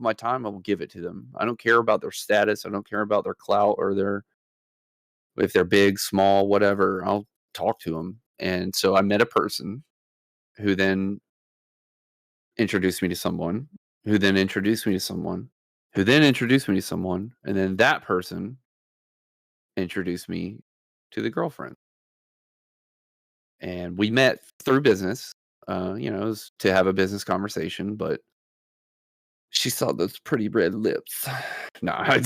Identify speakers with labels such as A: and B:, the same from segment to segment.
A: my time, I will give it to them. I don't care about their status. I don't care about their clout or if they're big, small, whatever. I'll talk to them. And so I met a person who then introduced me to someone, who then introduced me to someone, who then introduced me to someone, and then that person introduced me to the girlfriend. And we met through business. It was to have a business conversation, but she saw those pretty red lips. No, I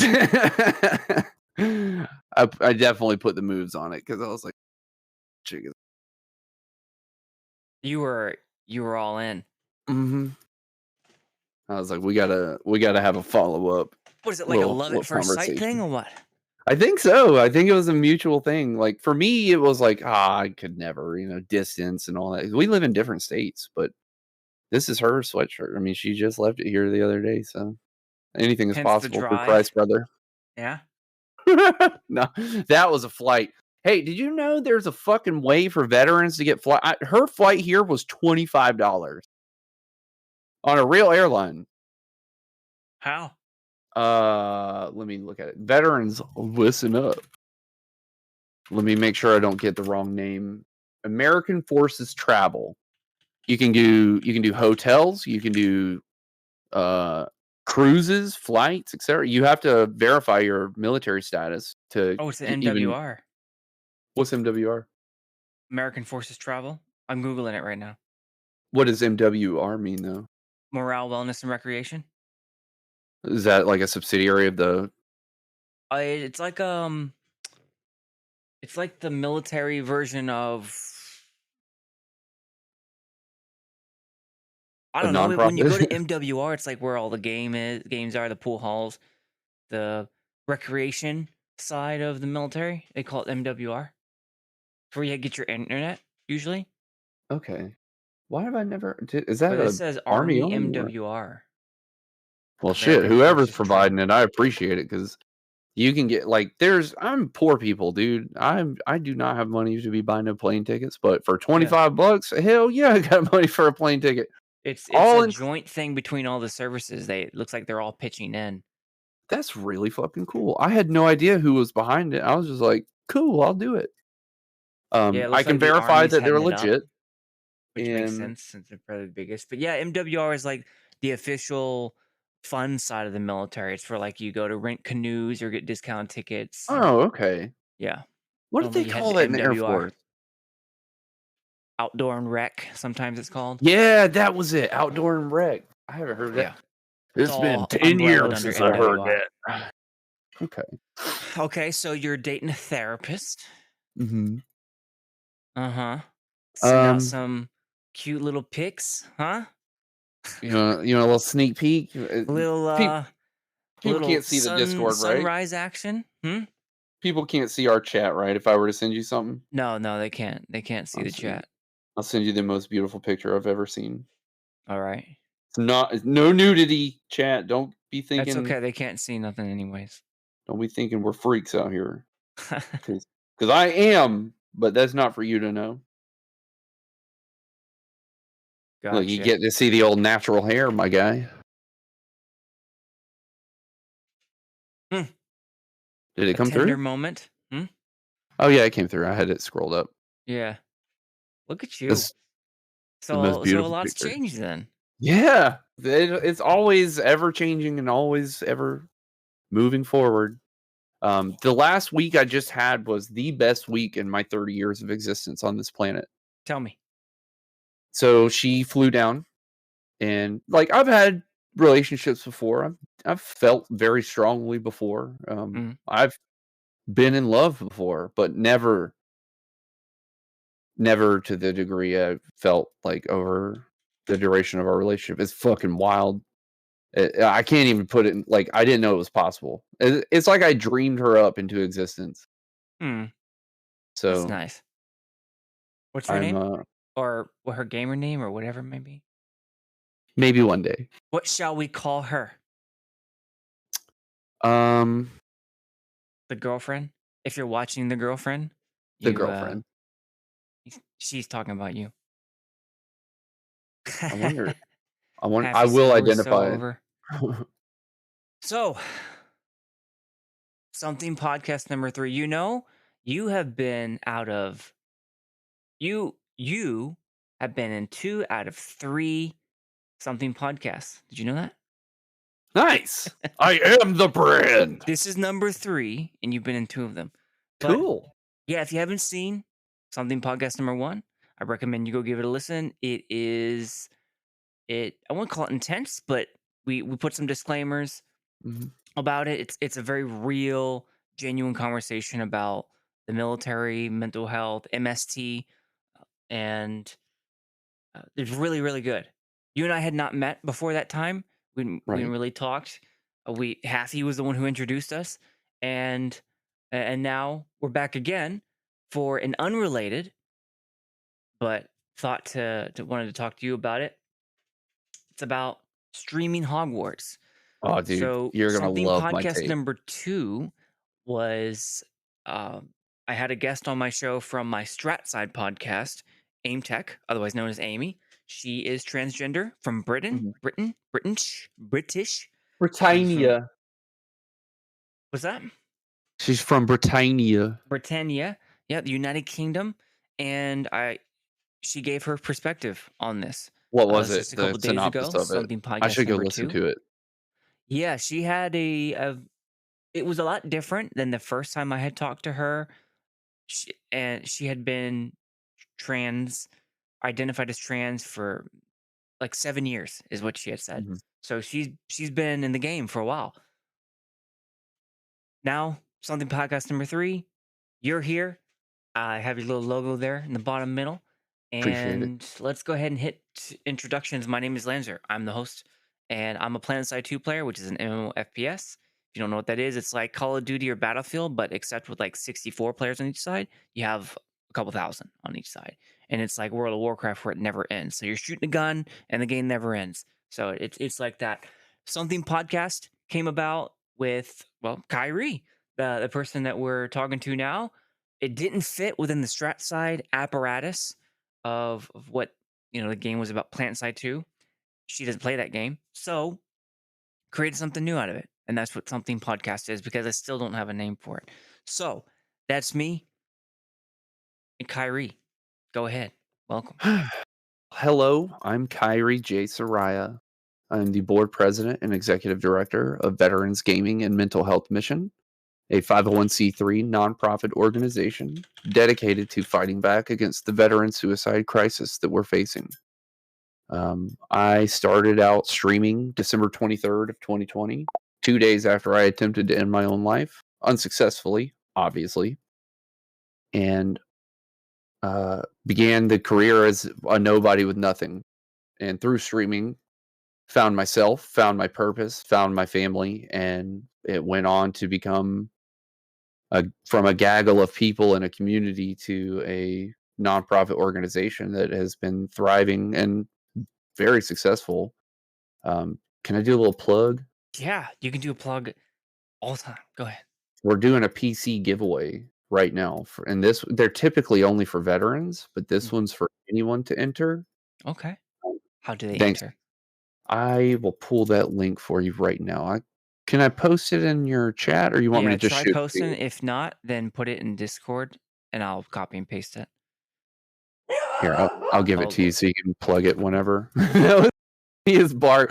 A: definitely put the moves on it because I was like, "Chick is."
B: You were all in.
A: Mhm. I was like, we gotta have a follow up
B: What is it, like a
A: little
B: love
A: little
B: at first sight thing
A: conversation.
B: or what?
A: I think so. I think it was a mutual thing. Like for me, it was like, I could never, distance and all that. We live in different states, but this is her sweatshirt. I mean, she just left it here the other day, so anything is
B: Hence the
A: possible for
B: drive.
A: Christ, brother.
B: Yeah.
A: No, that was a flight. Hey, did you know there's a fucking way for veterans to get flight? Her flight here was $25 on a real airline.
B: How?
A: Let me look at it. Veterans, listen up. Let me make sure I don't get the wrong name. American Forces Travel. You can do hotels, you can do uh cruises, flights, etc. You have to verify your military status to
B: Oh, it's the
A: even.
B: NWR.
A: What's MWR?
B: American Forces Travel. I'm Googling it right now.
A: What does MWR mean though?
B: Morale, wellness, and recreation.
A: Is that like a subsidiary of the
B: It's like the military version of, I
A: a
B: don't know. When you go
A: nonprofit?
B: to MWR, it's like where all the games are, the pool halls, the recreation side of the military. They call it MWR. It's where you get your internet usually.
A: Okay. Why have I never? Is that
B: But this
A: a
B: says
A: army
B: Army
A: owned? Or?
B: MWR,
A: Well, shit.
B: American
A: Whoever's
B: Forces
A: providing
B: Travel.
A: it, I appreciate it because you can get like I'm poor people, dude. I do not have money to be buying no plane tickets, but for
B: Yeah.
A: $25, hell yeah, I got money for a plane ticket.
B: It's
A: All
B: a
A: in.
B: joint thing between all the services. It looks like they're all pitching in.
A: That's really fucking cool. I had no idea who was behind it. I was just like, cool, I'll do it.
B: Yeah, it
A: I
B: looks
A: can
B: like the
A: verify
B: Army's
A: that they're
B: heading it up,
A: legit.
B: which makes
A: And
B: sense since they're probably the biggest. But yeah, MWR is like the official fun side of the military. It's for like you go to rent canoes or get discount tickets. And
A: oh, okay.
B: yeah,
A: What did
B: normally
A: they
B: you head
A: call
B: to
A: that in the Air
B: MWR.
A: Force?
B: Outdoor and rec, sometimes it's called.
A: Yeah, that was it. Outdoor and rec. I haven't heard that.
B: Yeah, it's
A: It's been
B: all
A: 10
B: umbrellaed
A: years
B: under
A: since I heard
B: MWR.
A: that. Okay.
B: Okay, so you're dating a therapist.
A: Mhm.
B: Uh-huh. Send out
A: Um,
B: some cute little pics, huh?
A: a little sneak peek.
B: Little
A: Pe- People
B: little
A: can't see the Discord, right?
B: sunrise action. Hmm?
A: People can't see our chat, right? If I were to send you something,
B: No, no, they can't. They can't see
A: I'll
B: the
A: send you.
B: chat.
A: I'll send you the most beautiful picture I've ever seen.
B: All right.
A: It's no nudity, chat.
B: That's okay. They can't see nothing anyways.
A: Don't be thinking we're freaks out here, because I am, but that's not for you to know. Look, you
B: Gotcha.
A: get to see the old natural hair, my guy.
B: Hmm.
A: Did it
B: A
A: come
B: tender
A: through?
B: moment. Hmm?
A: Oh yeah, it came through. I had it scrolled up.
B: Yeah. Look at you.
A: This the most
B: So a
A: beautiful
B: lot's
A: picture.
B: changed then.
A: Yeah, it's always ever changing and always ever moving forward. The last week I just had was the best week in my 30 years of existence on this planet.
B: Tell me.
A: So she flew down, and like I've had relationships before. I've felt very strongly before.
B: Mm.
A: I've been in love before, but never to the degree I felt like over the duration of our relationship. It's fucking wild. I can't even put it in, like, I didn't know it was possible. It's like I dreamed her up into existence.
B: Hmm. That's
A: So
B: nice. What's her
A: I'm
B: name? Or what her gamer name or whatever it may be?
A: maybe one day.
B: What shall we call her?
A: Um,
B: The girlfriend? If you're watching The Girlfriend,
A: the
B: you
A: girlfriend.
B: she's talking about you.
A: I wonder.
B: Half
A: I
B: you
A: will
B: said we're so
A: identify.
B: over. So, something podcast number 3. You have been out of you have been in 2 out of 3 something podcasts. Did you know that?
A: Nice. I am the brand.
B: This is number 3, and you've been in 2 of them. But
A: Cool.
B: yeah, if you haven't seen something podcast number 1, I recommend you go give it a listen. I won't call it intense, but we put some disclaimers
A: Mhm.
B: about it. It's a very real, genuine conversation about the military, mental health, MST, and it's really, really good. You and I had not met before that time. We
A: Right.
B: really talked. We Hathy was the one who introduced us, and now we're back again for an unrelated, but thought to wanted to talk to you about it. It's about streaming Hogwarts.
A: Oh, dude,
B: So
A: you're gonna
B: something
A: love my
B: podcast
A: take.
B: number 2 was I had a guest on my show from my Strat Side podcast, Aim Tech, otherwise known as Amy. She is transgender from
A: Mhm.
B: British. She's from
A: Britannia.
B: what's that?
A: She's from Britannia.
B: Britannia. Yeah, the United Kingdom. And she gave her perspective on this.
A: What
B: It
A: was
B: was
A: it?
B: just a
A: The
B: couple days
A: synopsis
B: ago.
A: of it.
B: Something
A: I
B: podcast
A: should go
B: number
A: listen
B: 2.
A: to it.
B: Yeah, she had it was a lot different than the first time I had talked to her. She had been trans, identified as trans for like 7 years, is what she had said.
A: Mhm.
B: So she's been in the game for a while. Now, something podcast number 3, you're here. I have your little logo there in the bottom middle.
A: Appreciate it.
B: And let's go ahead and hit introductions. My name is Lanzer. I'm the host, and I'm a PlanetSide 2 player, which is an MMO FPS. If you don't know what that is, it's like Call of Duty or Battlefield, but except with like 64 players on each side, you have a couple thousand on each side. And it's like World of Warcraft where it never ends. So you're shooting a gun and the game never ends. So it's like that. Something podcast came about with, well, Kairi, the person that we're talking to now. It didn't fit within the strat side apparatus of what the game was about. Plant side 2. She doesn't play that game, so created something new out of it, and that's what something podcast is, because I still don't have a name for it. So that's me and Kyrie. Go ahead, welcome.
A: Hello, I'm Kairi J. Soraya. I'm the board president and executive director of Veterans Gaming and Mental Health Mission, a 501c3 nonprofit organization dedicated to fighting back against the veteran suicide crisis that we're facing. I started out streaming December 23rd of 2020, 2 days after I attempted to end my own life, unsuccessfully, obviously, and began the career as a nobody with nothing. And through streaming, found myself, found my purpose, found my family, and it went on to become from a gaggle of people in a community to a nonprofit organization that has been thriving and very successful. Can I do a little plug?
B: Yeah, you can do a plug all the time. Go ahead.
A: We're doing a PC giveaway right now, and they're typically only for veterans, but this
B: Mm,
A: one's for anyone to enter.
B: okay. How do they
A: Thanks.
B: enter?
A: I will pull that link for you right now. Can I post it in your chat, or you want me
B: Yeah,
A: to just
B: try
A: shoot it to
B: posting.
A: you?
B: If not, then put it in Discord, and I'll copy and paste it.
A: Here, I'll give it
B: Oh
A: to you
B: Lord.
A: so you can plug it whenever. He is bark.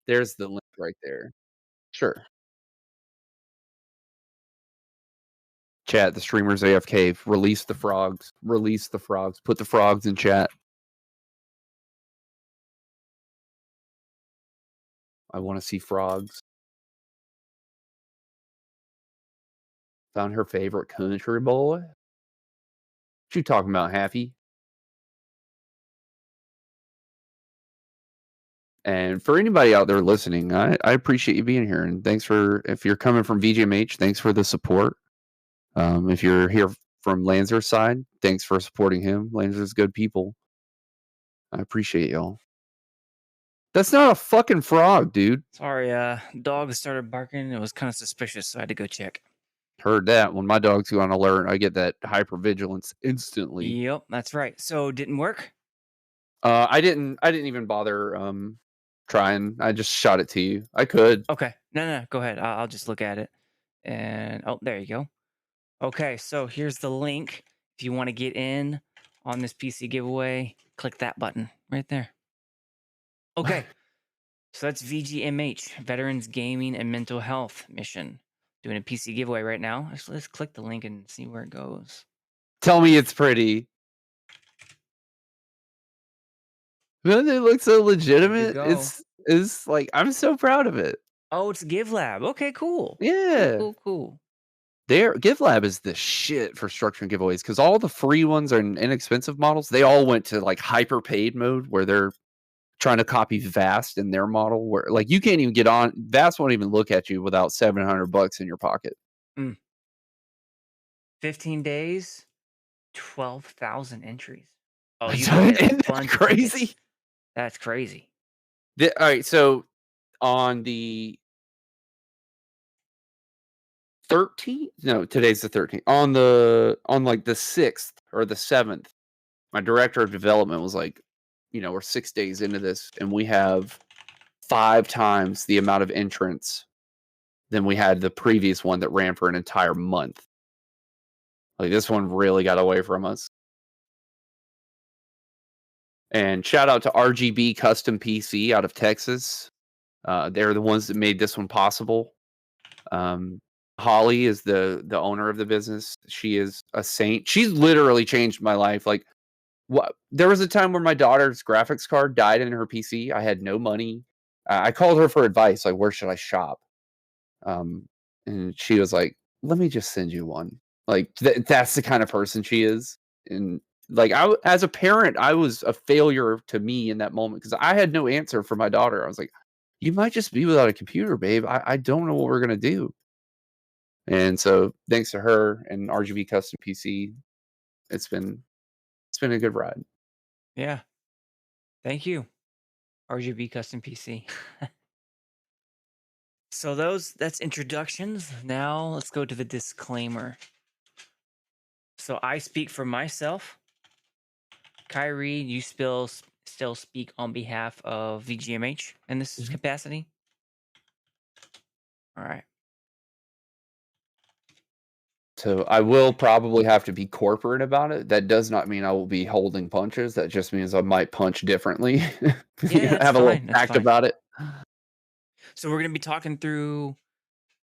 A: There's the link right there. Sure. Chat, the streamer's AFK. Release the frogs. Release the frogs. Put the frogs in chat. I want to see frogs. Found her favorite country boy. What you talking about, Happy? And for anybody out there listening, I appreciate you being here. And thanks if you're coming from VGMH, thanks for the support. If you're here from Lanzer's side, thanks for supporting him. Lanzer's good people. I appreciate y'all. That's not a fucking frog, dude.
B: Sorry, dog started barking. It was kind of suspicious, so I had to go check.
A: Heard that. When my dog's on alert, I get that hypervigilance instantly.
B: Yep, that's right. So didn't work?
A: I didn't even bother, trying. I just shot it to you. I could.
B: Okay. No, no, go ahead. I'll just look at it. And oh, there you go. Okay, so here's the link. If you want to get in on this PC giveaway, click that button right there. Okay, so that's VGMH, Veterans Gaming and Mental Health Mission. Doing a PC giveaway right now. Let's click the link and see where it goes.
A: Tell me it's pretty. Doesn't it look so
B: Here you
A: legitimate?
B: go.
A: It's like, I'm so proud of it.
B: Oh, it's GiveLab. Okay, cool. Cool,
A: Yeah.
B: cool, cool.
A: GiveLab is the shit for structuring giveaways because all the free ones and inexpensive models, they all went to, like, hyper paid mode where they're trying to copy Vast in their model where, like, you can't even get on Vast won't even look at you without $700 in your pocket.
B: Mm. 15 days, 12,000 entries. Oh, you can
A: Isn't
B: get a
A: that
B: bunch of
A: crazy?
B: tickets. That's crazy.
A: Alright, so on the 13th? No, today's the 13th. On, like, the 6th or the 7th, my director of development was like, "We're 6 days into this, and we have 5 times the amount of entrants than we had the previous one that ran for an entire month." Like, this one really got away from us. And shout out to RGB Custom PC out of Texas. They're the ones that made this one possible. Um, Holly is the owner of the business. She is a saint. She's literally changed my life. Like, what? There was a time where my daughter's graphics card died in her PC. I had no money. I called her for advice, like, where should I shop? Um, and she was like, "Let me just send you one." Like, that's the kind of person she is. And like, as a parent, I was a failure to me in that moment because I had no answer for my daughter. I was like, "You might just be without a computer, babe. I don't know what we're gonna do." And so, thanks to her and RGB Custom PC, it's been it's been a good ride.
B: Yeah. Thank you, RGB Custom PC. So that's introductions. Now let's go to the disclaimer. So I speak for myself. Kyrie, you still speak on behalf of VGMH in this
A: Mhm.
B: capacity? All right.
A: So I will probably have to be corporate about it. That does not mean I will be holding punches. That just means I might punch differently.
B: Yeah, that's
A: Have a little
B: fine. That's
A: tact
B: fine.
A: about it.
B: So we're gonna be talking through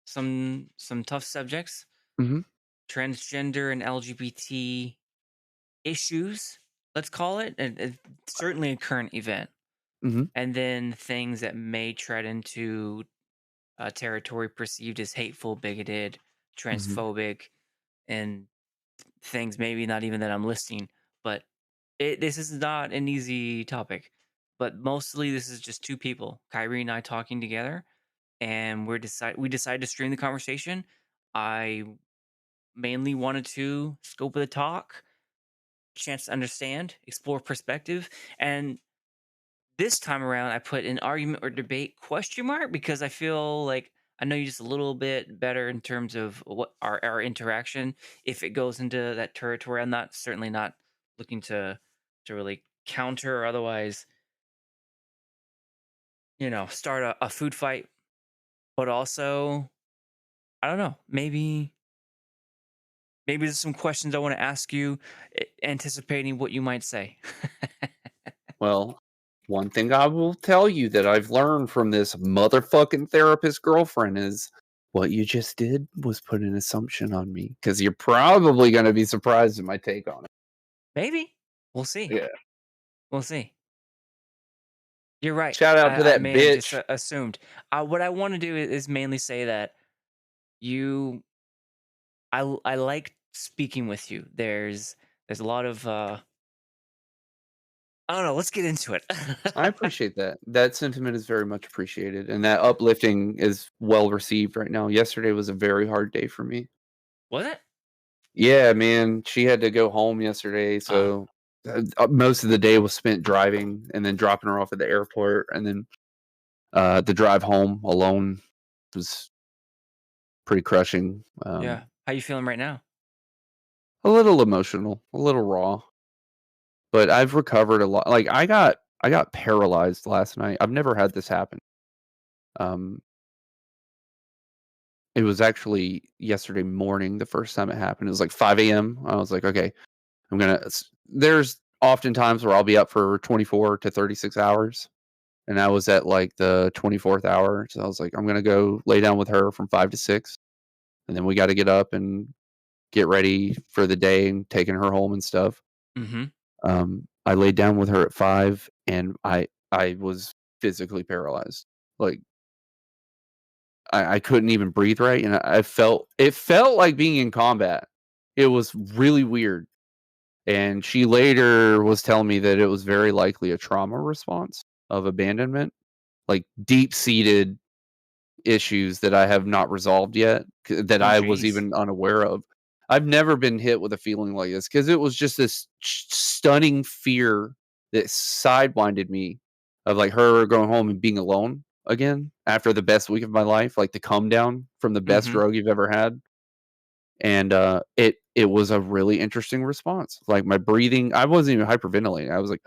B: some tough subjects,
A: Mhm,
B: transgender and LGBT issues, let's call it, and certainly a current event,
A: mhm,
B: and then things that may tread into territory perceived as hateful, bigoted,
A: mhm.
B: transphobic, and things maybe not even that I'm listing. But this is not an easy topic. But mostly, this is just two people, Kyrie and I, talking together, and we decided to stream the conversation. I mainly wanted to scope of the talk, chance to understand, explore perspective, and this time around I put an argument or debate question mark because I feel like I know you just a little bit better in terms of what our interaction. If it goes into that territory, I'm not certainly not looking to really counter or otherwise, start a food fight, but also I don't know, maybe there's some questions I want to ask you, anticipating what you might say.
A: Well, one thing I will tell you that I've learned from this motherfucking therapist girlfriend is what you just did was put an assumption on me because you're probably gonna be surprised at my take on it.
B: Maybe we'll see.
A: Yeah.
B: We'll see. You're right.
A: Shout out to
B: I
A: that
B: may have just
A: bitch.
B: assumed. What I want to do is mainly say that you, I like speaking with you. There's a lot of I don't know. Let's get into it.
A: I appreciate that. That sentiment is very much appreciated, and that uplifting is well received right now. Yesterday was a very hard day for me.
B: Was it?
A: Yeah, man, she had to go home yesterday,
B: Ah,
A: so most of the day was spent driving and then dropping her off at the airport, and then the drive home alone was pretty crushing.
B: yeah. How you feeling right now?
A: A little emotional, a little raw. but I've recovered a lot. Like I got paralyzed last night. I've never had this happen. Um, it was actually yesterday morning the first time it happened. It was like 5 a.m. I was like, okay, there's often times where I'll be up for 24 to 36 hours. And I was at like the 24th hour. So I was like, I'm gonna go lay down with her from 5 to 6. And then we got to get up and get ready for the day and taking her home and stuff.
B: Mm-hmm.
A: I laid down with her at 5 and I was physically paralyzed. Like I couldn't even breathe right. And it felt like being in combat. It was really weird. And she later was telling me that it was very likely a trauma response of abandonment, like deep seated issues that I have not resolved yet, that
B: Oh,
A: I was
B: jeez.
A: even unaware of. I've never been hit with a feeling like this because it was just this stunning fear that sidewinded me of like her going home and being alone again after the best week of my life, like the come down from the best
B: Mm-hmm.
A: drug you've ever had. And it was a really interesting response. Like my breathing, I wasn't even hyperventilating. I was like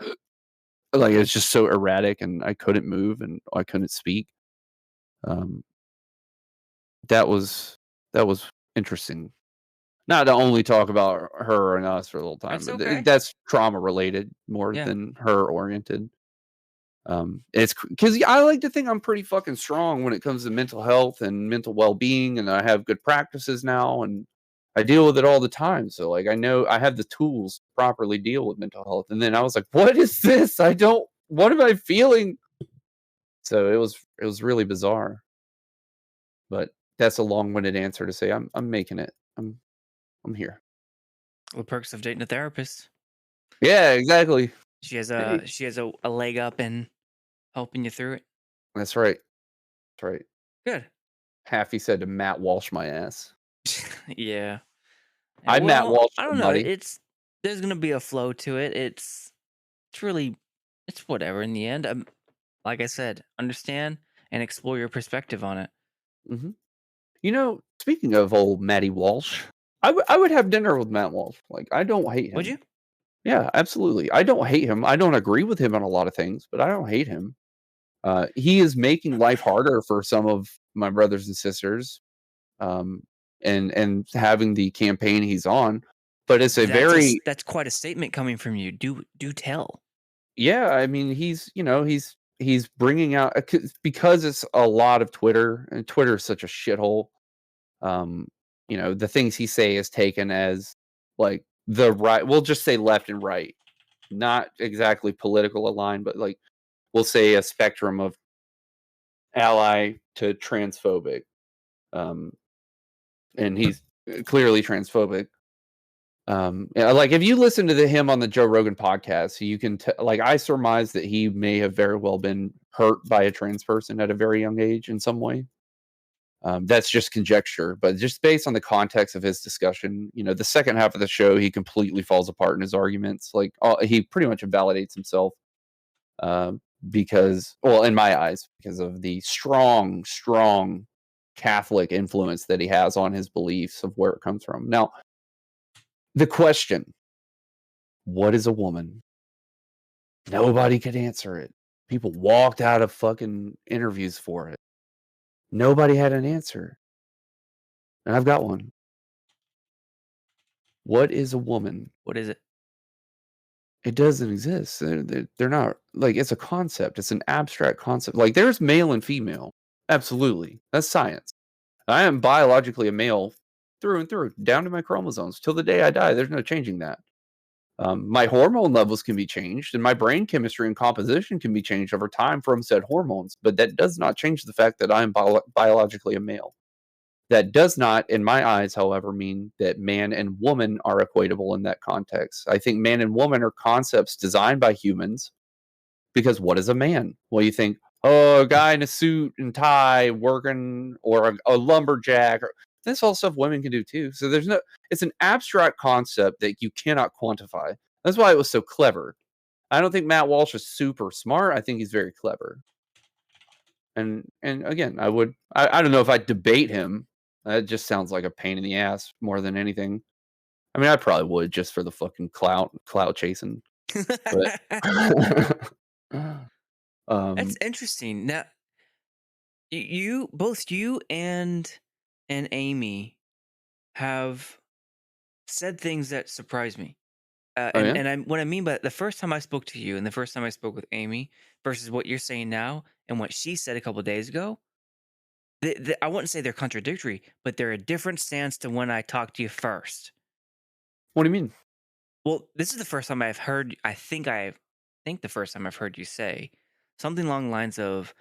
A: it's just so erratic, and I couldn't move and I couldn't speak. Um, that was interesting. Not to only talk about her and us for a little time,
B: That's
A: but
B: okay.
A: that's trauma related more
B: Yeah.
A: than her oriented. It's because I like to think I'm pretty fucking strong when it comes to mental health and mental well being, and I have good practices now, and I deal with it all the time. So like I know I have the tools to properly deal with mental health. And then I was like, what is this? I don't. What am I feeling? So it was really bizarre. But that's a long-winded answer to say I'm making it. I'm here.
B: The perks of dating a therapist.
A: Yeah, exactly. Hey,
B: She has a leg up in helping you through it.
A: that's right. That's right.
B: Good.
A: Half said to Matt Walsh my ass.
B: Yeah.
A: I Matt
B: Well,
A: Walsh
B: I don't
A: him,
B: know.
A: buddy.
B: There's gonna be a flow to it. It's really it's whatever in the end. Like I said, understand and explore your perspective on it.
A: Hmm. Speaking of old Matty Walsh, I would have dinner with Matt Walsh. Like I don't hate
B: Would
A: him.
B: you?
A: Yeah, absolutely. I don't hate him. I don't agree with him on a lot of things, but I don't hate him. He is making life harder for some of my brothers and sisters, um, and having the campaign he's on. But it's a very
B: That's quite a statement coming from you. Do tell.
A: yeah. I mean, he's bringing out because it's a lot of Twitter, and Twitter is such a shithole. Um, the things he say is taken as like the right. We'll just say left and right, not exactly political aligned, but like we'll say a spectrum of ally to transphobic. Um, and he's clearly transphobic. Yeah, like if you listen to him on the Joe Rogan podcast, you can like I surmise that he may have very well been hurt by a trans person at a very young age in some way. That's just conjecture, but just based on the context of his discussion, the second half of the show, he completely falls apart in his arguments. Like he pretty much invalidates himself because, well, in my eyes, because of the strong, strong Catholic influence that he has on his beliefs of where it comes from. Now, the question, what is a woman? Nobody could answer it. People walked out of fucking interviews for it. Nobody had an answer. And I've got one. What is a woman?
B: What is it?
A: It doesn't exist. They're not like it's a concept. It's an abstract concept. Like there's male and female. Absolutely. That's science. I am biologically a male through and through, down to my chromosomes. Till the day I die, there's no changing that. My hormone levels can be changed, and my brain chemistry and composition can be changed over time from said hormones, but that does not change the fact that I am biologically a male. That does not, in my eyes, however, mean that man and woman are equatable in that context. I think man and woman are concepts designed by humans because what is a man? Well, you think, oh, a guy in a suit and tie working, or a lumberjack. That's all stuff women can do too. So it's an abstract concept that you cannot quantify. That's why it was so clever. I don't think Matt Walsh is super smart. I think he's very clever. And again, I don't know if I'd debate him. That just sounds like a pain in the ass more than anything. I mean, I probably would just for the fucking clout chasing. But
B: That's
A: um,
B: interesting. Now, you both you and Amy have said things that surprise me.
A: oh yeah.
B: And what I mean by the first time I spoke to you and the first time I spoke with Amy versus what you're saying now and what she said a couple days ago, I wouldn't say they're contradictory, but they're a different stance to when I talked to you first.
A: What do you mean?
B: Well, this is the first time I've heard. I think the first time I've heard you say something along the lines of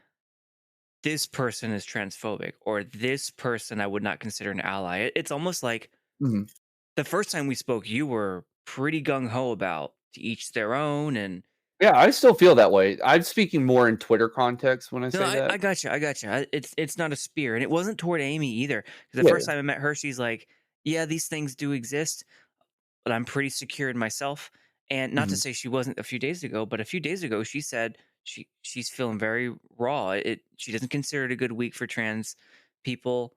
B: this person is transphobic or this person I would not consider an ally. It's almost like
A: Mhm.
B: the first time we spoke, you were pretty gung ho about to each their own. And
A: Yeah, I still feel that way. I'm speaking more in Twitter context when I
B: no,
A: say
B: I
A: that.
B: got you. I got you. It's not a spear, and it wasn't toward Amy either. Because the
A: Yeah,
B: first
A: yeah.
B: time I met her, she's like, "Yeah, these things do exist, but I'm pretty secure in myself." And not to
A: Mhm.
B: say she wasn't a few days ago, but a few days ago, she said she's feeling very raw. She doesn't consider it a good week for trans people,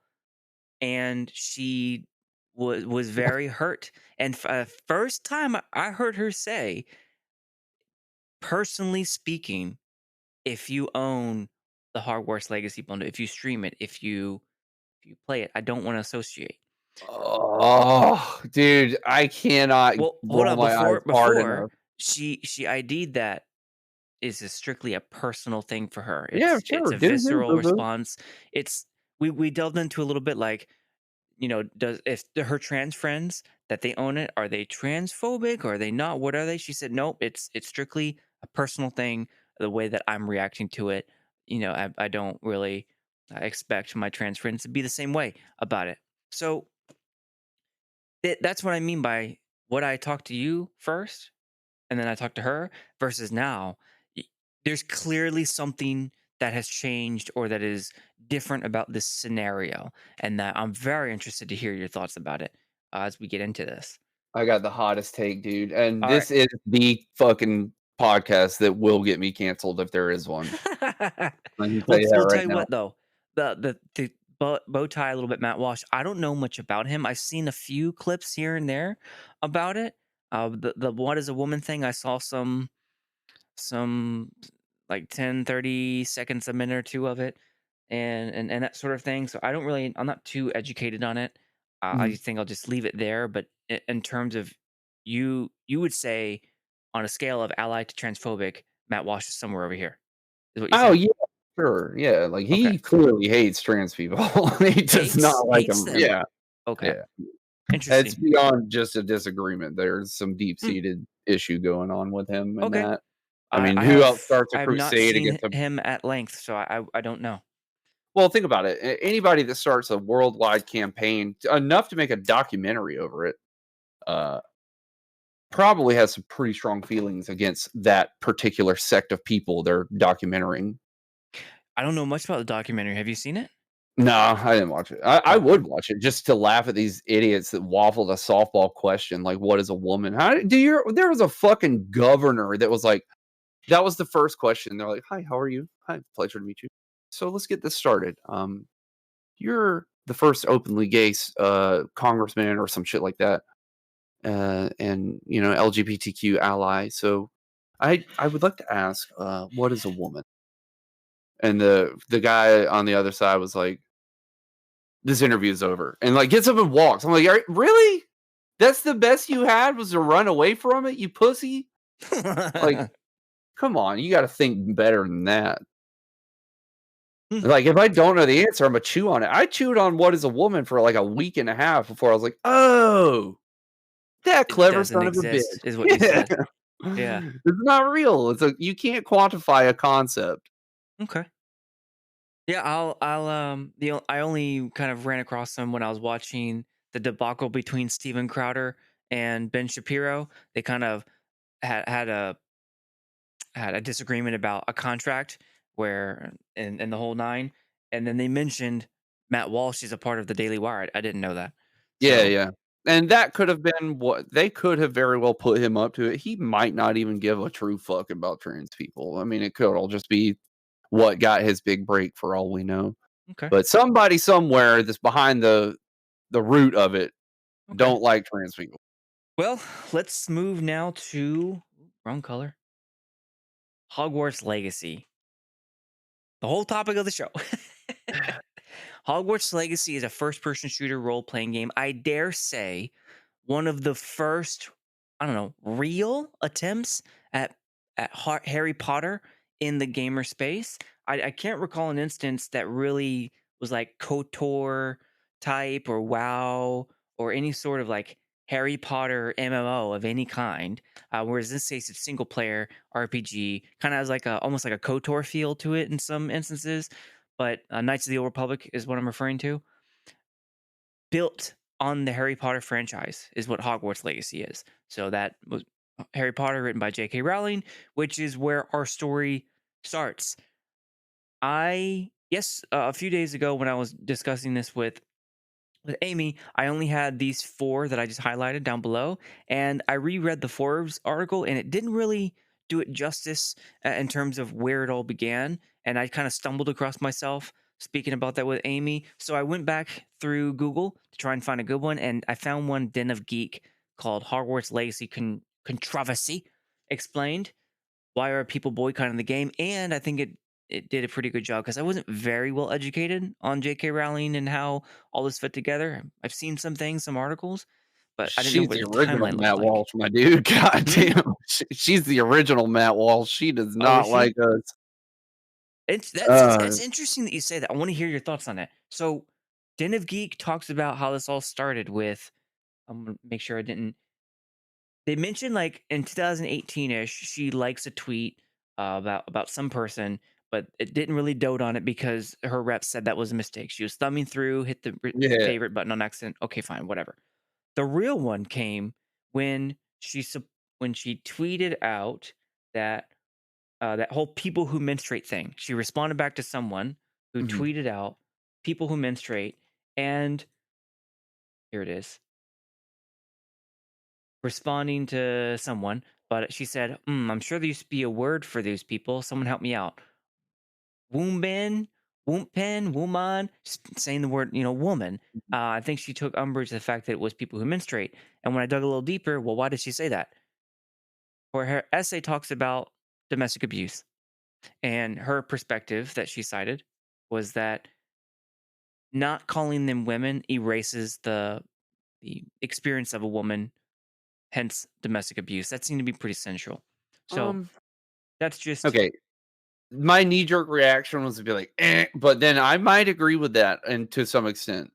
B: and she was very hurt. And first time I heard her say, personally speaking, if you own the Hogwarts Legacy bundle, if you stream it, if you play it, I don't want to associate.
A: Oh, dude, I cannot
B: Well, hold
A: roll
B: on.
A: my eyes hard
B: Before
A: enough.
B: she ID'd that is strictly a personal thing for her.
A: Yeah,
B: It's
A: sure.
B: a
A: Do you,
B: visceral
A: boo-boo?
B: response. It's we delved into a little bit like, does if her trans friends that they own it, are they transphobic? Or are they not? What are they? She said, nope, it's strictly a personal thing, the way that I'm reacting to it. I don't really expect my trans friends to be the same way about it. So that's what I mean by what I talked to you first and then I talked to her versus now. y- There's clearly something that has changed or that is different about this scenario, and that I'm very interested to hear your thoughts about it as we get into this.
A: I got the hottest take, dude, and
B: All right.
A: this is the fucking podcast that will get me canceled if there is one. I can tell
B: Well,
A: you that
B: we'll tell
A: right
B: you
A: now.
B: what though, the bow tie a little bit Matt Walsh. I don't know much about him. I've seen a few clips here and there about it. The what is a woman thing. I saw some like 10, 30 seconds, a minute or two of it, and that sort of thing. So I'm not too educated on it. I
A: Mhm.
B: just think I'll just leave it there. But in terms of you would say on a scale of ally to transphobic, Matt Walsh is somewhere over here. Is what you
A: Oh,
B: saying?
A: yeah, sure, yeah, like,
B: Okay.
A: he clearly hates trans people. He does not like
B: Hates
A: them.
B: them.
A: Yeah,
B: Okay.
A: yeah. It's
B: Interesting.
A: beyond just a disagreement. There's some
B: Hmm,
A: deep-seated issue going on with him and
B: okay.
A: that. I
B: I,
A: mean,
B: I
A: who
B: have
A: else starts a
B: I have not
A: crusade
B: seen
A: against a
B: him at length, so I don't know.
A: well, think about it. Anybody that starts a worldwide campaign enough to make a documentary over it, uh, probably has some pretty strong feelings against that particular sect of people they're documenting.
B: I don't know much about the documentary. Have you seen it?
A: No, I didn't watch it. I
B: Okay.
A: would watch it just to laugh at these idiots that waffled a softball question like, "What is a woman?" How do you? There was a fucking governor that was like, that was the first question. They're like, "Hi, how are you? Hi, pleasure to meet you. So let's get this started. You're the first openly gay congressman or some shit like that, and LGBTQ ally. So I would like to ask, what is a woman?" And the guy on the other side was like, "This interview is over," and like gets up and walks. I'm like, Really? That's the best you had was to run away from it, you pussy? Like, come on, you got to think better than that."
B: Hmm,
A: Like, if I don't know the answer, Imma chew on it. I chewed on "What is a woman" for, like, a week and a half before I was like, "Oh, that
B: it
A: clever
B: doesn't
A: son of a bitch."
B: exist, is what you
A: Yeah.
B: said. Yeah.
A: It's not real. You can't quantify a concept.
B: Okay. Yeah, I only kind of ran across them when I was watching the debacle between Steven Crowder and Ben Shapiro. They kind of had a disagreement about a contract where and the whole nine, and then they mentioned Matt Walsh is a part of the Daily Wire. I didn't know that.
A: Yeah,
B: So,
A: yeah. And that could have been what they could have very well put him up to it. He might not even give a true fuck about trans people. I mean, it could all just be what got his big break for all we know.
B: okay.
A: But somebody somewhere that's behind the root of it
B: Okay.
A: don't like trans people.
B: Well, let's move now to Wrong color. Hogwarts Legacy. The whole topic of the show. Hogwarts Legacy is a first-person shooter role-playing game. I dare say one of the first, I don't know, real attempts at Harry Potter in the gamer space. I can't recall an instance that really was like KOTOR type or WoW or any sort of like Harry Potter MMO of any kind. Whereas in this case, it's single player RPG, kind of has like a almost like a KOTOR feel to it in some instances. But Knights of the Old Republic is what I'm referring to. Built on the Harry Potter franchise is what Hogwarts Legacy is. So that was Harry Potter written by J.K. Rowling, which is where our story starts. A few days ago when I was discussing this with Amy, I only had these four that I just highlighted down below, and I reread the Forbes article, and it didn't really do it justice in terms of where it all began. And I kind of stumbled across myself speaking about that with Amy. So I went back through Google to try and find a good one, and I found one Den of Geek called Hogwarts Legacy Controversy Explained. Why are people boycotting the game? And I think it did a pretty good job because I wasn't very well educated on J.K. Rowling and how all this fit together. I've seen some things, some articles, but I didn't know
A: She's
B: what
A: the
B: the
A: original
B: timeline looked
A: Matt
B: like.
A: Walsh, my dude. God
B: Hmm?
A: damn. She's the original Matt Walsh. She does
B: Oh, is
A: not like
B: she?
A: us.
B: It's
A: Uh,
B: interesting that you say that. I want to hear your thoughts on that. So, Den of Geek talks about how this all started with. I'm gonna make sure I didn't. They mentioned like in 2018ish, she likes a tweet about some person, but it didn't really dote on it because her rep said that was a mistake. She was thumbing through, hit the
A: yeah.
B: favorite button on accident. Okay, fine, whatever. The real one came when when she tweeted out that that whole people who menstruate thing. She responded back to someone who
A: Mhm.
B: tweeted out people who menstruate, and here it is. Responding to someone, but she said, I'm sure there used to be a word for those people. Someone help me out. Woomben, woompen, woman, saying the word, woman. I think she took umbrage to the fact that it was people who menstruate. And when I dug a little deeper, well, why did she say that? Or her essay talks about domestic abuse. And her perspective that she cited was that not calling them women erases the experience of a woman, hence domestic abuse. That seemed to be pretty central. So
A: Um,
B: that's just
A: okay. My knee jerk reaction was to be like, but then I might agree with that and to some extent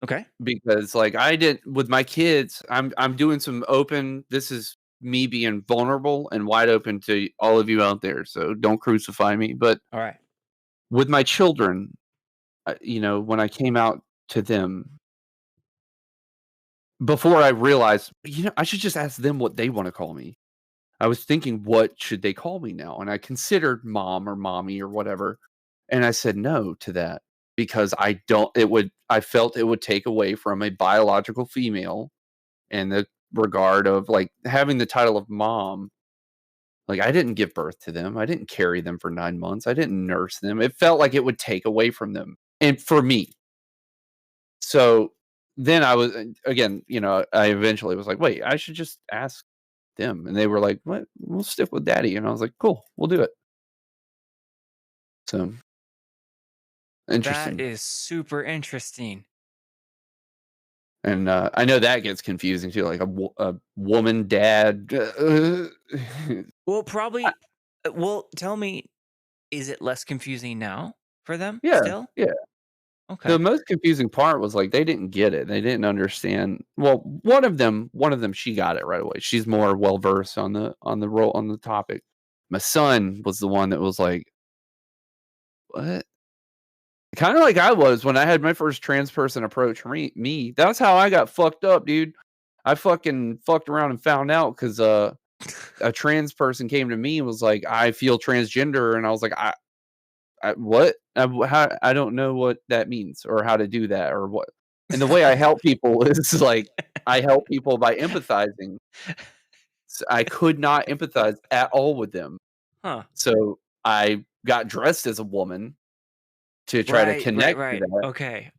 B: okay.
A: because like I did with my kids, I'm doing some open this is me being vulnerable and wide open to all of you out there. So don't crucify me. But
B: All right.
A: with my children, when I came out to them before I realized, I should just ask them what they want to call me. I was thinking, what should they call me now? And I considered mom or mommy or whatever. And I said no to that because I felt it would take away from a biological female in the regard of like having the title of mom. Like I didn't give birth to them. I didn't carry them for 9 months. I didn't nurse them. It felt like it would take away from them. And for me, so then I was again, I eventually was like, wait, I should just ask them. And they were like, what? We'll stick with daddy. And I was like, cool, we'll do it. So
B: That
A: interesting.
B: is super interesting.
A: And I know that gets confusing too, like a woman dad.
B: Well, probably. Well, tell me, is it less confusing now for them
A: Yeah,
B: still?
A: yeah. The
B: Okay.
A: most confusing part was like they didn't get it. They didn't understand. Well, one of them, she got it right away. She's more well versed on the role on the topic. My son was the one that was like, "What?" Kinda like I was when I had my first trans person approach me. That's how I got fucked up, dude. I fucking fucked around and found out because a trans person came to me and was like, "I feel transgender," and I was like, I what? How I don't know what that means or how to do that or what." And the way I help people is like I help people by empathizing. I could not empathize at all with them.
B: Huh.
A: So I got dressed as a woman to try to
B: Right, right,
A: connect to
B: right.
A: that.
B: Okay.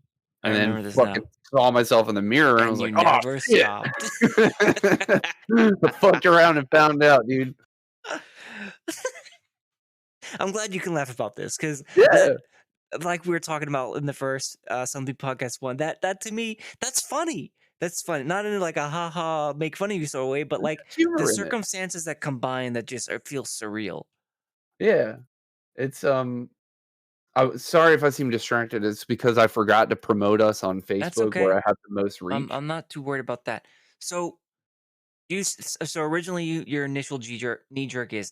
B: I
A: and then
B: remember this
A: fucking
B: now.
A: saw myself in the mirror and
B: And
A: was
B: you
A: like, "Oh,
B: never
A: shit."
B: stopped.
A: I fucked around and found out, dude.
B: I'm glad you can laugh about this because that,
A: Yeah,
B: like we were talking about in the first something podcast one, that to me, that's funny. That's funny. Not in like a haha make fun of you sort of way, but like
A: there's
B: the
A: humor in it.
B: circumstances that combine that just feel surreal.
A: Yeah. It's, sorry if I seem distracted, it's because I forgot to promote us on
B: That's
A: Facebook where
B: okay.
A: I have the most reach.
B: I'm not too worried about that. So so originally your initial knee jerk is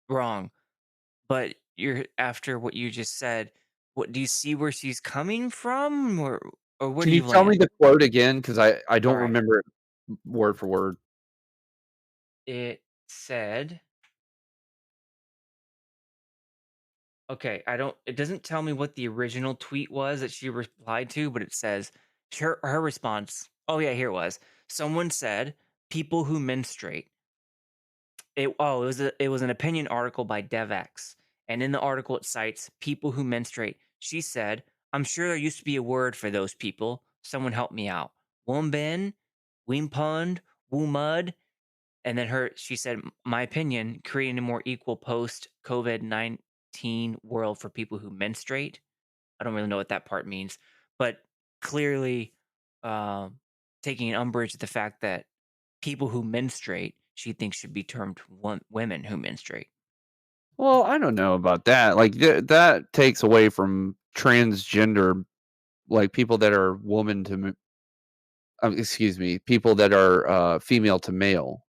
B: wrong. But you're after what you just said, what do you see where she's coming from, or where
A: Can
B: do
A: you
B: you
A: tell me
B: land?
A: the quote again? Because I
B: All
A: don't
B: right.
A: remember it word for word.
B: It said, okay, I don't it doesn't tell me what the original tweet was that she replied to, but it says her response. Oh yeah, here it was. Someone said, people who menstruate. It was an opinion article by DevX, and in the article it cites people who menstruate. She said, "I'm sure there used to be a word for those people. Someone help me out. Womben, Wimpund, Woomud." And then she said, "My opinion, creating a more equal post COVID-19 world for people who menstruate." I don't really know what that part means, but clearly, um, taking umbrage at the fact that people who menstruate, she thinks should be termed women who menstruate.
A: Well, I don't know about that. Like, that takes away from transgender, like, people that are woman to excuse me, people that are, female to male.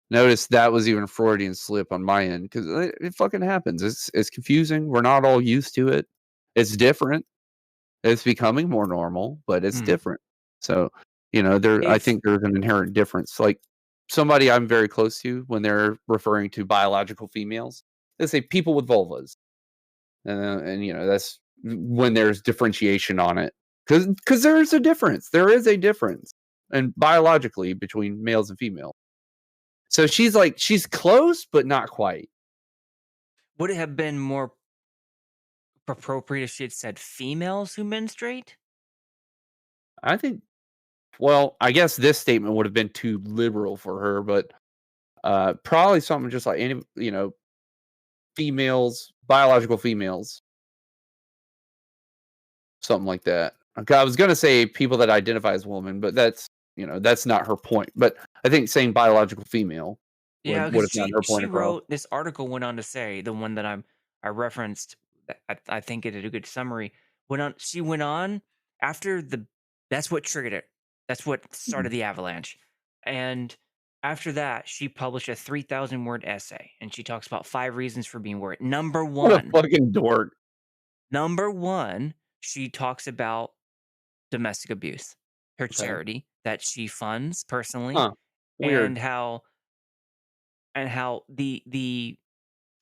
A: Notice that was even Freudian slip on my end 'cause it fucking happens. It's confusing. We're not all used to it. It's different. It's becoming more normal, but it's
B: Hmm.
A: different. So, I
B: If
A: think there's an inherent difference. Like, somebody I'm very close to, when they're referring to biological females, they say people with vulvas, and that's when there's differentiation on it, because there's a difference. There is a difference, and biologically between males and females. So she's close, but not quite.
B: would it have been more appropriate if she had said females who menstruate?
A: I think. Well, I guess this statement would have been too liberal for her, but probably something just like any, females, biological females, something like that. Okay, I was gonna say people that identify as woman, but that's not her point. But I think saying biological female
B: Yeah,
A: would
B: because
A: have gotten her point
B: she
A: across.
B: wrote this article went on to say the one that I referenced. I think it did a good summary. She went on after the that's what triggered it. That's what
A: Mhm.
B: started the avalanche. And after that, she published a 3,000 word essay, and she talks about 5 reasons for being worried.
A: What a fucking dork.
B: Number one, she talks about domestic abuse, her
A: Okay.
B: charity that she funds personally,
A: Huh.
B: and
A: Weird.
B: how the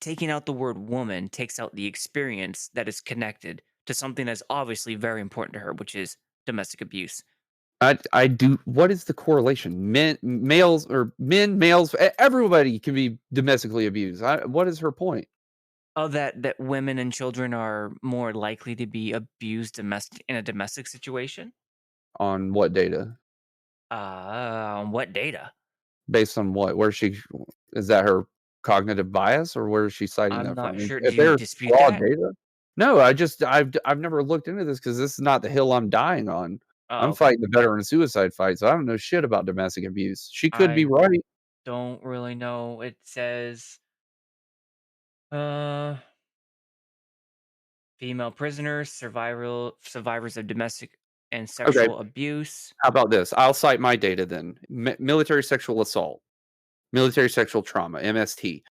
B: taking out the word woman takes out the experience that is connected to something that's obviously very important to her, which is domestic abuse.
A: I do. What is the correlation? Males, or men, males, everybody can be domestically abused. What is her point
B: Oh, that women and children are more likely to be abused in a domestic situation.
A: on what data?
B: On what data?
A: Based on what? Where she is that her cognitive bias, or where is she citing
B: I'm
A: that
B: not
A: from?
B: sure. Do
A: If
B: you
A: there's
B: dispute
A: raw
B: that?
A: data, no. I've never looked into this because this is not the hill I'm dying on.
B: Oh,
A: I'm
B: okay.
A: fighting the veteran suicide fight, so I don't know shit about domestic abuse. She could be
B: I
A: right.
B: don't really know. It says, uh, female prisoners, survivors of domestic and
A: Okay,
B: sexual abuse.
A: how about this? I'll cite my data then. Military sexual assault, military sexual trauma, MST.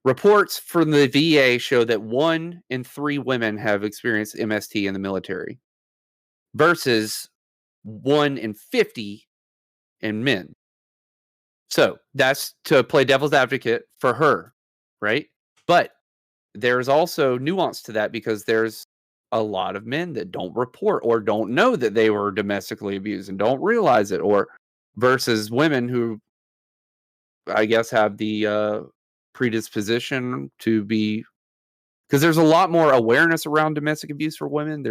A: Reports from the VA show that 1 in 3 women have experienced MST in the military versus 1 in 50 in men. So that's to play devil's advocate for her, right? But there's also nuance to that because there's a lot of men that don't report or don't know that they were domestically abused and don't realize it, or versus women who I guess have the predisposition to be, because there's a lot more awareness around domestic abuse for women.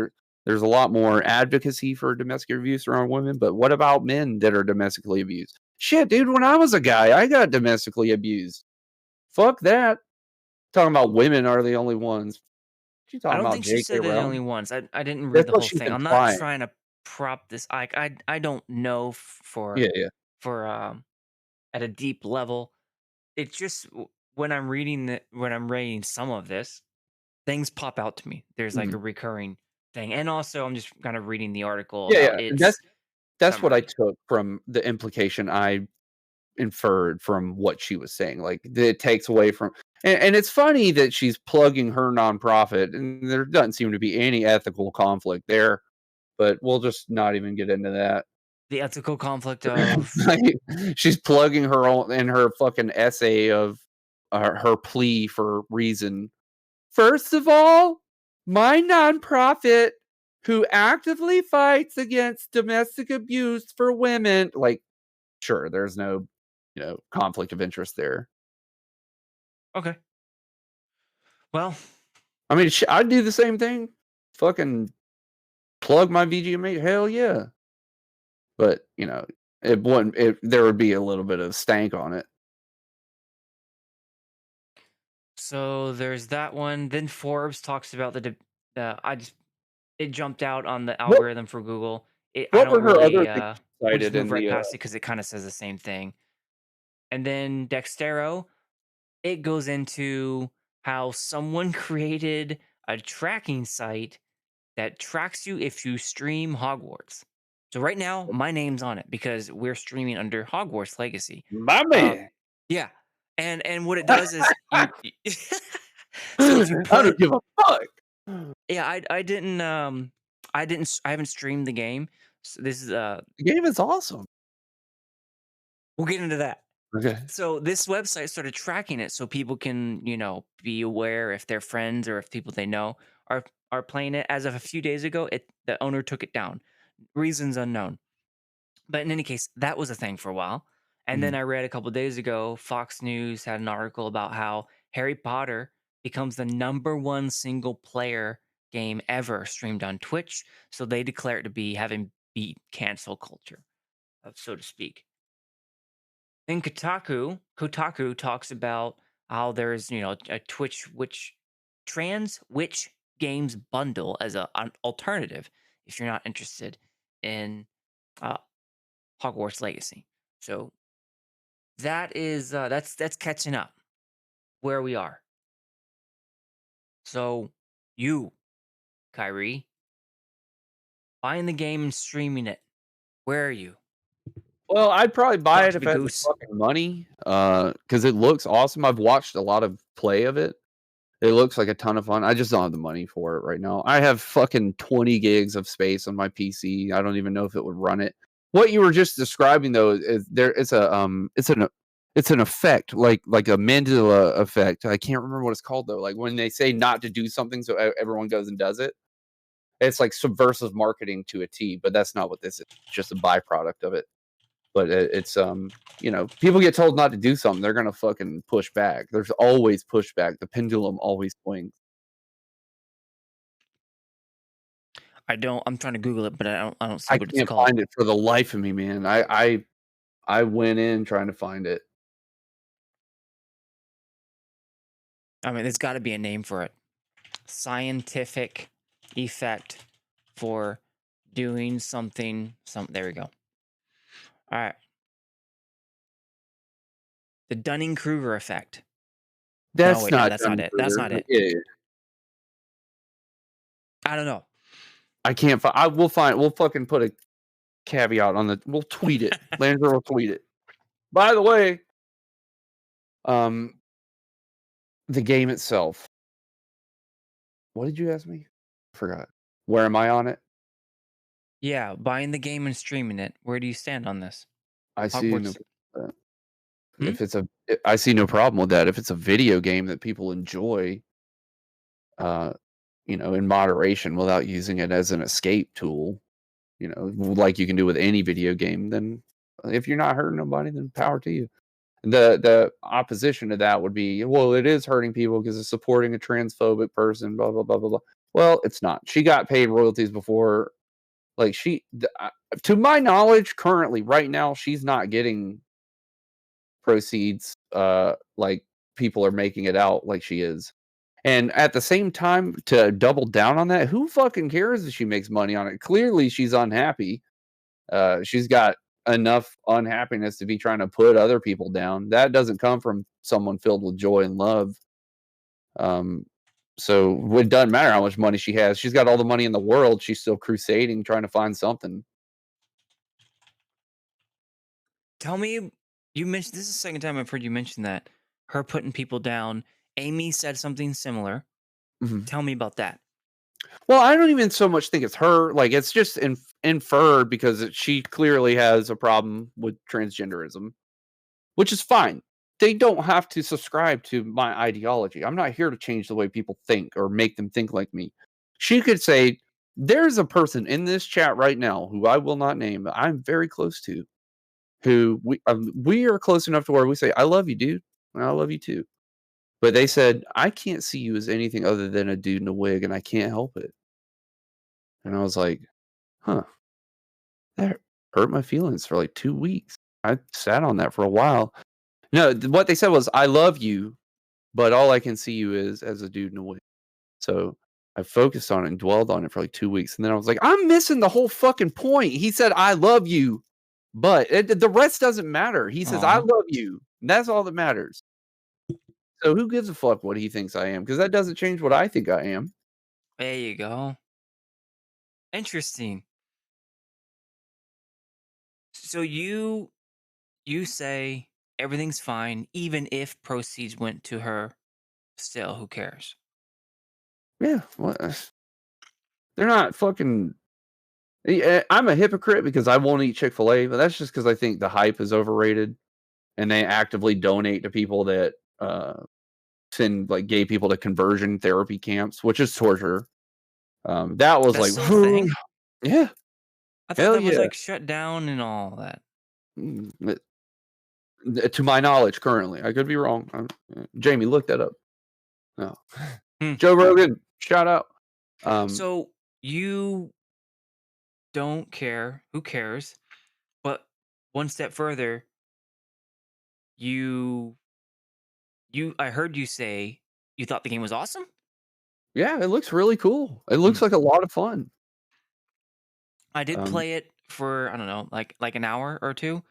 A: There's a lot more advocacy for domestic abuse around women, but what about men that are domestically abused? Shit, dude, when I was a guy, I got domestically abused. Fuck that. Talking about women are the only ones. What you
B: I
A: talking
B: don't
A: about,
B: think she
A: J.K.
B: said they're the only
A: Rowling?
B: ones. I didn't read
A: That's
B: the
A: what
B: whole
A: she's
B: thing. I'm not
A: implying.
B: trying to prop this. I don't know
A: Yeah, yeah.
B: for at a deep level. It's just when I'm when I'm reading some of this, things pop out to me. There's like a
A: Mhm.
B: recurring thing, and also I'm just kind of reading the article
A: Yeah,
B: about
A: yeah. And
B: its
A: that's what I
B: summary.
A: took from the implication I inferred from what she was saying. Like, it takes away from and it's funny that she's plugging her nonprofit, and there doesn't seem to be any ethical conflict there, but we'll just not even get into that.
B: The ethical conflict of
A: Like, she's plugging her own in her fucking essay of, her plea for reason. "First of all, my nonprofit who actively fights against domestic abuse for women," like, sure, there's no, conflict of interest there.
B: okay. Well,
A: I mean, I'd do the same thing. Fucking plug my VGMH, hell yeah. But, it wouldn't there would be a little bit of stank on it.
B: so there's that one. Then Forbes talks about I just it jumped out on the
A: What
B: algorithm for Google. I
A: what
B: don't
A: were her other
B: really
A: things
B: we'll just
A: cited
B: move
A: in
B: right
A: the,
B: past it because it kind of says the same thing. And then Dextero, it goes into how someone created a tracking site that tracks you if you stream Hogwarts. So right now, my name's on it because we're streaming under Hogwarts Legacy.
A: my
B: Uh,
A: man.
B: yeah, and what it does is so if you
A: I
B: play,
A: don't give a fuck.
B: yeah, I haven't streamed the game. So this is
A: The game is awesome.
B: we'll get into that.
A: Okay.
B: So this website started tracking it so people can, be aware if their friends or if people they know are playing it. As of a few days ago, the owner took it down. Reasons unknown. But in any case, that was a thing for a while. And then
A: Mhm.
B: I read a couple days ago, Fox News had an article about how Harry Potter becomes the number one single player game ever streamed on Twitch. So they declare it to be having beat cancel culture, so to speak. In Kotaku talks about how there's a Twitch which trans witch games bundle as an alternative if you're not interested in uh, Hogwarts Legacy. So that's catching up where we are. So you, Kyrie, buying the game and streaming it. Where are you?
A: Well, I'd probably buy
B: Talk
A: it
B: to
A: if
B: me,
A: I had the
B: Goose.
A: fucking money, because it looks awesome. I've watched a lot of play of it. It looks like a ton of fun. I just don't have the money for it right now. I have fucking 20 gigs of space on my PC. I don't even know if it would run it. What you were just describing though is there it's an effect, like a Mandela effect. I can't remember what it's called though. Like when they say not to do something so everyone goes and does it. It's like subversive marketing to a T, but that's not what this is. It's just a byproduct of it. But it's people get told not to do something, they're gonna fucking push back. There's always pushback. The pendulum always swings.
B: I'm trying to Google it, but I don't see
A: I
B: what it's
A: can't
B: called.
A: find it for the life of me, man. I went in trying to find it.
B: I mean, there's got to be a name for it. Scientific effect for doing something. There we go. All right. The Dunning Kruger effect. No,
A: That's
B: wait, no,
A: not
B: that's not it. That's
A: Dunning-Kruger.
B: not it.
A: Yeah, yeah.
B: I don't know.
A: I can't find. We'll fucking put a caveat on the. We'll tweet it. Lanzer will tweet it. By the way, um, the game itself. What did you ask me? I forgot. Where am I on it?
B: Yeah, buying the game and streaming it. Where do you stand on this?
A: I see no.
B: Hogwarts. Hmm?
A: If it's a, I see no problem with that. If it's a video game that people enjoy, uh, in moderation without using it as an escape tool, like you can do with any video game, then if you're not hurting nobody, then power to you. The opposition to that would be, well, it is hurting people because it's supporting a transphobic person, blah blah blah blah blah. Well, it's not. She got paid royalties before. Like to my knowledge, currently, right now, she's not getting proceeds. Like people are making it out like she is. And at the same time, to double down on that, who fucking cares if she makes money on it? Clearly, she's unhappy. She's got enough unhappiness to be trying to put other people down. That doesn't come from someone filled with joy and love. Um, so it doesn't matter how much money she has. She's got all the money in the world. She's still crusading, trying to find something.
B: Tell me, you mentioned this is the second time I've heard you mention that her putting people down. Amy said something similar.
A: Mhm.
B: Tell me about that.
A: Well, I don't even so much think it's her. Like it's just inferred because she clearly has a problem with transgenderism, which is fine. They don't have to subscribe to my ideology. I'm not here to change the way people think or make them think like me. She could say, "There's a person in this chat right now who I will not name, but I'm very close to, who we are close enough to where we say, 'I love you, dude. And I love you too.' But they said, 'I can't see you as anything other than a dude in a wig, and I can't help it.'" And I was like, "Huh, that hurt my feelings for like 2 weeks." I sat on that for a while. No, what they said was, "I love you, but all I can see you is as a dude in a wig." So I focused on it and dwelled on it for like 2 weeks, and then I was like, "I'm missing the whole fucking point." He said, "I love you," but the rest doesn't matter. He says, "I
B: Aw,
A: love you." And that's all that matters. So who gives a fuck what he thinks I am? Because that doesn't change what I think I am.
B: there you go. Interesting. So you say everything's fine, even if proceeds went to her. Still, who cares?
A: Yeah, well, they're not fucking. I'm a hypocrite because I won't eat Chick-fil-A, but that's just because I think the hype is overrated, and they actively donate to people that send like gay people to conversion therapy camps, which is torture. That was
B: That's
A: like,
B: still a thing.
A: yeah,
B: I thought
A: hell
B: that was
A: yeah.
B: like shut down and all that.
A: Mm, to my knowledge, currently, I could be wrong. Jamie, look that up. No,
B: Hmm.
A: Joe Rogan, shout out. Um,
B: So you don't care. Who cares? But one step further, you I heard you say you thought the game was awesome?
A: yeah, it looks really cool. It
B: Mm.
A: looks like a lot of fun.
B: I did
A: Um,
B: play it for I don't know, like an hour or two.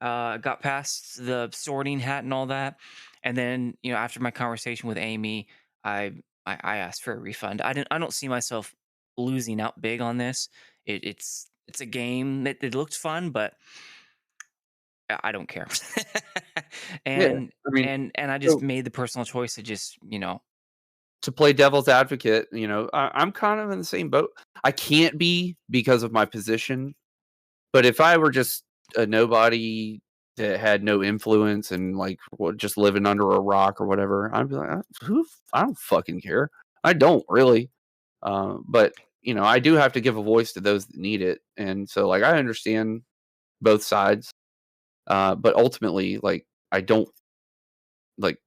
B: Got past the sorting hat and all that, and then after my conversation with Amy, I I asked for a refund. I don't see myself losing out big on this. It's a game that it looked fun, but I don't care.
A: yeah,
B: and
A: I mean,
B: and I just
A: so
B: made the personal choice to just
A: to play devil's advocate, I'm kind of in the same boat. I can't be because of my position, but if I were just a nobody that had no influence and like just living under a rock or whatever, I'd be like, I don't fucking care. I don't really. But I do have to give a voice to those that need it, and so like I understand both sides. But ultimately, like I don't like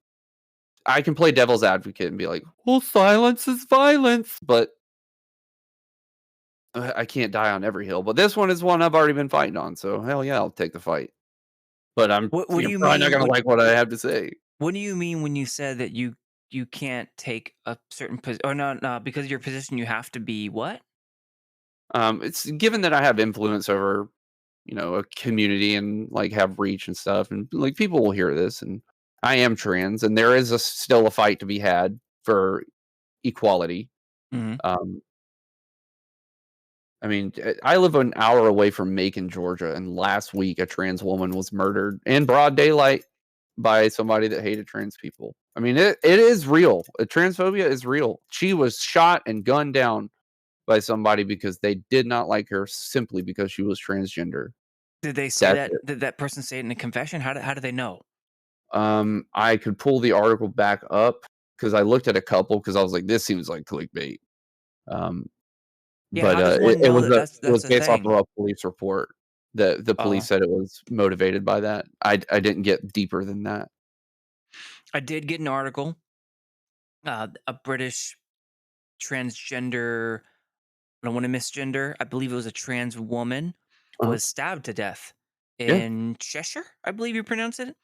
A: I can play devil's advocate and be like, well, silence is violence, but I can't die on every hill. But this one is one I've already been fighting on, so hell yeah, I'll take the fight. But I'm
B: what do you
A: probably not
B: mean?
A: gonna like what I have to say.
B: What do you mean when you said that you can't take a certain position? Or no, because of your position, you have to be what?
A: It's given that I have influence over, a community and like have reach and stuff, and like people will hear this, and I am trans, and there is still a fight to be had for equality.
B: Mhm.
A: Um, I mean, I live an hour away from Macon, Georgia, and last week a trans woman was murdered in broad daylight by somebody that hated trans people. I mean, it is real. Transphobia is real. She was shot and gunned down by somebody because they did not like her simply because she was transgender.
B: Did they say
A: That's
B: that?
A: it.
B: Did that person say it in a confession? How do they know?
A: I could pull the article back up because I looked at a couple because I was like, this seems like clickbait. Um,
B: Yeah,
A: but
B: how does one
A: it
B: know
A: was
B: that
A: it was
B: that's a
A: based off of
B: thing?
A: a police report. The police
B: Uh,
A: said it was motivated by that. I didn't get deeper than that.
B: I did get an article. A British transgender. I don't want to misgender. I believe it was a trans woman
A: Uh-huh.
B: was stabbed to death
A: Yeah,
B: in Cheshire. I believe you pronounce it.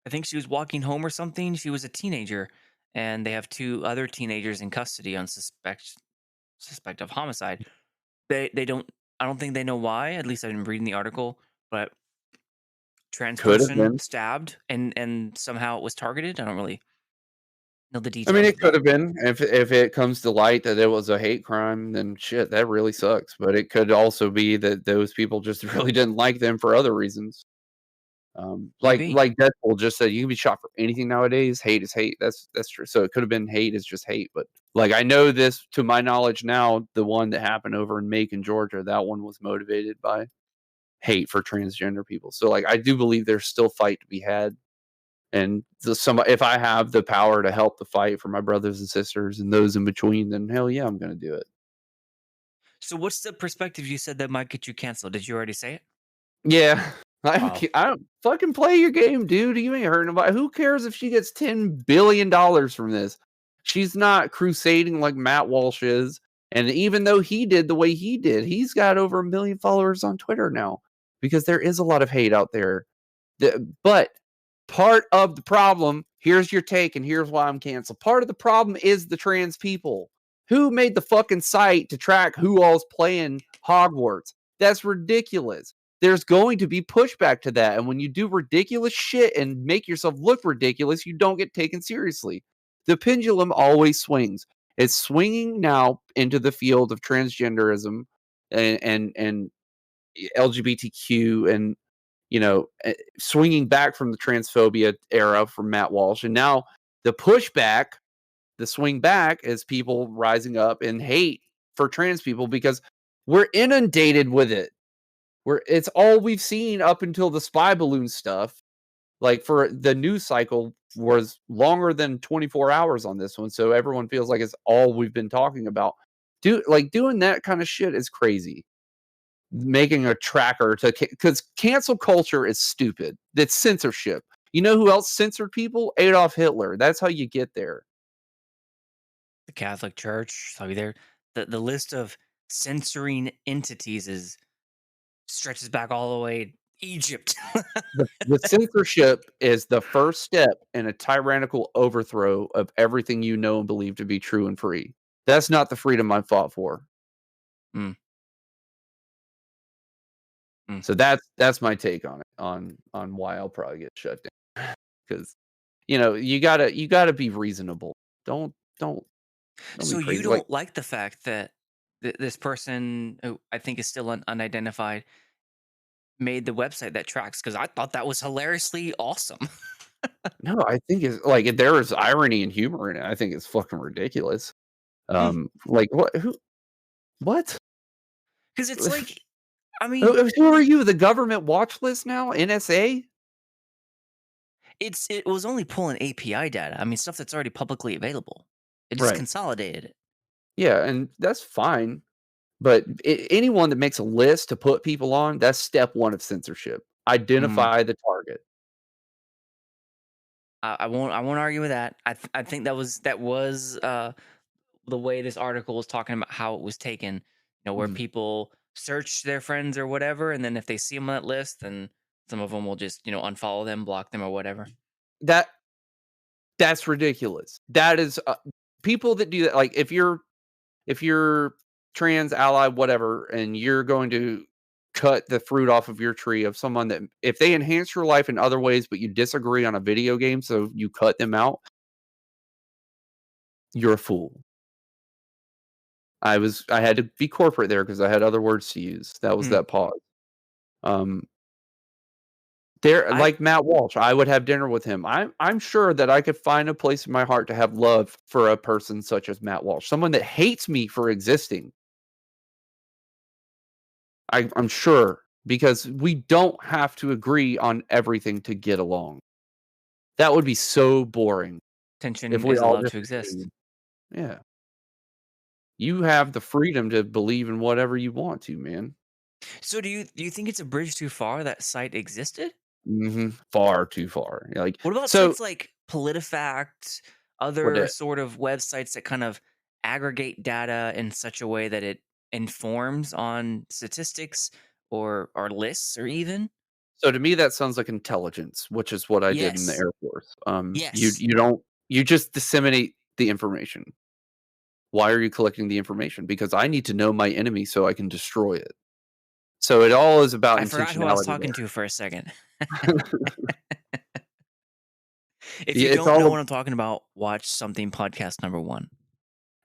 B: I think she was walking home or something. She was a teenager, and they have two other teenagers in custody on suspect of homicide. They don't. I don't think they know why. At least I didn't read in the article, but trans
A: could have
B: person
A: been.
B: stabbed and somehow it was targeted. I don't really know the
A: I mean,
B: details
A: it
B: of
A: could
B: that.
A: have been. If it comes to light that it was a hate crime, then shit, that really sucks. But it could also be that those people just really didn't like them for other reasons.
B: Maybe.
A: Like Deadpool just said, you can be shot for anything nowadays. Hate is hate. That's true. So it could have been hate is just hate. But like I know this to my knowledge now, the one that happened over in Macon, Georgia, that one was motivated by hate for transgender people. So like I do believe there's still fight to be had. And if I have the power to help the fight for my brothers and sisters and those in between, then hell yeah, I'm gonna do it.
B: So what's the perspective you said that might get you canceled? Did you already say it?
A: Yeah.
B: Wow.
A: I don't fucking play your game, dude. You ain't hurting nobody. Who cares if she gets $10 billion from this? She's not crusading like Matt Walsh is. And even though he did the way he did, he's got over 1 million followers on Twitter now because there is a lot of hate out there. But part of the problem, here's your take, and here's why I'm canceled. Part of the problem is the trans people. Who made the fucking site to track who all's playing Hogwarts? That's ridiculous. There's going to be pushback to that. And when you do ridiculous shit and make yourself look ridiculous, you don't get taken seriously. The pendulum always swings. It's swinging now into the field of transgenderism and LGBTQ and swinging back from the transphobia era from Matt Walsh. And now the pushback, the swing back is people rising up in hate for trans people because we're inundated with it. It's all we've seen up until the spy balloon stuff. Like for the news cycle was longer than 24 hours on this one. So everyone feels like it's all we've been talking about. Doing that kind of shit is crazy. Making a tracker to because cancel culture is stupid. It's censorship. You know who else censored people? Adolf Hitler. That's how you get there.
B: The Catholic Church. So there the list of censoring entities is stretches back all the way Egypt.
A: The censorship is the first step in a tyrannical overthrow of everything you know and believe to be true and free. That's not the freedom I fought for.
B: Mm, mm.
A: So that's my take on it, on why I'll probably get shut down. Because you gotta be reasonable. Don't don't be
B: So you
A: crazy. Like
B: don't like the fact that this person who I think is still unidentified made the website that tracks because I thought that was hilariously awesome.
A: no, I think it's like if there is irony and humor in it. I think it's fucking ridiculous.
B: Because
A: Like what?
B: it's like, I mean,
A: Who are you? The government watch list now? NSA?
B: it was only pulling API data. I mean, stuff that's already publicly available. It just
A: Right.
B: consolidated it.
A: Yeah, and that's fine. But anyone that makes a list to put people on, that's step one of censorship.
B: Mm.
A: Identify the target.
B: I won't argue with that. I think that was the way this article was talking about how it was taken. Where
A: Mhm.
B: people search their friends or whatever, and then if they see them on that list, then some of them will just unfollow them, block them, or whatever.
A: That that's ridiculous. That is people that do that. Like if you're trans ally, whatever, and you're going to cut the fruit off of your tree of someone that if they enhance your life in other ways, but you disagree on a video game, so you cut them out, you're a fool. I had to be corporate there because I had other words to use. That was
B: Hmm.
A: that pause. Um, there,
B: I
A: like Matt Walsh, I would have dinner with him. I'm sure that I could find a place in my heart to have love for a person such as Matt Walsh, someone that hates me for existing. I'm sure because we don't have to agree on everything to get along. That would be so boring if
B: Tension
A: we
B: is
A: all
B: allowed
A: just
B: to exist.
A: agreed. Yeah. You have the freedom to believe in whatever you want to, man.
B: So do you think it's a bridge too far that site existed?
A: Far too far. Like
B: What about
A: so
B: sites like PolitiFact,
A: what
B: other
A: it
B: sort of websites that kind of aggregate data in such a way that it informs on statistics or lists or even?
A: So to me, that sounds like intelligence, which is what I did in the
B: Yes.
A: Air Force. You
B: Yes.
A: you don't you just disseminate the information. Why are you collecting the information? Because I need to know my enemy so I can destroy it. So it all is about
B: I forgot who I was
A: intentionality
B: talking to
A: there.
B: for a second. If you
A: Yeah, it's
B: don't know
A: all
B: what I'm talking about, watch something podcast number 1.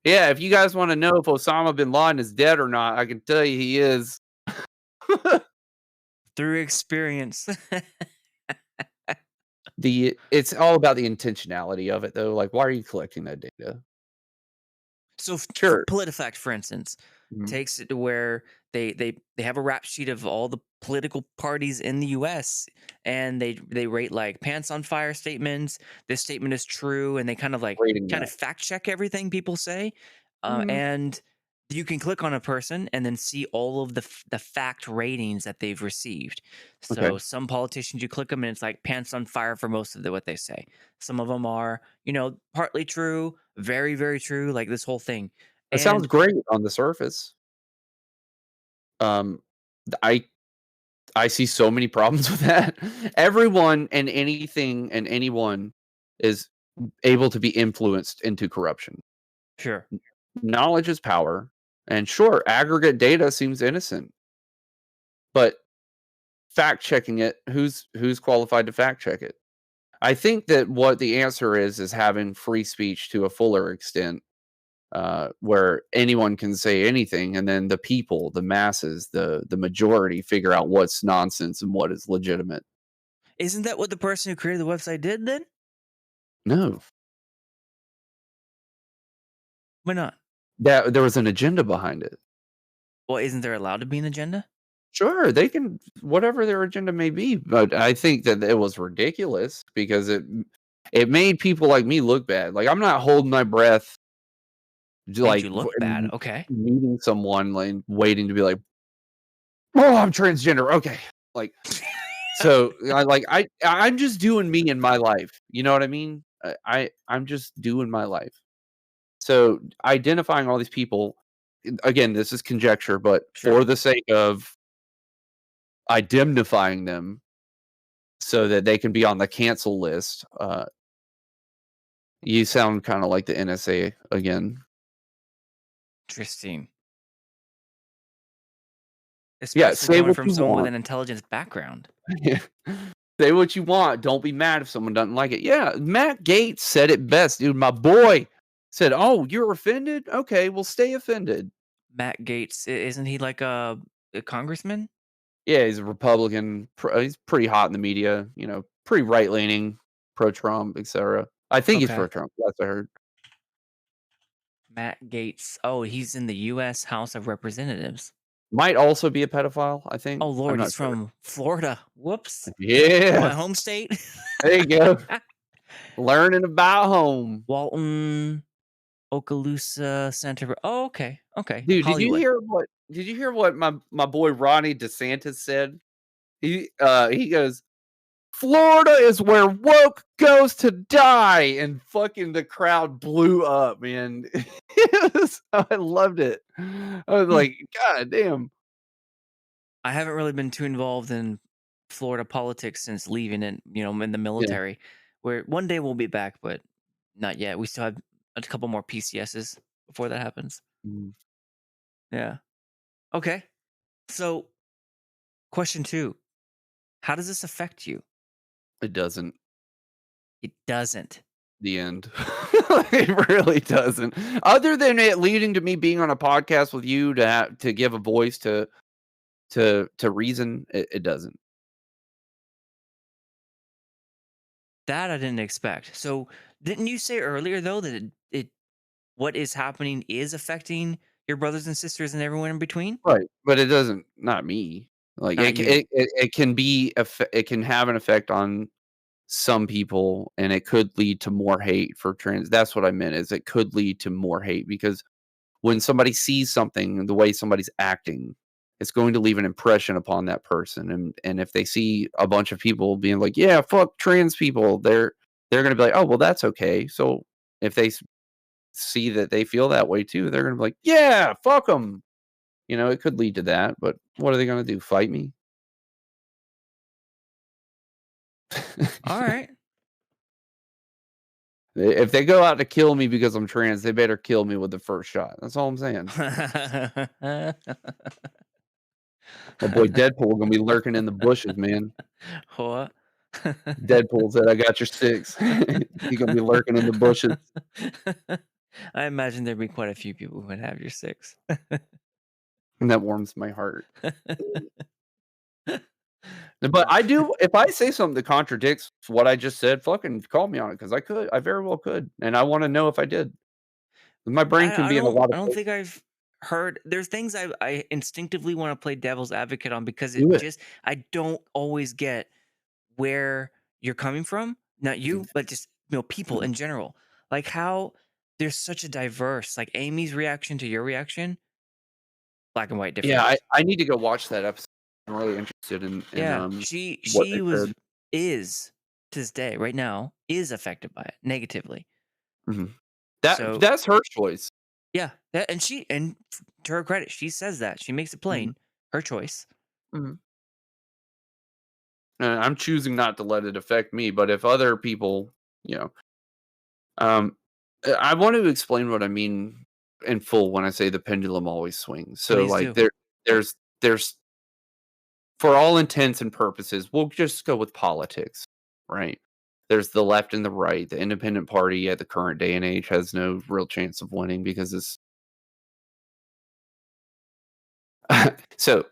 A: yeah, if you guys wanna know if Osama bin Laden is dead or not, I can tell you he is.
B: Through experience.
A: It's all about the intentionality of it, though, like, why are you collecting that data?
B: So, for
A: Sure.
B: PolitiFact, for instance,
A: Mhm.
B: takes it to where they have a rap sheet of all the political parties in the U.S. and they rate like pants on fire statements. This statement is true, and they
A: Rating
B: kind
A: that.
B: of fact check everything people say,
A: Mhm.
B: and you can click on a person and then see all of the fact ratings that they've received.
A: Okay.
B: So some politicians, you click them and it's like pants on fire for most of what they say. Some of them are, partly true, very, very true, like this whole thing.
A: It sounds
B: And
A: great on the surface. Um, I I see so many problems with that. Everyone and anything and anyone is able to be influenced into corruption.
B: sure,
A: Knowledge is power, and sure, aggregate data seems innocent, but fact checking it, who's qualified to fact check it? I think that what the answer is having free speech to a fuller extent, where anyone can say anything, and then the people, the masses, the majority figure out what's nonsense and what is legitimate.
B: isn't that what the person who created the website did then?
A: No,
B: Why not?
A: that there was an agenda behind it.
B: Well, isn't there allowed to be an agenda?
A: Sure, they can whatever their agenda may be, but I think that it was ridiculous because it made people like me look bad. Like I'm not holding my breath,
B: Made you
A: like
B: look bad. Okay.
A: meeting someone, like waiting to be like, "Oh, I'm transgender." Okay, like so I'm just doing me in my life. You know what I mean? I'm just doing my life. So identifying all these people, again, this is conjecture, but
B: Sure.
A: for the sake of indemnifying them so that they can be on the cancel list, you sound kind of like the NSA again.
B: Interesting.
A: Yeah,
B: Especially
A: say
B: coming
A: what
B: from
A: you
B: someone with
A: want.
B: an intelligence background.
A: Say what you want. Don't be mad if someone doesn't like it. Yeah, Matt Gates said it best, dude. My boy said, "Oh, you're offended? Okay, well, stay offended."
B: Matt Gaetz, isn't he like a congressman?
A: Yeah, he's a Republican. He's pretty hot in the media. Pretty right leaning, pro Trump, etc. I think he's pro
B: Okay.
A: Trump. That's what I heard.
B: Matt Gaetz. Oh, he's in the U.S. House of Representatives.
A: Might also be a pedophile. I
B: Oh
A: think. I'm
B: Lord,
A: not
B: he's
A: sure.
B: from Florida. Whoops, my
A: Yeah,
B: home state.
A: there you go. Learning about home.
B: Walton, Okaloosa Center. Oh, okay, okay.
A: Dude,
B: Hollywood.
A: did you hear what my boy Ronnie DeSantis said? He goes, "Florida is where woke goes to die," and fucking the crowd blew up, man. I loved it. I was
B: Hmm.
A: like, "God damn."
B: I haven't really been too involved in Florida politics since leaving it. In the
A: Yeah.
B: military. Where one day we'll be back, but not yet. We still have a couple more PCSs before that happens.
A: Mm,
B: Yeah. Okay. So, question 2: how does this affect you?
A: it doesn't.
B: It doesn't.
A: The end. It really doesn't. Other than it leading to me being on a podcast with you to give a voice to reason, it doesn't.
B: That I didn't expect. So, didn't you say earlier though that it what is happening is affecting your brothers and sisters and everyone in between?
A: Right, but it doesn't not me. Like,
B: Not you.
A: it can it can have an effect on some people, and it could lead to more hate for trans that's what I meant, is it could lead to more hate because when somebody sees something, the way somebody's acting, it's going to leave an impression upon that person, and if they see a bunch of people being like, "Yeah, fuck trans people," they're gonna be like, "Oh, well, that's okay." So, if they see that they feel that way too, they're gonna be like, "Yeah, fuck them." It could lead to that, but what are they gonna do? Fight me?
B: All right.
A: If they go out to kill me because I'm trans, they better kill me with the first shot. That's all I'm saying. My boy Deadpool gonna be lurking in the bushes, man.
B: What?
A: Deadpool said, "I got your 6." He gonna be lurking in the bushes,
B: I imagine there'd be quite a few people who would have your 6.
A: and that warms my heart. But I do if I say something that contradicts what I just said, fucking call me on it because I very well could, and I wanna know if I did. My brain can
B: I
A: be in a
B: don't
A: lot
B: I
A: of
B: don't
A: places.
B: think I've heard there's things I instinctively wanna play devil's advocate on because
A: Do it.
B: I don't always get where you're coming from. Not you, but just, people
A: Mhm.
B: in general. Like, how there's such a diverse like, Amy's reaction to your reaction, black and white
A: Yeah, I
B: difference.
A: I need to go watch that episode. I'm really interested in,
B: Yeah,
A: what they said.
B: is, to this day, right now, is affected by it negatively.
A: Mhm.
B: So,
A: That's her choice.
B: yeah, that and to her credit, she says that. She makes it
A: Mhm,
B: plain, her choice.
A: mhm. I'm choosing not to let it affect me, but if other people, you know, um, I want to explain what I mean in full when I say the pendulum always swings. So,
B: Please
A: like,
B: do.
A: there's for all intents and purposes, we'll just go with politics, right? There's the left and the right. The independent party at the current day and age has no real chance of winning because it's so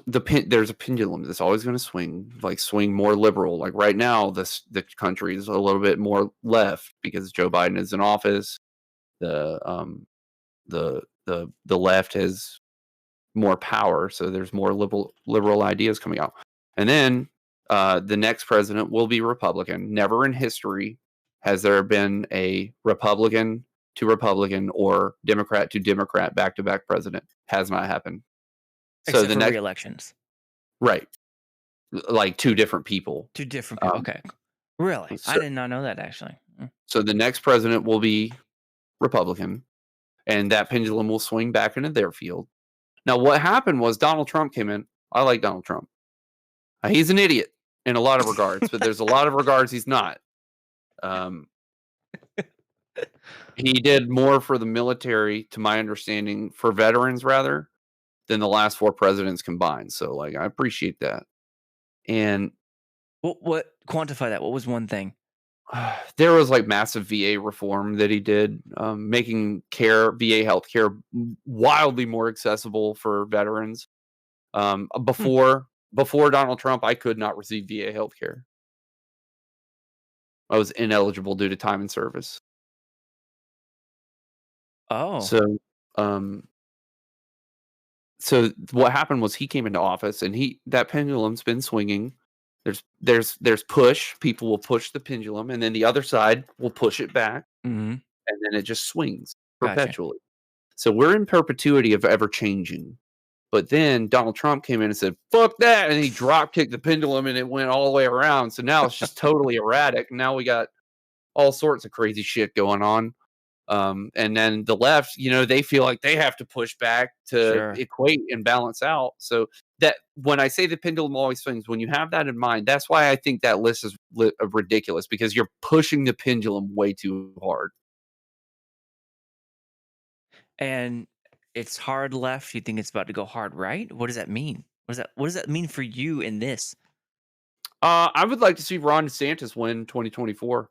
A: there's a pendulum that's always going to swing, like swing more liberal. Like right now, the country is a little bit more left because Joe Biden is in office. The the left has more power, so there's more liberal ideas coming out. And then the next president will be Republican. Never in history has there been a Republican to Republican or Democrat to Democrat back to back president. Has not happened. So
B: Except
A: the
B: for
A: next
B: re-elections.
A: right, like 2 different people.
B: 2 different people.
A: Um,
B: Okay. Really? I
A: so
B: did not know that actually.
A: so the next president will be Republican, and that pendulum will swing back into their field. Now, what happened was Donald Trump came in. I like Donald Trump. He's an idiot in a lot of regards, but there's a lot of regards he's not. Um, he did more for the military, to my understanding, for veterans rather than the last 4 presidents combined. So, like, I appreciate that. And
B: What quantify that? What was one thing?
A: there was like massive VA reform that he did, making VA healthcare wildly more accessible for veterans.
B: Hmm.
A: Before Donald Trump, I could not receive VA healthcare. I was ineligible due to time and service.
B: Oh.
A: So, um, so what happened was he came into office and that pendulum's been swinging. There's push. People will push the pendulum, and then the other side will push it back,
B: Mhm.
A: and then it just swings
B: Gotcha.
A: perpetually. So we're in perpetuity of ever changing. But then Donald Trump came in and said, "Fuck that," and he drop kicked the pendulum, and it went all the way around. So now it's just totally erratic. Now we got all sorts of crazy shit going on. And then the left, they feel like they have to push back to
B: Sure.
A: equate and balance out. So that when I say the pendulum always swings, when you have that in mind, that's why I think that list is ridiculous because you're pushing the pendulum way too hard.
B: And it's hard left. You think it's about to go hard right? What does that mean? What does that mean for you in this?
A: I would like to see Ron DeSantis win 2024,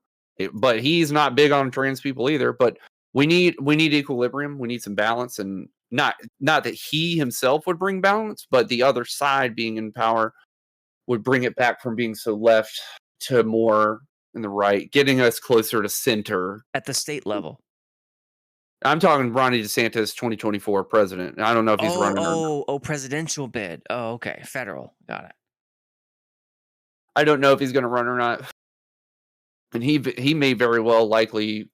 A: but he's not big on trans people either. But we need equilibrium. We need some balance, and not that he himself would bring balance, but the other side being in power would bring it back from being so left to more in the right, getting us closer to center.
B: At the state level.
A: I'm talking Ronnie DeSantis, 2024 president. I don't know if he's running or not.
B: Presidential bid. Oh, okay. Federal. Got it.
A: I don't know if he's going to run or not, and he may very well likely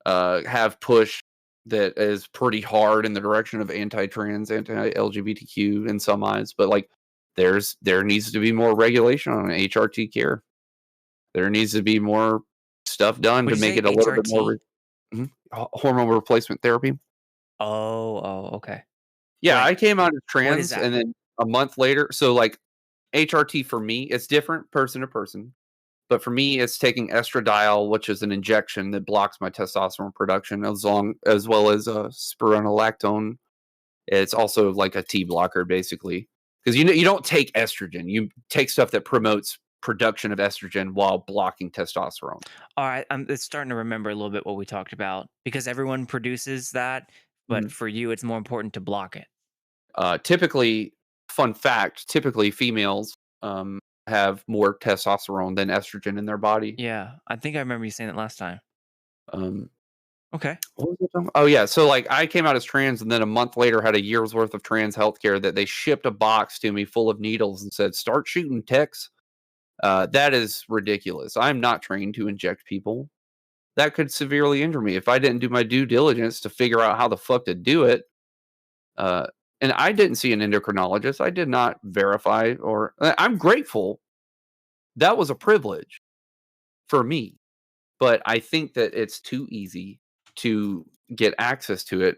A: have push that is pretty hard in the direction of anti-trans, anti-LGBTQ in some eyes, but like there needs to be more regulation on HRT care. There needs to be more stuff done to
B: What'd you
A: make
B: say?
A: it a little bit more.
B: HRT?
A: Mhm. hormone replacement therapy.
B: Okay.
A: Yeah,
B: Like,
A: I came out as
B: what is
A: trans,
B: that?
A: and then a month later, so like HRT for me, it's different person to person. But for me, it's taking estradiol, which is an injection that blocks my testosterone production, as well as spironolactone. It's also like a T blocker, basically, because you don't take estrogen. You take stuff that promotes production of estrogen while blocking testosterone.
B: All right, I'm it's starting to remember a little bit what we talked about because everyone produces that, but
A: Mhm.
B: for you, it's more important to block it.
A: Typically, fun fact: typically females have more testosterone than estrogen in their body.
B: Yeah, I think I remember you saying it last time.
A: Um,
B: Okay.
A: What was I talking Oh, yeah, so, like, I came out as trans, and then a month later had a year's worth of trans healthcare that they shipped a box to me full of needles and said, "Start shooting ticks." That is ridiculous. I'm not trained to inject people. That could severely injure me if I didn't do my due diligence to figure out how the fuck to do it. Uh, and I didn't see an endocrinologist. I did not verify I'm grateful. That was a privilege for me. But I think that it's too easy to get access to it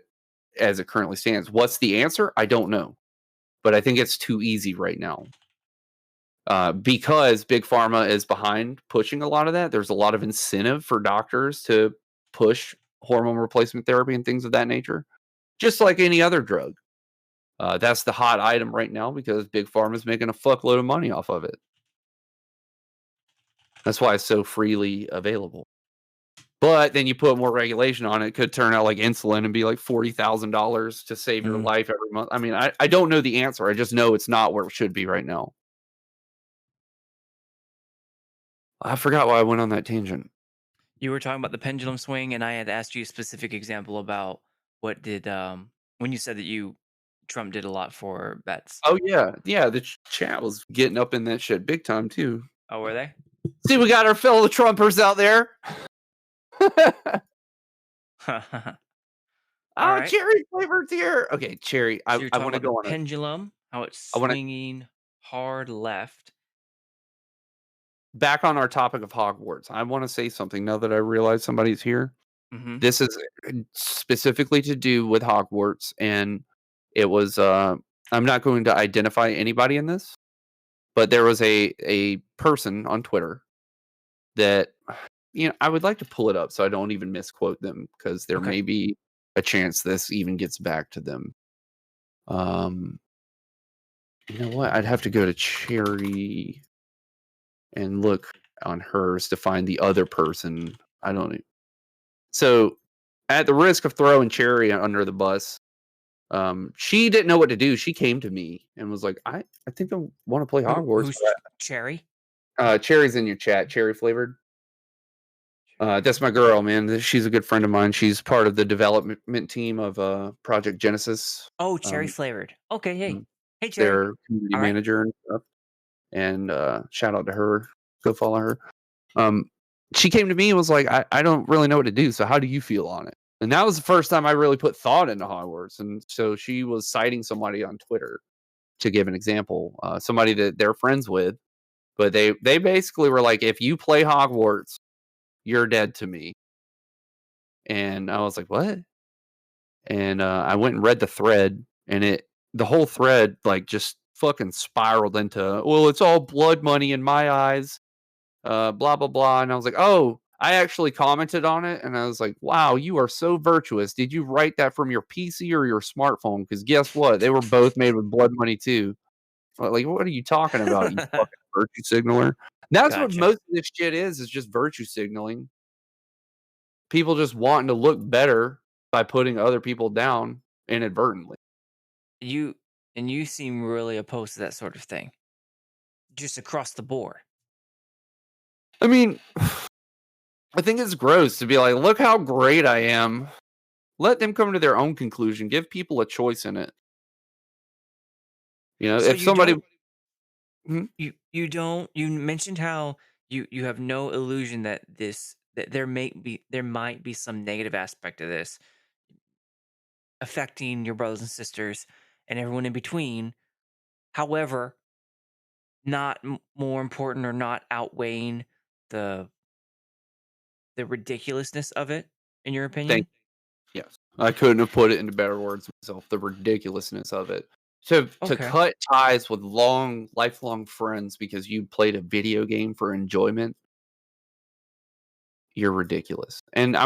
A: as it currently stands. What's the answer? I don't know, but I think it's too easy right now because big pharma is behind pushing a lot of that. There's a lot of incentive for doctors to push hormone replacement therapy and things of that nature, just like any other drug. That's the hot item right now because big pharma is making a fuckload of money off of it. That's why it's so freely available. But then you put more regulation on it, it could turn out like insulin and be like $40,000 to save your
B: Mm.
A: life every month. I mean, I don't know the answer. I just know it's not where it should be right now. I forgot why I went on that tangent.
B: You were talking about the pendulum swing, and I had asked you a specific example about what did when you said that you Trump did a lot for vets.
A: Oh yeah, yeah. The chat was getting up in that shit big time too.
B: Oh, were they?
A: See, we got our fellow Trumpers out there.
B: All
A: Oh,
B: right.
A: cherry flavors here. Okay, cherry.
B: So you're
A: I
B: talking
A: want to
B: about the
A: go on a.
B: pendulum, how it's
A: I want to
B: swinging hard left.
A: back on our topic of Hogwarts. I want to say something now that I realize somebody's here.
B: Mm-hmm.
A: This is specifically to do with Hogwarts, and it was, I'm not going to identify anybody in this, but there was a person on Twitter that, I would like to pull it up so I don't even misquote them because there
B: Okay.
A: may be a chance this even gets back to them. Um, you know what? I'd have to go to Cherry and look on hers to find the other person. I don't e So, at the risk of throwing Cherry under the bus, she didn't know what to do. She came to me and was like, "I think I wanna play Hogwarts."
B: Who's Cherry?
A: Cherry's in your chat, cherry flavored. That's my girl, man. She's a good friend of mine. She's part of the development team of, Project Genesis.
B: Oh, cherry
A: Um,
B: flavored. Okay. Hey.
A: mm,
B: Hey, Cherry.
A: their community
B: All right.
A: manager and stuff, and, shout out to her. Go follow her. Um, she came to me and was like, I don't really know what to do. So how do you feel on it? And that was the first time I really put thought into Hogwarts. And so she was citing somebody on Twitter to give an example, somebody that they're friends with, but they basically were like, if you play Hogwarts, you're dead to me. And I was like, what? And I went and read the thread, and the whole thread like just fucking spiraled into, well, it's all blood money in my eyes, blah blah blah. And I was like, oh, I actually commented on it, and I was like, wow, you are so virtuous. Did you write that from your PC or your smartphone? Because guess what, they were both made with blood money too. Like, what are you talking about, you fucking virtue signaler? That's what
B: Gotcha.
A: most of this shit is just virtue signaling. People just wanting to look better by putting other people down inadvertently.
B: You and you seem really opposed to that sort of thing, just across the board.
A: I mean, I think it's gross to be like, look how great I am. Let them come to their own conclusion. Give people a choice in it.
B: So
A: If
B: you
A: somebody.
B: don't
A: Mhm.
B: you don't you mentioned how you have no illusion that there might be some negative aspect of this affecting your brothers and sisters and everyone in between. However, not more important or not outweighing the the ridiculousness of it, in your
A: Thank
B: opinion.
A: Yes. I couldn't have put it into better words myself, the ridiculousness of it. To
B: Okay.
A: cut ties with lifelong friends because you played a video game for enjoyment, you're ridiculous. And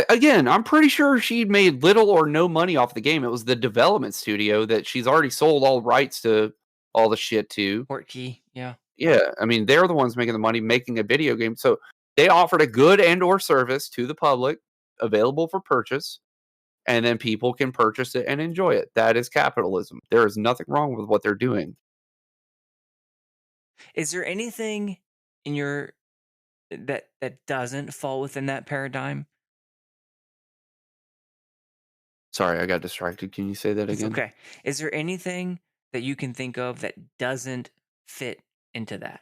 A: again, I'm pretty sure she made little or no money off the game. It was the development studio that she's already sold all rights to all the shit to.
B: Portkey. Yeah.
A: Yeah, I mean, they're the ones making the money making a video game. So they offered a good and or service to the public available for purchase, and then people can purchase it and enjoy it. That is capitalism. There is nothing wrong with what they're doing.
B: Is there anything in your that doesn't fall within that paradigm?
A: Sorry, I got distracted. Can you say that
B: It's
A: again?
B: okay. Is there anything that you can think of that doesn't fit into that?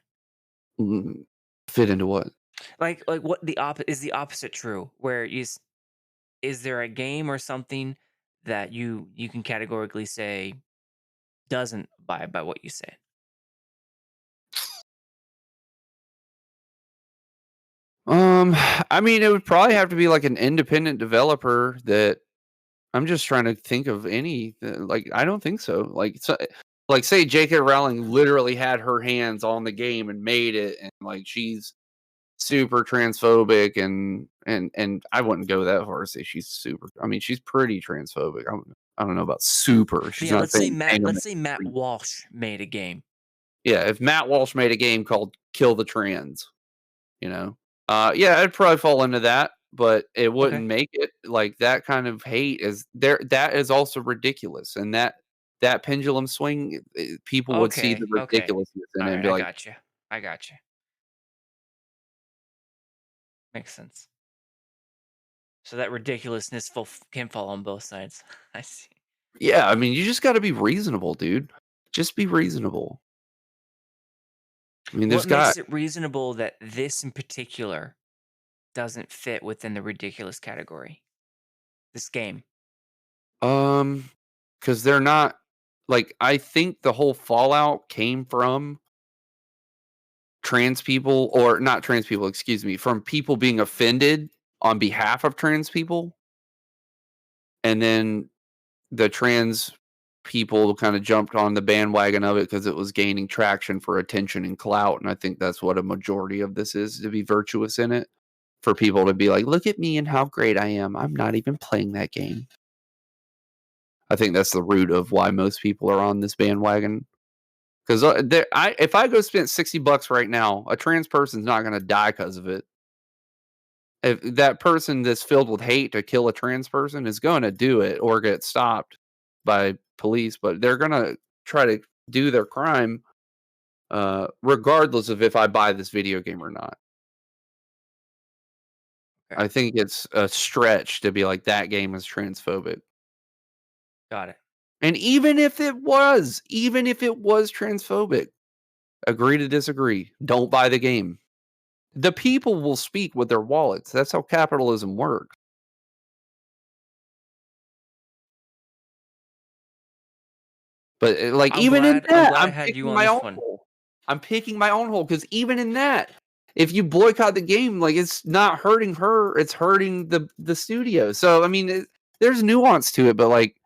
A: Mm, fit into what?
B: Like what the opposite true? Where is there a game or something that you can categorically say doesn't abide by what you say?
A: Um, I mean, it would probably have to be like an independent developer that I'm just trying to think of any like I don't think so. Like say J.K. Rowling literally had her hands on the game and made it, and like she's super transphobic and I wouldn't go that far to say she's super. I mean, she's pretty transphobic. I don't know about super.
B: But
A: She's
B: yeah,
A: not saying bang 'em.
B: let's say Matt Walsh made a game.
A: Yeah, if Matt Walsh made a game called Kill the Trans, you know, yeah, it'd probably fall into that, but it wouldn't
B: Okay.
A: make it. Like that kind of hate is there. That is also ridiculous, and that pendulum swing, people would see the
B: Okay. Okay.
A: ridiculousness in
B: All
A: it and
B: right.
A: be
B: I
A: like,
B: got you. I got you. Makes sense. So that ridiculousness can fall on both sides. I see.
A: "Yeah, I mean, you just got to be reasonable, dude. Just be reasonable." I mean, there's
B: What
A: got
B: makes it reasonable that this in particular doesn't fit within the ridiculous category? This game.
A: because they're not like I think the whole fallout came from trans people or not trans people, excuse me, from people being offended on behalf of trans people, and then the trans people kind of jumped on the bandwagon of it because it was gaining traction for attention and clout, and I think that's what a majority of this is, to be virtuous in it, for people to be like, "Look at me and how great I am. I'm not even playing that game." I think that's the root of why most people are on this bandwagon. Because if I go spend $60 right now, a trans person's not going to die because of it. If that person that's filled with hate to kill a trans person is going to do it or get stopped by police, but they're going to try to do their crime regardless of if I buy this video game or not.
B: Okay.
A: I think it's a stretch to be like that game is transphobic.
B: Got it.
A: And even if it was transphobic, agree to disagree. Don't buy the game. The people will speak with their wallets. That's how capitalism works. But, like, even in
B: I'm
A: that,
B: glad I had you on this one.
A: I'm picking my own hole because even in that, if you boycott the game, like, it's not hurting her, it's hurting the studio. So, I mean, there's nuance to it, but, like,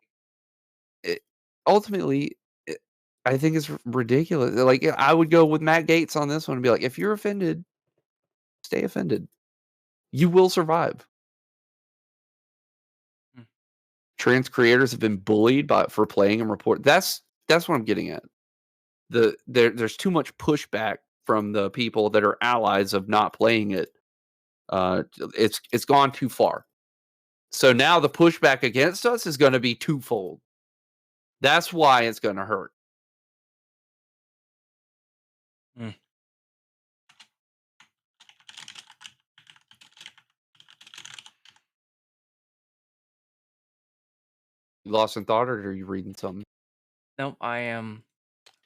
A: it ultimately, it I think it's ridiculous. Like, I would go with Matt Gaetz on this one and be like, "If you're offended, stay offended. You will survive."
B: Hmm.
A: Trans creators have been bullied for playing and report that's what I'm getting at. There's too much pushback from the people that are allies of not playing it. It's gone too far. So now the pushback against us is gonna be twofold. That's why it's gonna hurt.
B: Hmm.
A: You lost in thought, or are you reading something?
B: Nope, I am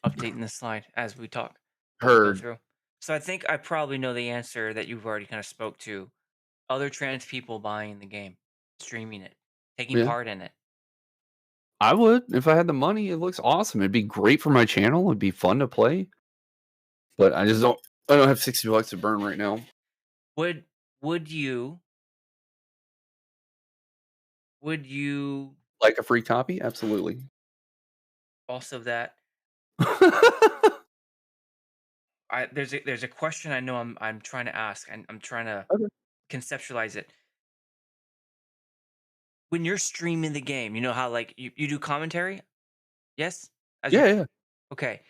B: updating the slide as we talk, as we go
A: Heard.
B: through. So I think I probably know the answer that you've already kind of spoke to. Other trans people buying the game, streaming it, taking
A: Yeah.
B: part in it.
A: I would if I had the money. It looks awesome. It'd be great for my channel. It'd be fun to play. But I don't have $60 to burn right now.
B: Would would you Would you
A: Like a free copy? Absolutely.
B: also that there's a question I know I'm trying to ask, and I'm trying to
A: Okay.
B: conceptualize it. When you're streaming the game, you know how like you do commentary? Yes? As
A: Yeah,
B: you're
A: yeah.
B: okay.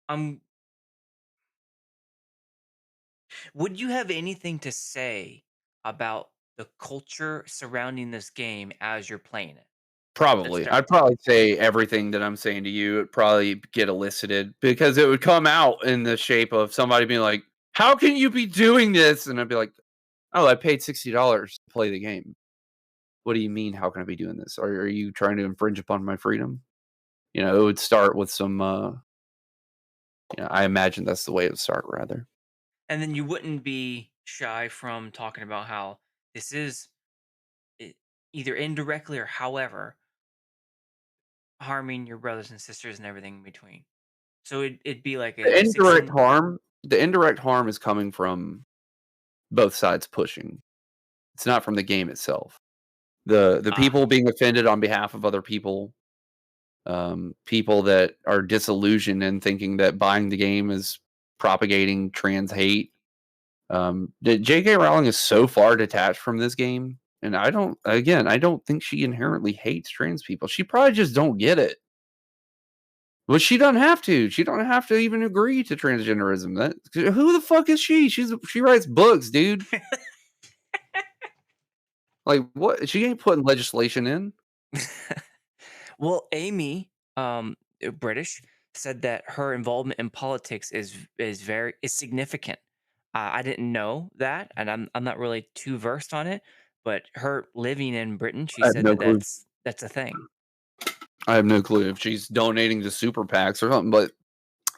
B: Um would you have anything to say about the culture surrounding this game as you're playing it? That's
A: Probably.
B: the
A: I'd probably say everything that I'm saying to you would probably get elicited because it would come out in the shape of somebody being like, "How can you be doing this?" And I'd be like, "Oh, I paid $60 to play the game. What do you mean, how can I be doing this? Are you trying to infringe upon my freedom?" It would start with some, I imagine that's the way it would start rather.
B: and then you wouldn't be shy from talking about how this is e either indirectly or however harming your brothers and sisters and everything in between. So it'd be like
A: The
B: a
A: indirect
B: 16.
A: harm the indirect harm is coming from both sides pushing. It's not from the game itself. The
B: Ah,
A: people being offended on behalf of other people, people that are disillusioned and thinking that buying the game is propagating trans hate. The J.K. Rowling is so far detached from this game, and I don't think she inherently hates trans people. She probably just don't get it. Well, she doesn't have to. She don't have to even agree to transgenderism. Who the fuck is she? She writes books, dude. Like what? She ain't putting legislation in.
B: well, Amy, British, said that her involvement in politics is significant. I didn't know that, and I'm not really too versed on it. But her living in Britain, she
A: I have
B: said
A: no
B: that
A: clue.
B: that's a thing.
A: I have no clue if she's donating to super PACs or something, but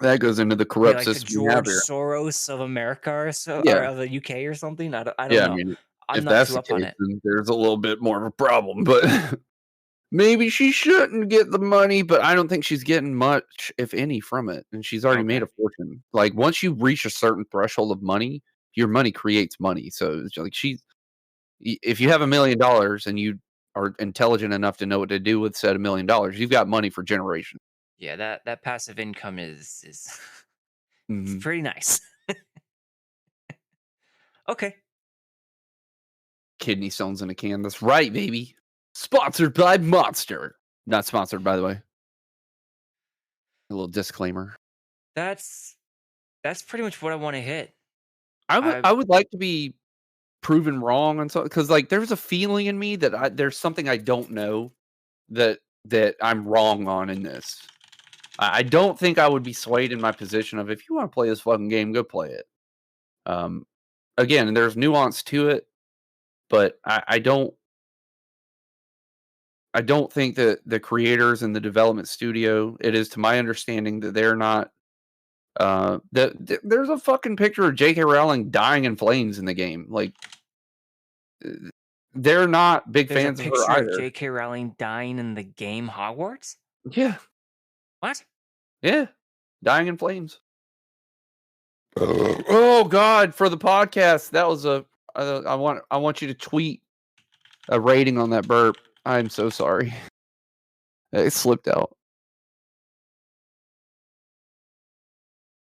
A: that goes into the
B: Be
A: corrupt
B: like the
A: system we have
B: George
A: here.
B: Soros of America or so, or
A: Yeah,
B: of the UK or something. I don't
A: yeah. I
B: know.
A: mean,
B: I'm
A: if
B: not
A: that's
B: too
A: the
B: up on
A: case,
B: it.
A: then there's a little bit more of a problem. But maybe she shouldn't get the money. But I don't think she's getting much, if any, from it. And she's already made
B: Okay.
A: a fortune. Like once you reach a certain threshold of money, your money creates money. So it's like if you have $1 million and you are intelligent enough to know what to do with said $1 million, you've got money for generations.
B: Yeah, that passive income is it's
A: Hmm.
B: pretty nice. Okay.
A: Kidney stones in a can. That's right, baby. Sponsored by Monster. Not sponsored, by the way. A little disclaimer.
B: That's that's pretty much what I want to hit.
A: I
B: I
A: would like to be proven wrong on something because like there's a feeling in me that there's something I don't know that I'm wrong on in this. I don't think I would be swayed in my position of if you want to play this fucking game, go play it. Um, Again, there's nuance to it, but I don't think that the creators and the development studio. It is to my understanding that they're not. There's a fucking picture of J.K. Rowling dying in flames in the game. Like uh, they're not big
B: there's a
A: fans of her
B: picture of
A: either.
B: J.K. Rowling dying in the game Hogwarts.
A: Yeah,
B: What?
A: yeah, dying in flames. Oh God, for the podcast, that was a. I want you to tweet a rating on that burp. I'm so sorry. It slipped out.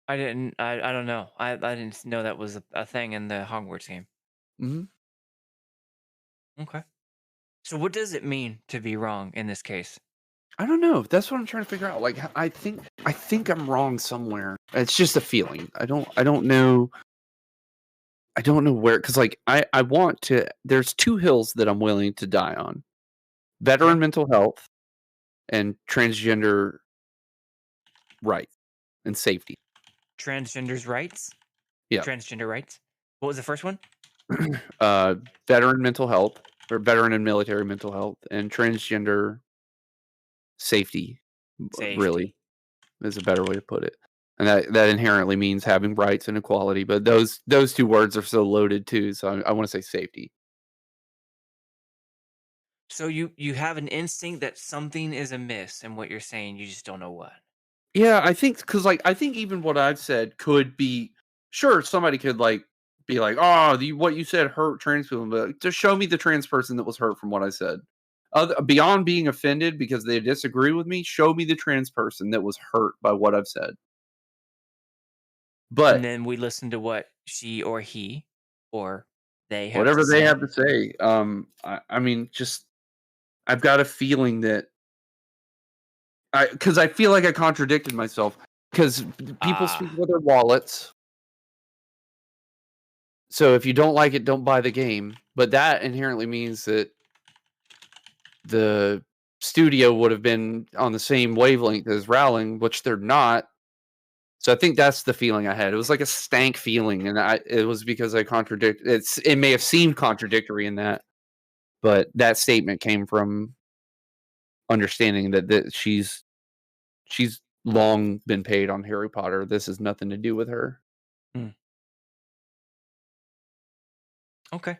B: I don't know. I didn't know that was a thing in the Hogwarts game.
A: Mhm.
B: Okay. So what does it mean to be wrong in this case?
A: I don't know. That's what I'm trying to figure out. Like, I think I'm wrong somewhere. It's just a feeling. I don't know. I don't know where because like I want to. There's two hills that I'm willing to die on: veteran
B: Okay.
A: mental health and transgender rights and safety.
B: Transgenders rights.
A: Yeah.
B: Transgender rights. What was the first one?
A: uh, Veteran mental health or veteran and military mental health and transgender safety. Really
B: Safety.
A: is a better way to put it. And that inherently means having rights and equality, but those two words are so loaded too. So I want to say safety.
B: So you have an instinct that something is amiss in what you're saying. You just don't know what.
A: Yeah, I think because like I think even what I've said could be sure somebody could like be like, "Oh, what you said hurt trans people," but just show me the trans person that was hurt from what I said. Beyond being offended because they disagree with me, show me the trans person that was hurt by what I've said.
B: And
A: But
B: then we listen to what she or he or they have to
A: whatever they
B: say.
A: have to say, I mean, just I've got a feeling that because I feel like I contradicted myself because people speak
B: Ah,
A: with their wallets. So if you don't like it, don't buy the game. But that inherently means that the studio would have been on the same wavelength as Rowling, which they're not. So I think that's the feeling I had. It was like a stank feeling, and it was because I contradict. It may have seemed contradictory in that, but that statement came from understanding that she's long been paid on Harry Potter. This has nothing to do with her.
B: mm, okay.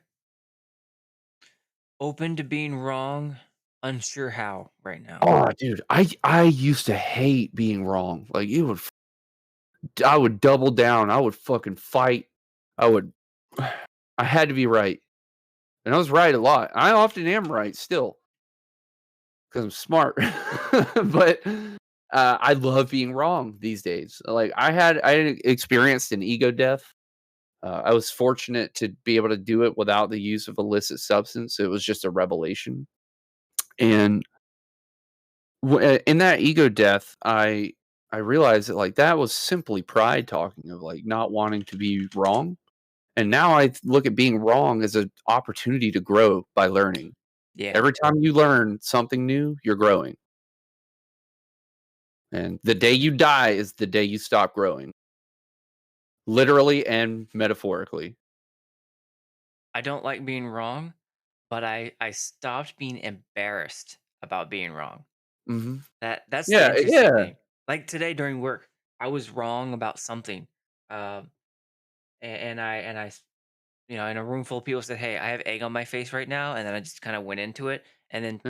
B: Open to being wrong, unsure how right now.
A: Oh, dude, I used to hate being wrong. Like I would double down. I would fucking fight. I would. I had to be right, and I was right a lot. I often am right still because I'm smart. But I love being wrong these days. Like I had experienced an ego death. I was fortunate to be able to do it without the use of illicit substance. It was just a revelation, and in that ego death, I realized that like that was simply pride talking of like not wanting to be wrong. And now I look at being wrong as an opportunity to grow by learning.
B: Yeah.
A: Every time you learn something new, you're growing. And the day you die is the day you stop growing, literally and metaphorically.
B: I don't like being wrong, but I stopped being embarrassed about being wrong.
A: Mhm.
B: That's the
A: Yeah,
B: interesting
A: yeah.
B: thing. Like today during work, I was wrong about something. Um and in a room full of people said, "Hey, I have egg on my face right now," and then I just kind of went into it, and then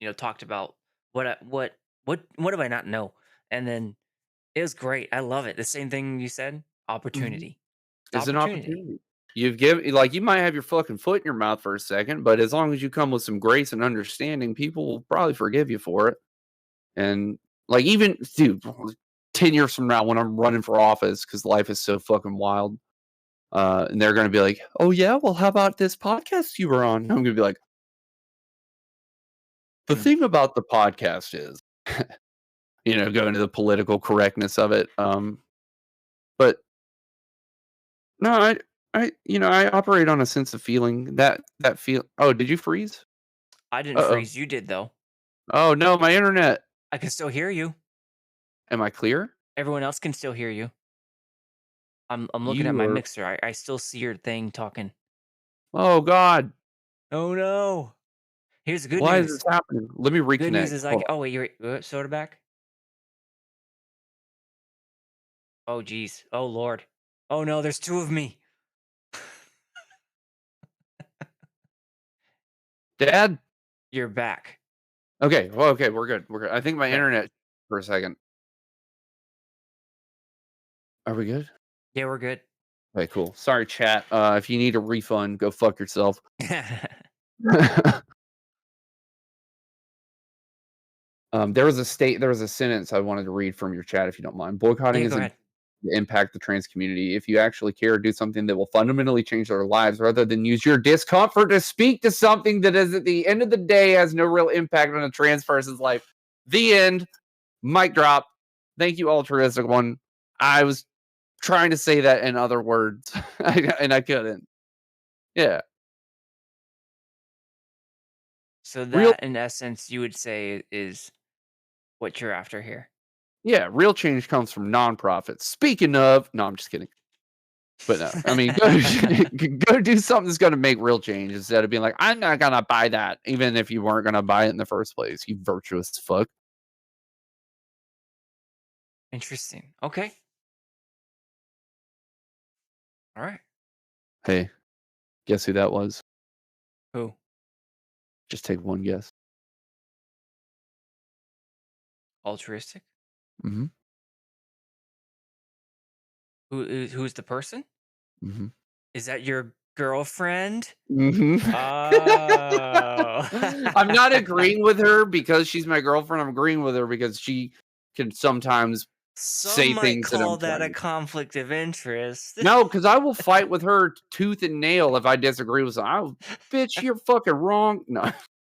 A: Yeah.
B: talked about what do I not know, and then it was great. I love it. The same thing you said,
A: Mhm.
B: opportunity. It's
A: It's an
B: opportunity.
A: opportunity. You might have your fucking foot in your mouth for a second, but as long as you come with some grace and understanding, people will probably forgive you for it. And like even dude, 10 years from now when I'm running for office because life is so fucking wild, and they're gonna be like, "Oh yeah, well, how about this podcast you were on?" I'm gonna be like, "The
B: Hmm.
A: thing about the podcast is," go into the political correctness of it. But no, I operate on a sense of feeling that feel. Oh, did you freeze?
B: I didn't
A: Uh oh.
B: freeze. You did though.
A: Oh no, my internet.
B: I can still hear you.
A: Am I clear?
B: Everyone else can still hear you. I'm looking at
A: You
B: my
A: are.
B: mixer. I still see your thing talking.
A: Oh God,
B: Oh no. Here's the good
A: why is this
B: news.
A: happening? Let me
B: Good news
A: reconnect.
B: is
A: Hold
B: like,
A: on.
B: oh wait, you're soda back. Oh geez. Oh lord. Oh no, there's two of me.
A: Dad.
B: You're back.
A: Okay. Well, okay, we're good. We're good. I think my
B: Okay.
A: internet for a second. Are we good?
B: Yeah, we're good.
A: Okay, cool. Sorry, chat. If you need a refund, go fuck yourself. There was a sentence I wanted to read from your chat if you don't mind. Boycotting
B: Yeah, go
A: isn't
B: ahead.
A: to impact the trans community. If you actually care, do something that will fundamentally change their lives rather than use your discomfort to speak to something that is at the end of the day has no real impact on a trans person's life. The end. Mic drop. Thank you, altruistic one. I was trying to say that in other words, and I couldn't. Yeah.
B: So
A: Real
B: that, in essence, you would say is what you're after here.
A: Yeah, real change comes from nonprofits. Speaking of, no, I'm just kidding. But no, I mean, go go do something that's gonna make real change instead of being like, "I'm not gonna buy that," even if you weren't gonna buy it in the first place, you virtuous fuck.
B: Interesting. Okay. All right.
A: Hey, guess who that was?
B: Who?
A: Just take one guess.
B: Altruistic?
A: Mhm,
B: Who's the person?
A: mhm.
B: Is that your girlfriend?
A: Mhm.
B: Oh.
A: I'm not agreeing with her because she's my girlfriend, I'm agreeing with her because she can sometimes
B: Some
A: say
B: might
A: things that
B: call
A: I'm
B: that a
A: trying.
B: conflict of interest.
A: No, because I will fight with her tooth and nail if I disagree with something. I'll "Bitch, you're fucking wrong." No,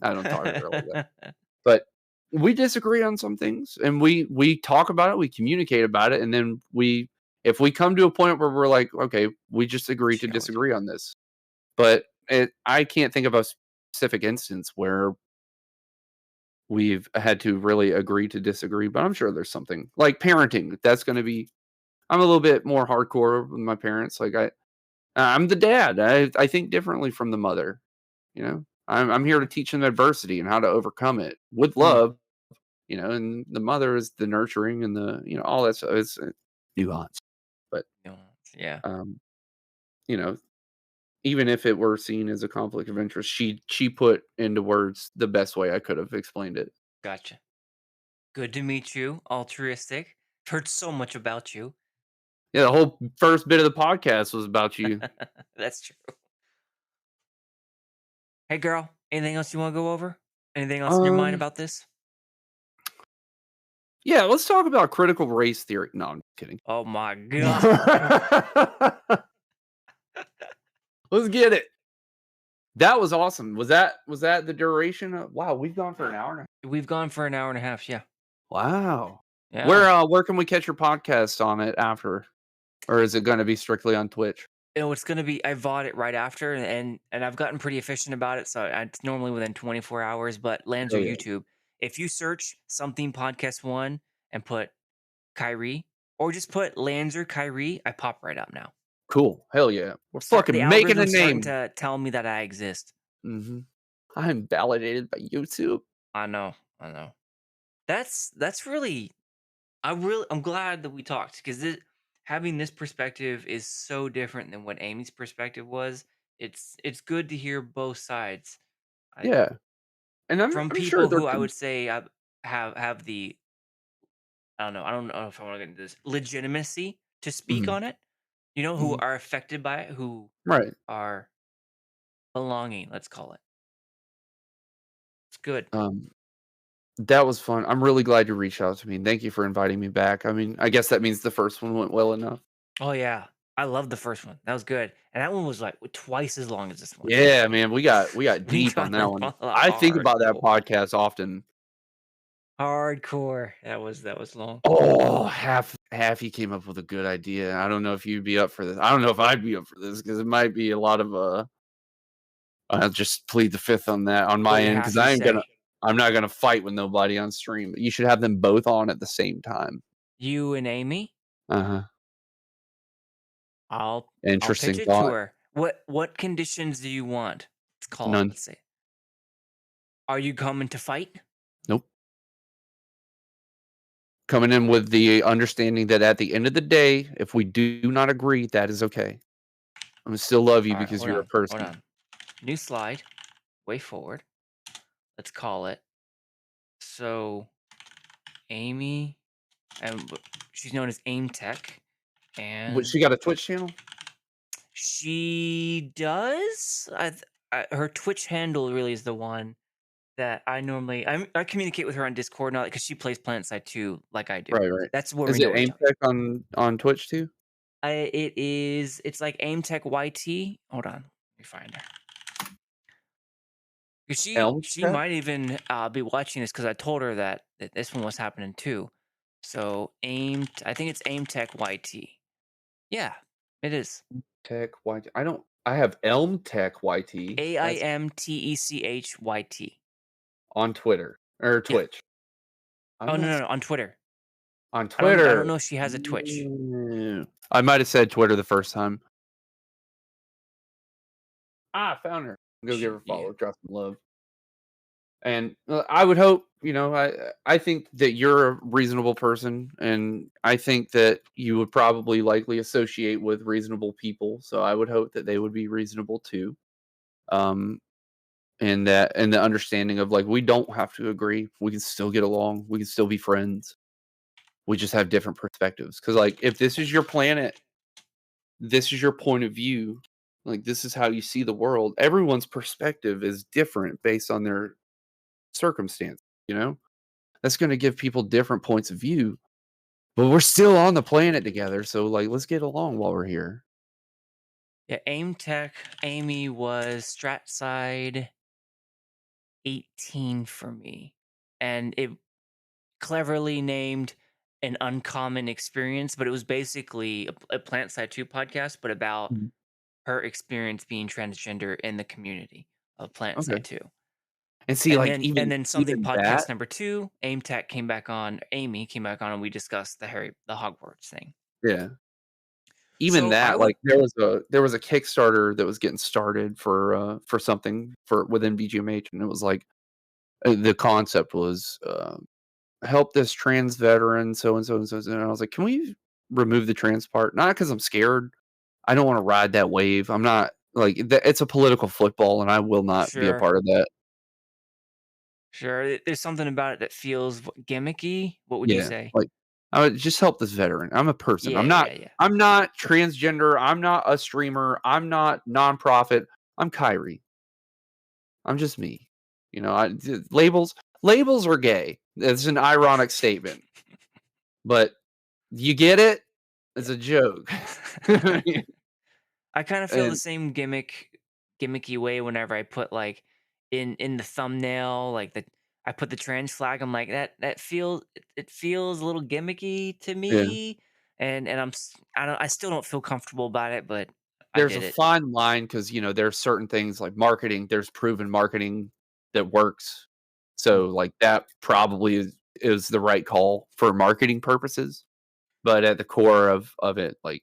A: I don't talk to her like that. But we disagree on some things, and we talk about it, we communicate about it, and then if we come to a point where we're like, "Okay, we just agree to
B: Share with her.
A: disagree on this." But I can't think of a specific instance where we've had to really agree to disagree, but I'm sure there's something like parenting. That's gonna be I'm a little bit more hardcore with my parents. Like I'm the dad. I think differently from the mother. You know, I'm here to teach them adversity and how to overcome it with
B: Mhm.
A: love. You know, and the mother is the nurturing and the all that stuff. It's nuance, but
B: No, yeah,
A: um, you know, even if it were seen as a conflict of interest, she put into words the best way I could have explained it.
B: gotcha. Good to meet you, altruistic. Heard so much about you.
A: Yeah, the whole first bit of the podcast was about you.
B: That's true. Hey, girl, anything else you want to go over? Anything else in your mind
A: Um,
B: about this?
A: yeah, let's talk about critical race theory. No, I'm kidding.
B: Oh my god.
A: Let's get it. That was awesome. Was that the duration of wow, we've gone for an hour now.
B: We've gone for an hour and a half. Yeah.
A: Wow.
B: Yeah.
A: Where can we catch your podcast on it after? Or is it gonna be strictly on Twitch?
B: It's gonna be. I bought it right after, and I've gotten pretty efficient about it. So it's normally within 24 hours. But Lanzer
A: Oh yeah.
B: YouTube, if you search something podcast one and put Kyrie, or just put Lanzer Kyrie, I pop right up now.
A: Cool. Hell yeah. We're
B: The
A: fucking making a
B: algorithm's starting
A: name.
B: to tell me that I exist.
A: Mhm. I'm validated by YouTube.
B: I know. I know. That's really. I'm glad that we talked because having this perspective is so different than what Amy's perspective was. It's good to hear both sides. I
A: Yeah. And
B: From
A: I'm sure
B: people
A: there
B: who I
A: could
B: would say have the I don't know if I want to get into this legitimacy to speak
A: mhm,
B: on it. Who
A: mhm.
B: are affected by it, who
A: Right.
B: are belonging. Let's call it. It's good.
A: Um, that was fun. I'm really glad you reached out to me, and thank you for inviting me back. I mean, I guess that means the first one went well enough.
B: Oh yeah, I love the first one. That was good, and that one was like twice as long as this one.
A: Yeah, man, we got
B: We
A: deep on
B: got
A: that one. I think about that
B: hardcore.
A: podcast often.
B: Hardcore. That was long.
A: Oh, half you came up with a good idea. I don't know if you'd be up for this. I don't know if I'd be up for this because it might be a lot of I'll just plead the fifth on that on
B: What
A: my
B: would
A: end because
B: half you say?
A: I'm not gonna fight with nobody on stream. But you should have them both on at the same time.
B: You and Amy?
A: Uh-huh.
B: I'll pitch
A: Interesting
B: it to
A: thought.
B: her. What conditions do you want? Let's call it.
A: None.
B: Let's say. Are you coming to fight?
A: Nope. Coming in with the understanding that at the end of the day, if we do not agree, that is okay. I'm gonna still love you
B: All right,
A: because
B: hold
A: you're a
B: on. Hold
A: person.
B: on. New slide. Way forward. Let's call it. So Amy, and she's known as Aim Tech,
A: What,
B: and
A: she got a Twitch channel?
B: she does. Her Twitch handle really is the one that I communicate with her on Discord now because she plays PlanetSide 2 like I do.
A: Right, right.
B: That's where we
A: Is
B: know
A: it
B: each
A: aim
B: other.
A: tech on Twitch too?
B: It's like Aim Tech YT. Hold on, let me find her. 'Cause
A: Elm
B: she
A: Tech?
B: might even be watching this because I told her that this one was happening too. So I think it's Aim Tech YT. Yeah, it is.
A: Tech YT. I have Elm Tech YT. That's
B: AIMTECHYT.
A: on Twitter or
B: Yeah.
A: Twitch. I'm
B: Oh no,
A: not
B: no, no, on Twitter.
A: on
B: I don't
A: Twitter.
B: know if she has a Twitch.
A: I might have said Twitter the first time. I found her. Go give her a
B: Yeah.
A: follow. Drop some love. And I would hope, I think that you're a reasonable person, and I think that you would probably likely associate with reasonable people. So I would hope that they would be reasonable too. Um, and the understanding of like we don't have to agree. We can still get along. We can still be friends. We just have different perspectives. Because like if this is your planet, this is your point of view. Like, this is how you see the world. Everyone's perspective is different based on their circumstance, you know? That's gonna give people different points of view, but we're still on the planet together, so, like, let's get along while we're here.
B: Yeah, AIM Tech, Amy was strat side 18 for me. And it cleverly named an uncommon experience, but it was basically a Plant Side 2 podcast, but about
A: Mhm.
B: her experience being transgender in the community of Plant
A: Okay.
B: Side 2.
A: And see,
B: And
A: like,
B: then
A: even
B: something
A: even that
B: podcast number 2, AIM Tech came back on, Amy came back on and we discussed the Hogwarts thing.
A: yeah. Even
B: So I
A: that,
B: would
A: like, there was a Kickstarter that was getting started for something for within VGMH, and it was like, the concept was, "Help this trans veteran, so and so and so," and I was like, "Can we remove the trans part?" Not because 'cause I'm scared. I don't wanna ride that wave. I'm not like, it's a political football, and I will not be a
B: sure,
A: part of that.
B: sure. There's something about it that feels gimmicky. What would you
A: Yeah,
B: say?
A: like, I would just help this veteran. I'm a person.
B: Yeah,
A: I'm not
B: yeah, yeah.
A: I'm not transgender. I'm not a streamer. I'm not nonprofit. I'm Kairi. I'm just me. Labels are gay. It's an ironic statement, but you get it? It's a joke.
B: I kind of feel the
A: And
B: same gimmicky way whenever I put like in the thumbnail, like I put the trans flag. I'm like that feels it feels a little gimmicky to
A: yeah,
B: me, and I still don't feel comfortable about it, but I
A: there's a
B: did it.
A: fine line because there's certain things like marketing, there's proven marketing that works.
B: Mm.
A: So, like, that probably is the right call for marketing purposes, but at the core of it, like,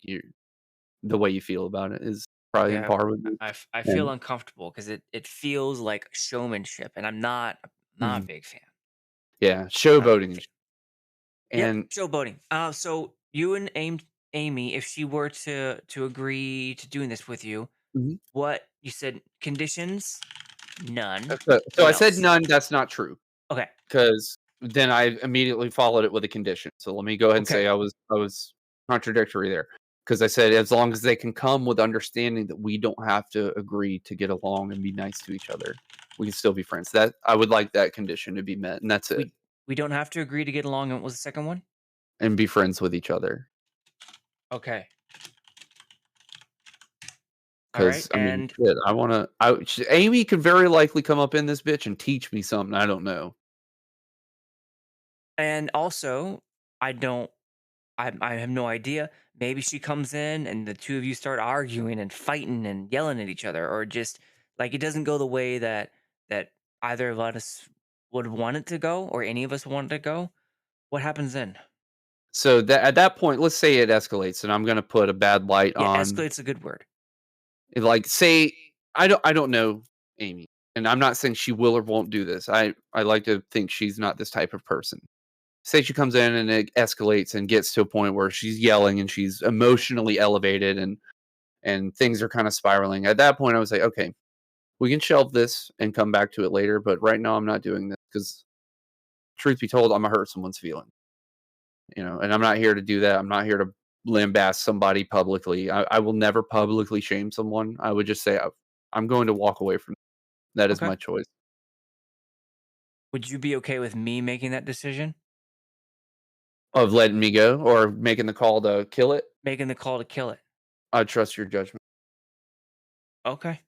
A: the way you feel about it is probably on
B: Yeah,
A: par with me.
B: I feel
A: And
B: uncomfortable because it feels like showmanship, and I'm not a
A: mhm,
B: big fan.
A: yeah,
B: Not a big
A: showboating
B: fan.
A: and
B: Yep,
A: and
B: showboating. So you and Amy, if she were to agree to doing this with you,
A: mhm.
B: what you said conditions? None.
A: So I
B: What
A: said
B: else?
A: none, that's not true.
B: Okay.
A: 'Cause then I immediately followed it with a condition. So let me go ahead and say
B: Okay.
A: I was contradictory there. Because I said as long as they can come with understanding that we don't have to agree to get along and be nice to each other, we can still be friends. That I would like that condition to be met, and that's it.
B: We don't have to agree to get along. And what was the second one?
A: And be friends with each other.
B: Okay. All right.
A: Because I mean,
B: And
A: shit, Amy could very likely come up in this bitch and teach me something I don't know.
B: also, I don't I have no idea. Maybe she comes in and the two of you start arguing and fighting and yelling at each other, or just like it doesn't go the way that either of us would want it to go, or any of us want it to go. What happens then?
A: So that at that point, let's say it escalates, and I'm gonna put a bad light
B: Yeah,
A: on.
B: escalate's a good word.
A: Like, say I don't know Amy, and I'm not saying she will or won't do this. I like to think she's not this type of person. Say she comes in and it escalates and gets to a point where she's yelling and she's emotionally elevated and things are kind of spiraling. At that point, I would say, okay, we can shelve this and come back to it later. But right now, I'm not doing this because, truth be told, I'm gonna hurt someone's feeling. And I'm not here to do that. I'm not here to lambast somebody publicly. I will never publicly shame someone. I would just say I'm going to walk away from that is
B: Okay.
A: my choice
B: Would you be okay with me making that decision?
A: of letting me go or making the call to kill it.
B: Making the call to kill it?
A: I trust your judgment.
B: Okay.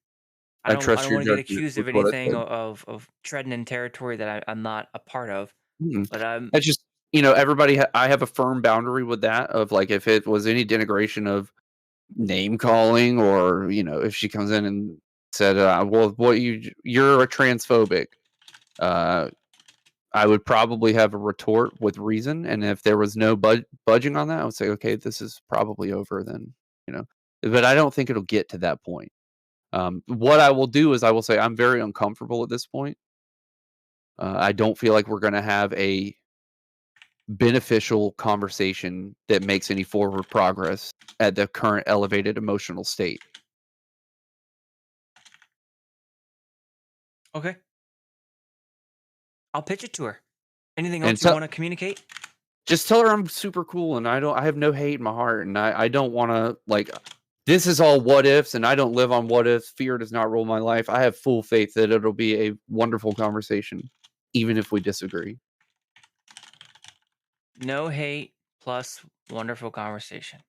A: I
B: I
A: trust
B: don't
A: your
B: want to get
A: judgment
B: accused
A: with
B: of
A: what I
B: anything
A: said.
B: of treading in territory that I'm not a part of.
A: Mm.
B: But I'm
A: That's just everybody. I have a firm boundary with that. Of like, if it was any denigration of name calling, or if she comes in and said, "Well, you're a transphobic," uh, I would probably have a retort with reason, and if there was no budging on that, I would say, "Okay, this is probably over then," you know? But I don't think it'll get to that point. What I will do is I will say, "I'm very uncomfortable at this point. I don't feel like we're gonna have a beneficial conversation that makes any forward progress at the current elevated emotional state."
B: okay. I'll pitch it to her. Anything
A: And
B: else you
A: so
B: want to communicate?
A: just tell her I'm super cool and I have no hate in my heart, and I don't wanna, like this is all what ifs, and I don't live on what ifs. Fear does not rule my life. I have full faith that it'll be a wonderful conversation, even if we disagree.
B: No hate plus wonderful conversation.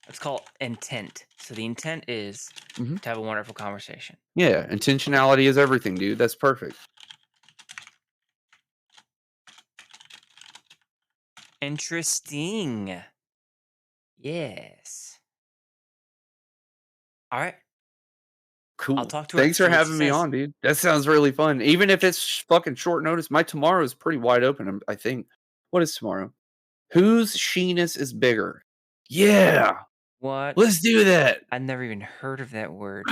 B: It's called intent. So the intent is
A: Mhm.
B: to have a wonderful conversation.
A: Yeah, intentionality is everything, dude. That's perfect.
B: Interesting. Yes. All right. I'll
A: Cool.
B: talk to her,
A: Thanks
B: see
A: for
B: what she
A: having me
B: says.
A: on, dude. That sounds really fun. Even if it's fucking short notice, my tomorrow is pretty wide open, I think. What is tomorrow? Whose sheeness is bigger? Yeah,
B: What?
A: let's do that.
B: I've never even heard of that word.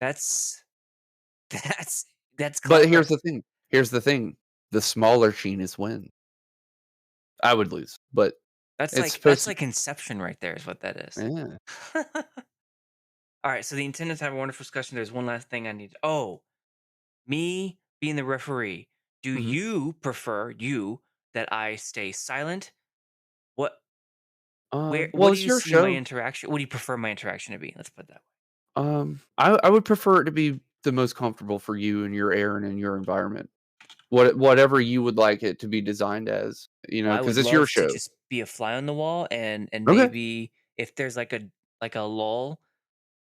B: That's that's that's
A: But
B: clever.
A: here's the thing, the smaller sheeness wins. I would lose, but it's supposed
B: That's
A: to.
B: like Inception right there is what that is.
A: Yeah.
B: All right, so the intent is to have a wonderful discussion. There's one last thing I need. Oh, me being the referee. Do
A: Mhm.
B: you prefer that I stay silent? What
A: Well,
B: what do
A: it's
B: you
A: your
B: see my
A: show.
B: interaction? What do you prefer my interaction to be? Let's put it that way.
A: I would prefer it to be the most comfortable for you and your air and in your environment. Whatever you would like it to be designed as,
B: Well, I
A: because
B: would
A: it's your
B: love to
A: show.
B: just be a fly on the wall and
A: Okay.
B: maybe if there's like a lull,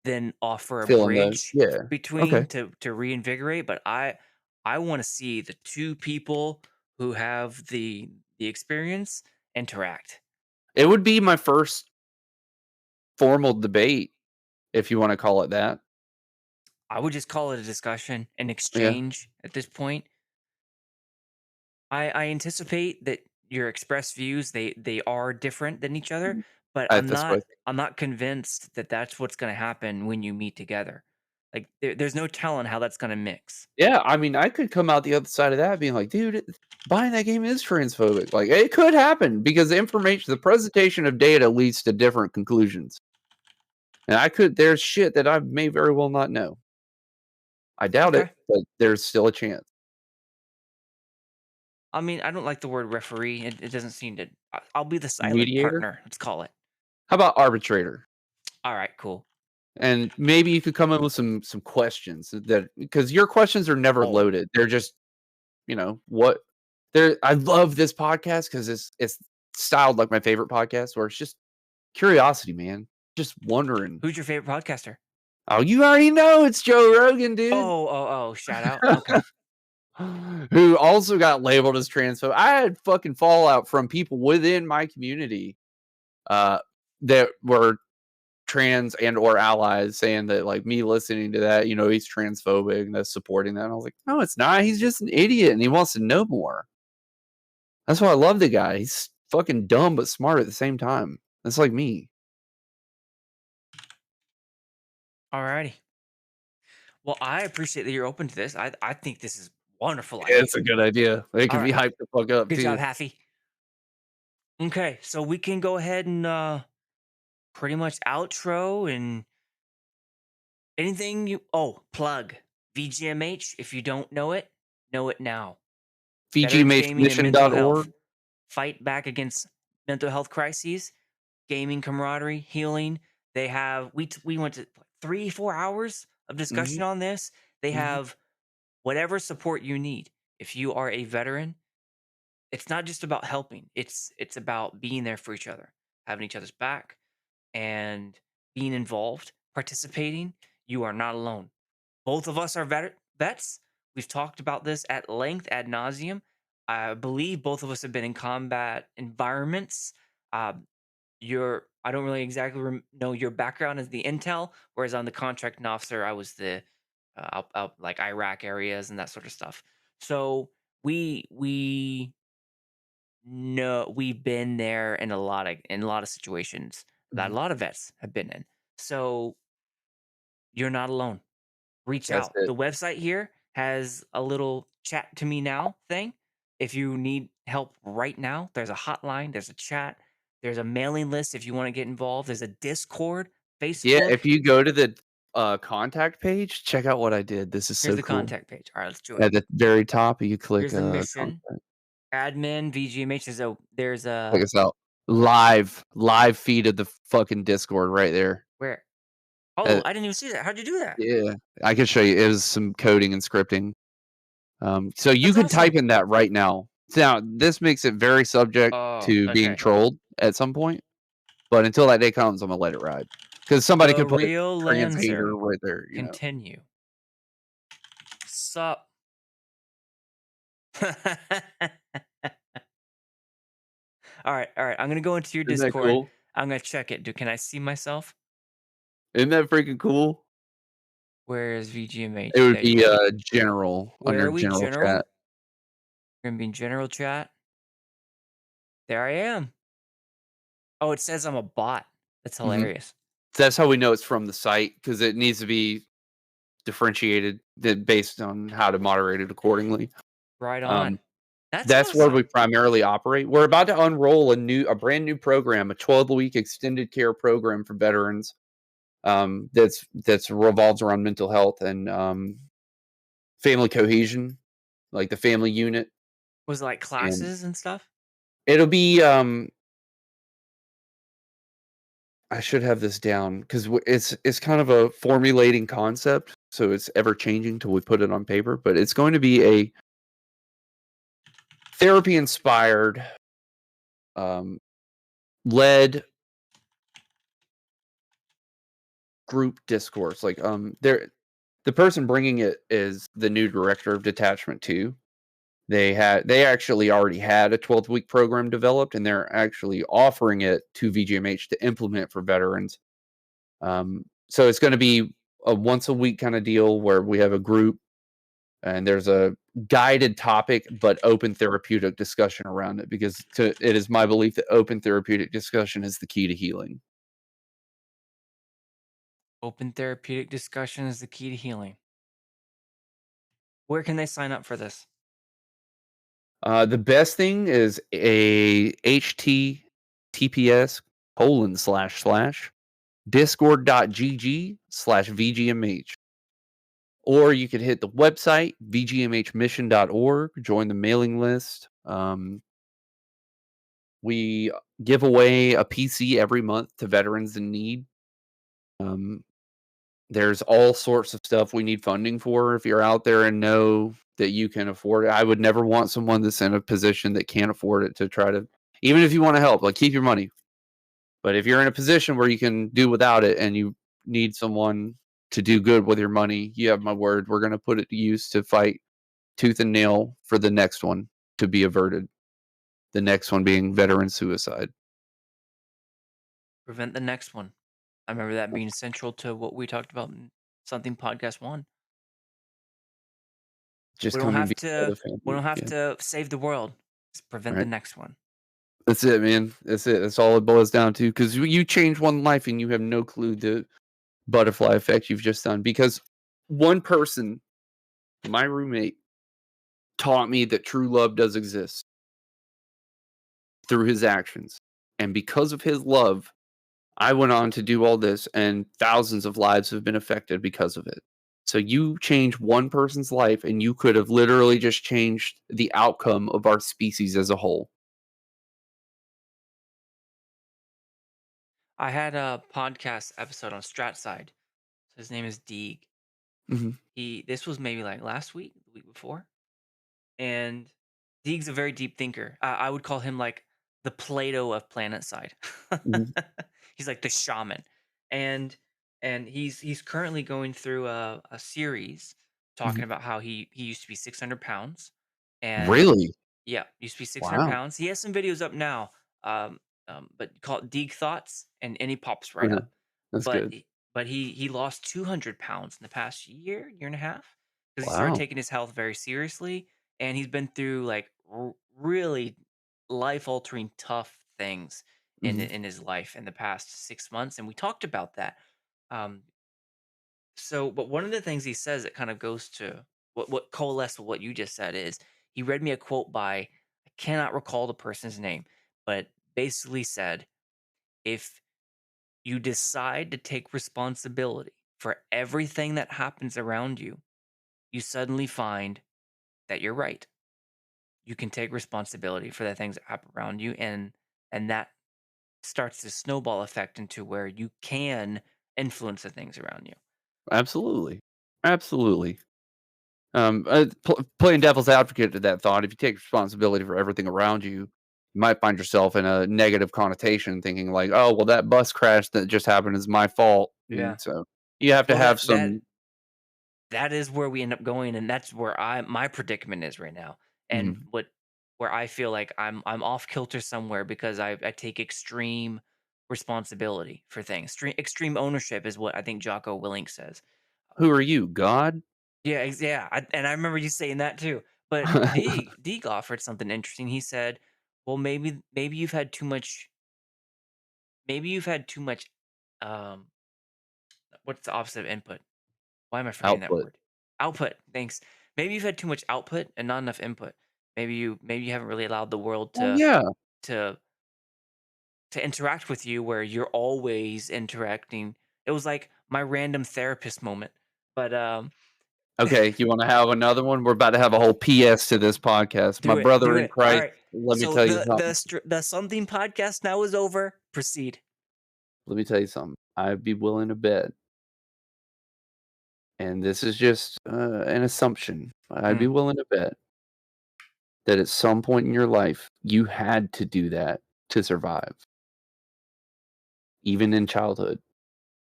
B: then offer a
A: Feeling the
B: bridge
A: yeah.
B: between
A: Okay.
B: to reinvigorate. But I want to see the two people who have the experience interact.
A: It would be my first formal debate, if you wanna call it that.
B: I would just call it a discussion, an
A: Yeah.
B: exchange at this point. I anticipate that your expressed views they are different than each other,
A: Mhm.
B: but
A: That's what I think.
B: I'm not convinced that that's what's going to happen when you meet together. Like there's no telling how that's going to mix.
A: Yeah, I mean, I could come out the other side of that being like, "Dude, buying that game is transphobic." Like, it could happen because the presentation of data leads to different conclusions. And there's shit that I may very well not know. I doubt it,
B: Okay.
A: but there's still a chance.
B: I mean, I don't like the word referee. It doesn't seem to. I'll be the silent
A: Mediator?
B: partner. Let's call it.
A: How about arbitrator?
B: All right, cool.
A: And maybe you could come up with some questions that because your questions are never
B: Oh,
A: loaded. They're just, what there I love this podcast because it's styled like my favorite podcast where it's just curiosity, man. Just wondering.
B: who's your favorite podcaster?
A: Oh, you already know it's Joe Rogan, dude.
B: Oh, shout out. Okay.
A: Who also got labeled as transphobe. I had fucking fallout from people within my community uh, that were trans and or allies saying that like me listening to that, he's transphobic and that's supporting that. And I was like, no, it's not. He's just an idiot and he wants to know more. That's why I love the guy. He's fucking dumb but smart at the same time. That's like me.
B: Alrighty. Well, I appreciate that you're open to this. I think this is a wonderful
A: Yeah, it's
B: idea.
A: a good idea. It
B: All
A: can be
B: right.
A: hyped the fuck up
B: Good job,
A: too.
B: Haffy. Okay, so we can go ahead and pretty much outro and anything you plug VGMH. If you don't know it now. Veterans Gaming and Mental
A: VGMHmission.org.
B: Health. Fight back against mental health crises, gaming camaraderie, healing. They have we went to like 3-4 hours of
A: Hmm.
B: discussion on this. They
A: Hmm.
B: have whatever support you need. If you are a veteran, it's not just about helping. It's about being there for each other, having each other's back, and being involved, participating. You are not alone. Both of us are vets. We've talked about this at length, ad nauseum. I believe both of us have been in combat environments. Uh, I don't really exactly know your background as the intel, whereas on the contracting officer, I was the out like Iraq areas and that sort of stuff. So we know we've been there in a lot of situations that a
A: Hmm.
B: lot of vets have been in. So you're not alone. Reach
A: That's
B: out.
A: it.
B: The website here has a little chat to me now thing. If you need help right now, there's a hotline, there's a chat, there's a mailing list if you want to get involved, there's a Discord,
A: Yeah,
B: Facebook.
A: if you go to the contact page, check out what I did. This is
B: Here's
A: so
B: the
A: cool.
B: contact page. All right, let's do it.
A: At the very top, you click
B: Here's the mission.
A: contact.
B: Admin, VGMH. There's
A: Check
B: a
A: us out. live feed of the fucking Discord right there.
B: Where? Oh,
A: Uh,
B: I didn't even see that. How'd you do that?
A: yeah, I can show you. It was some coding and scripting. So you
B: That's
A: can type
B: awesome.
A: in that right now. Now, this makes it very subject
B: Oh,
A: to being
B: okay.
A: trolled at some point, but until that day comes, Imma let it ride. Because somebody
B: The
A: could put
B: real
A: trans hater
B: Lanzer.
A: right there, you know?
B: Continue. Sup? All right. I'm gonna go into your
A: Isn't that
B: Discord.
A: cool?
B: I'm gonna check it. Can I see myself?
A: Isn't that freaking cool?
B: Where is
A: It
B: VGMH?
A: would
B: There you
A: be,
B: go.
A: general,
B: Where
A: under
B: are we?
A: general
B: General?
A: chat.
B: We're gonna be in general chat. There I am. Oh, it says I'm a bot. That's
A: Mhm.
B: hilarious.
A: That's how we know it's from the site, because it needs to be differentiated based on how to moderate it accordingly.
B: Right
A: Um,
B: on. That's
A: that's where we
B: awesome.
A: primarily operate. We're about to unroll a brand new program, a 12-week extended care program for veterans, that's revolves around mental health and, family cohesion, like the family unit,
B: Was it like
A: and
B: classes and stuff?
A: it'll be, I should have this down because it's kind of a formulating concept, so it's ever changing till we put it on paper. But it's going to be a therapy inspired, um, led group discourse. Like the person bringing it is the new director of Detachment Two. They actually already had a 12-week program developed, and they're actually offering it to VGMH to implement for veterans. So it's going to be a once a week kind of deal where we have a group and there's a guided topic but open therapeutic discussion around it, because it is my belief that open therapeutic discussion is the key to healing.
B: Open therapeutic discussion is the key to healing. Where can they sign up for this?
A: The best thing is a https colon slash slash discord.gg/vgmh, or you could hit the website vgmhmission.org, join the mailing list. We give away a PC every month to veterans in need. Um, there's all sorts of stuff we need funding for. If you're out there and know that you can afford it, I would never want someone that's in a position that can't afford it to try to, even if you want to help, like keep your money. But if you're in a position where you can do without it and you need someone to do good with your money, you have my word. We're going to put it to use to fight tooth and nail for the next one to be averted. The next one being veteran suicide.
B: Prevent the next one. I remember that being central to what we talked about in something podcast one.
A: Just
B: We don't
A: come and
B: have
A: be part
B: to
A: of the
B: we
A: family.
B: don't have
A: Yeah.
B: to save the world. Just prevent the
A: Right.
B: next one.
A: That's it, man. That's it. That's all it boils down to. Because you change one life and you have no clue the butterfly effect you've just done. Because one person, my roommate, taught me that true love does exist through his actions. And because of his love, I went on to do all this, and thousands of lives have been affected because of it. So you change one person's life, and you could have literally just changed the outcome of our species as a whole.
B: I had a podcast episode on Strat Side. So his name is Deeg.
A: Mhm,
B: This was maybe like last week, the week before. And Deeg's a very deep thinker. I would call him like the Plato of planet side.
A: mhm,
B: He's like the shaman, and he's currently going through a series
A: mhm.
B: talking about how he used to be 600 pounds, and
A: Really?
B: yeah, used to be 600
A: Wow.
B: pounds. He has some videos up now, but call it Deeg Thoughts, and he pops right
A: Uh-huh.
B: up.
A: That's
B: But
A: good.
B: he lost 200 pounds in the past year and a half because he started
A: Wow.
B: taking his health very seriously, and he's been through like really life altering tough things
A: Mhm,
B: in his life in the past 6 months, and we talked about that. Um, but one of the things he says that kind of goes to what coalesced with what you just said is he read me a quote by, I cannot recall the person's name, but basically said, if you decide to take responsibility for everything that happens around you, you suddenly find that you're right. You can take responsibility for the things that happen around you, and that starts to snowball effect into where you can influence the things around you.
A: Absolutely. Absolutely. Playing devil's advocate to that thought, if you take responsibility for everything around you, you might find yourself in a negative connotation thinking like, "Oh, well, that bus crash that just happened is my fault."
B: Yeah.
A: And so you have to
B: Well,
A: have
B: that
A: some.
B: that is where we end up going, and that's where my predicament is right now, and
A: Mhm.
B: where I feel like I'm off kilter somewhere because I take extreme responsibility for things. Extreme ownership is what I think Jocko Willink says.
A: Who are you, God?
B: Yeah, yeah, and I remember you saying that too. But Deeg offered something interesting. He said, "Well, maybe you've had too much. Maybe you've had too much. Um, what's the opposite of input? Why am I forgetting that
A: Output.
B: word? Output. Thanks. Maybe you've had too much output and not enough input. Maybe you haven't really allowed the world
A: Well, yeah.
B: to to interact with you where you're always interacting. It was like my random therapist moment. But
A: Okay, you wanna have another one? We're about to have a whole PS to this podcast. My
B: do
A: brother in
B: it. All
A: Christ,
B: right.
A: let me
B: So
A: tell you something.
B: the something podcast now is over. Proceed.
A: Let me tell you something. I'd be willing to bet, and this is just, an assumption. I'd be
B: Mm.
A: willing to bet that at some point in your life, you had to do that to survive. Even in childhood,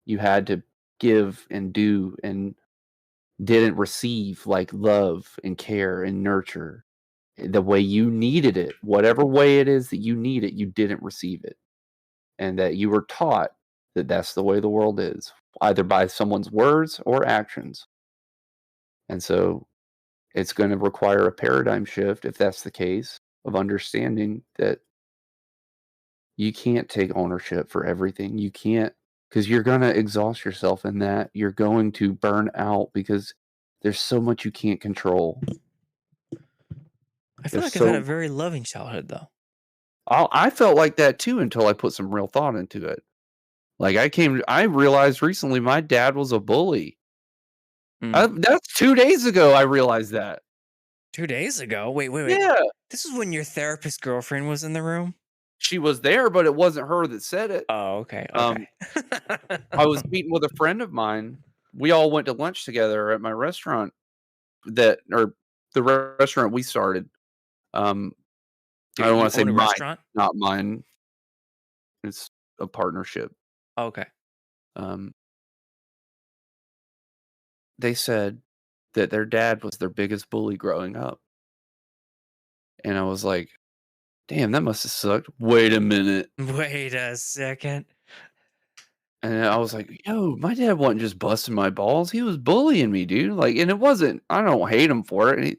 A: you had to give and do and didn't receive, like, love and care and nurture the way you needed it. Whatever way it is that you need it, you didn't receive it, and that you were taught that that's the way the world is, either by someone's words or actions. And so it's gonna require a paradigm shift, if that's the case, of understanding that you can't take ownership for everything. You can't, because 'cause you're gonna exhaust yourself in that. You're going to burn out because there's so much you can't control.
B: I feel
A: There's
B: like I've had a
A: so
B: very loving childhood though.
A: I felt like that too until I put some real thought into it. Like, I realized recently my dad was a bully.
B: Mm.
A: That's 2 days ago I realized that.
B: 2 days ago. Wait.
A: Yeah,
B: This is when your therapist girlfriend was in the room.
A: she was there, but it wasn't her that said it.
B: Oh, okay,
A: Um,
B: okay.
A: I was meeting with a friend of mine. We all went to lunch together at my restaurant that or the restaurant we started. Um, I don't
B: You
A: wanna say
B: own a
A: mine,
B: restaurant?
A: not mine. It's a partnership.
B: Okay.
A: Um, they said that their dad was their biggest bully growing up, and I was like, "Damn, that must have sucked." Wait a minute.
B: Wait a second.
A: And I was like, "Yo, my dad wasn't just busting my balls, he was bullying me, dude." Like, and it wasn't, I don't hate him for it.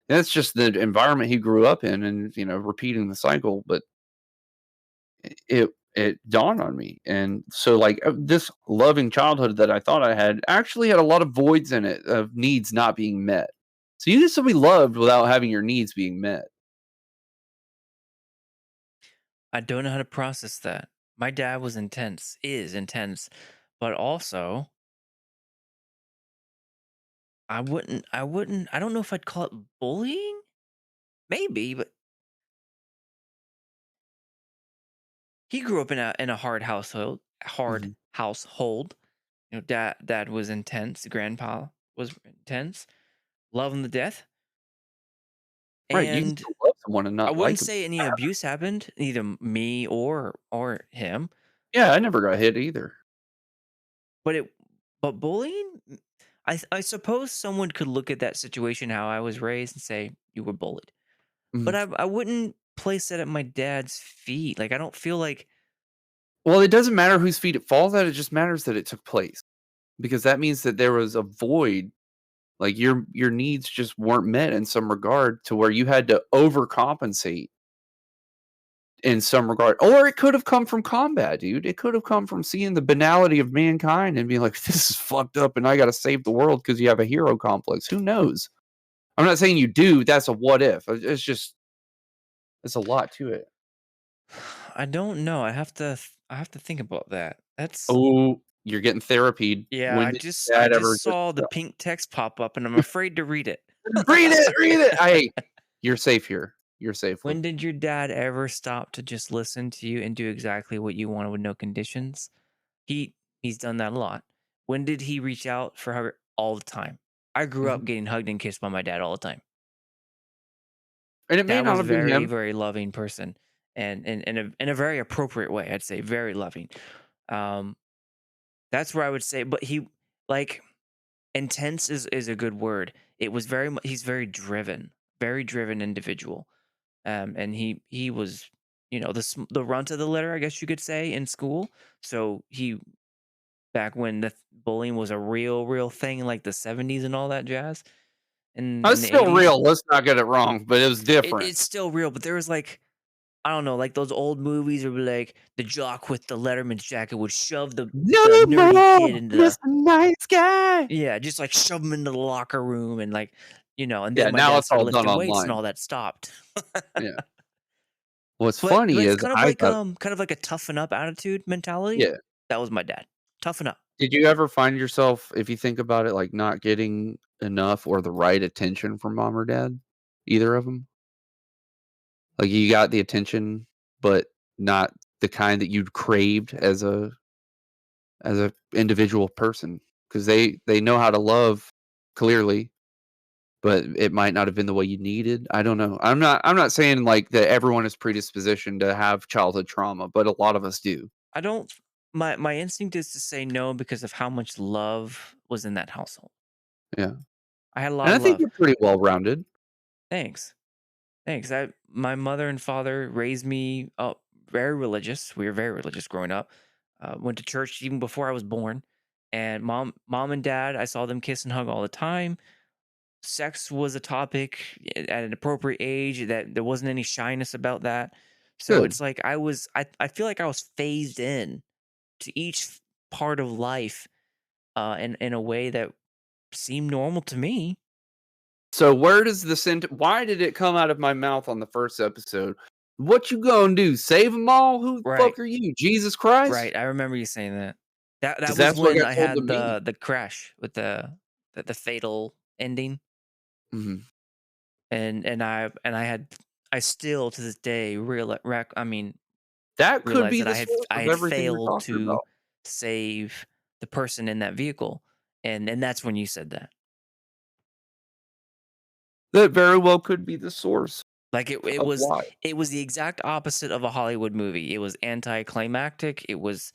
A: That's just the environment he grew up in and, repeating the cycle, but it dawned on me. And so, like, this loving childhood that I thought I had actually had a lot of voids in it of needs not being met. So you can still be loved without having your needs being met.
B: I don't know how to process that. My dad was intense, is intense, but also I don't know if I'd call it bullying? Maybe, but he grew up in a hard
A: Mhm.
B: household. Dad was intense, grandpa was intense, love him to death,
A: Right, you can
B: and
A: still love someone and
B: I
A: not
B: wouldn't
A: like 'em.
B: say any abuse happened, either me or him,
A: Yeah, I never got hit either.
B: but it but bullying, I suppose someone could look at that situation how I was raised and say you were bullied. But
A: Mhm.
B: I wouldn't place it at my dad's feet. Like I don't feel like
A: Well, it doesn't matter whose feet it falls at, it just matters that it took place, because that means that there was a void, like, your needs just weren't met in some regard to where you had to overcompensate in some regard, or it could have come from combat, dude. It could have come from seeing the banality of mankind and being like, "This is fucked up, and I gotta save the world because you have a hero complex." Who knows? I'm not saying you do, that's a what if. It's just it's a lot to it.
B: I don't know. I have to think about that. That's
A: Oh, you're getting therapied.
B: yeah,
A: When did
B: I
A: that ever
B: just
A: just
B: saw the pink text pop up and I'm afraid to read it.
A: read it, read it. Hey, you're safe here. you're safe with.
B: When did your dad ever stop to just listen to you and do exactly what you wanted with no conditions? He he's done that a lot. When did he reach out for her? All the time. I grew
A: Mhm.
B: up getting hugged and kissed by my dad all the time.
A: And it may
B: Dad
A: not
B: was
A: have been
B: very,
A: him.
B: very loving person, and in a very appropriate way, I'd say, very loving. Um, that's where I would say, but he like intense is a good word. It was he's very driven individual. And he was, the runt of the litter, I guess you could say, in school. So he back when bullying was a real thing in like the 70s and all that jazz, and in
A: It's
B: the
A: still
B: 80s.
A: real, let's not get it wrong, but it was different.
B: It's still real, but there was like, I don't know, like those old movies where like the jock with the Letterman's jacket would shove the
A: No
B: nerdy
A: more,
B: kid into the,
A: Mr. Nice Guy.
B: yeah, just like shove him into the locker room and like, and
A: Yeah,
B: then my
A: now
B: dad
A: it's
B: started
A: all done
B: lifting weights and
A: online.
B: all that stopped.
A: Yeah. What's
B: But
A: funny
B: it's
A: is I got
B: kind of like a toughen up attitude mentality.
A: yeah.
B: That was my dad. Toughen up.
A: Did you ever find yourself, if you think about it, like, not getting enough or the right attention from mom or dad? Either of them. Like, you got the attention, but not the kind that you'd craved as a individual person, because they know how to love clearly, but it might not have been the way you needed. I don't know. I'm not saying, like, that everyone is predispositioned to have childhood trauma, but a lot of us do.
B: I don't my instinct is to say no because of how much love was in that household.
A: Yeah.
B: I had a lot
A: And I
B: of
A: think
B: love.
A: you're pretty well-rounded.
B: Thanks. Thanks. My mother and father raised me up very religious. We were very religious growing up. Went to church even before I was born. And mom and dad, I saw them kiss and hug all the time. Sex was a topic at an appropriate age, that there wasn't any shyness about that. So
A: Good.
B: it's like I feel like I was phased in to each part of life, in a way that seemed normal to me.
A: So where does the why did it come out of my mouth on the first episode? "What you gonna do, save them all? Who the
B: Right.
A: fuck are you, Jesus Christ?"
B: Right, I remember you saying that. That
A: 'Cause
B: was
A: that's what
B: when
A: got
B: I
A: told to
B: had
A: me.
B: the crash with the fatal ending,
A: Mhm.
B: I still to this day
A: That could
B: realized
A: be
B: that
A: the source
B: I
A: of
B: had
A: everything you're
B: failed
A: talking
B: to
A: about.
B: save the person in that vehicle, and that's when you said that.
A: That very well could be the source
B: Like,
A: of why,
B: it was the exact opposite of a Hollywood movie. It was anticlimactic, it was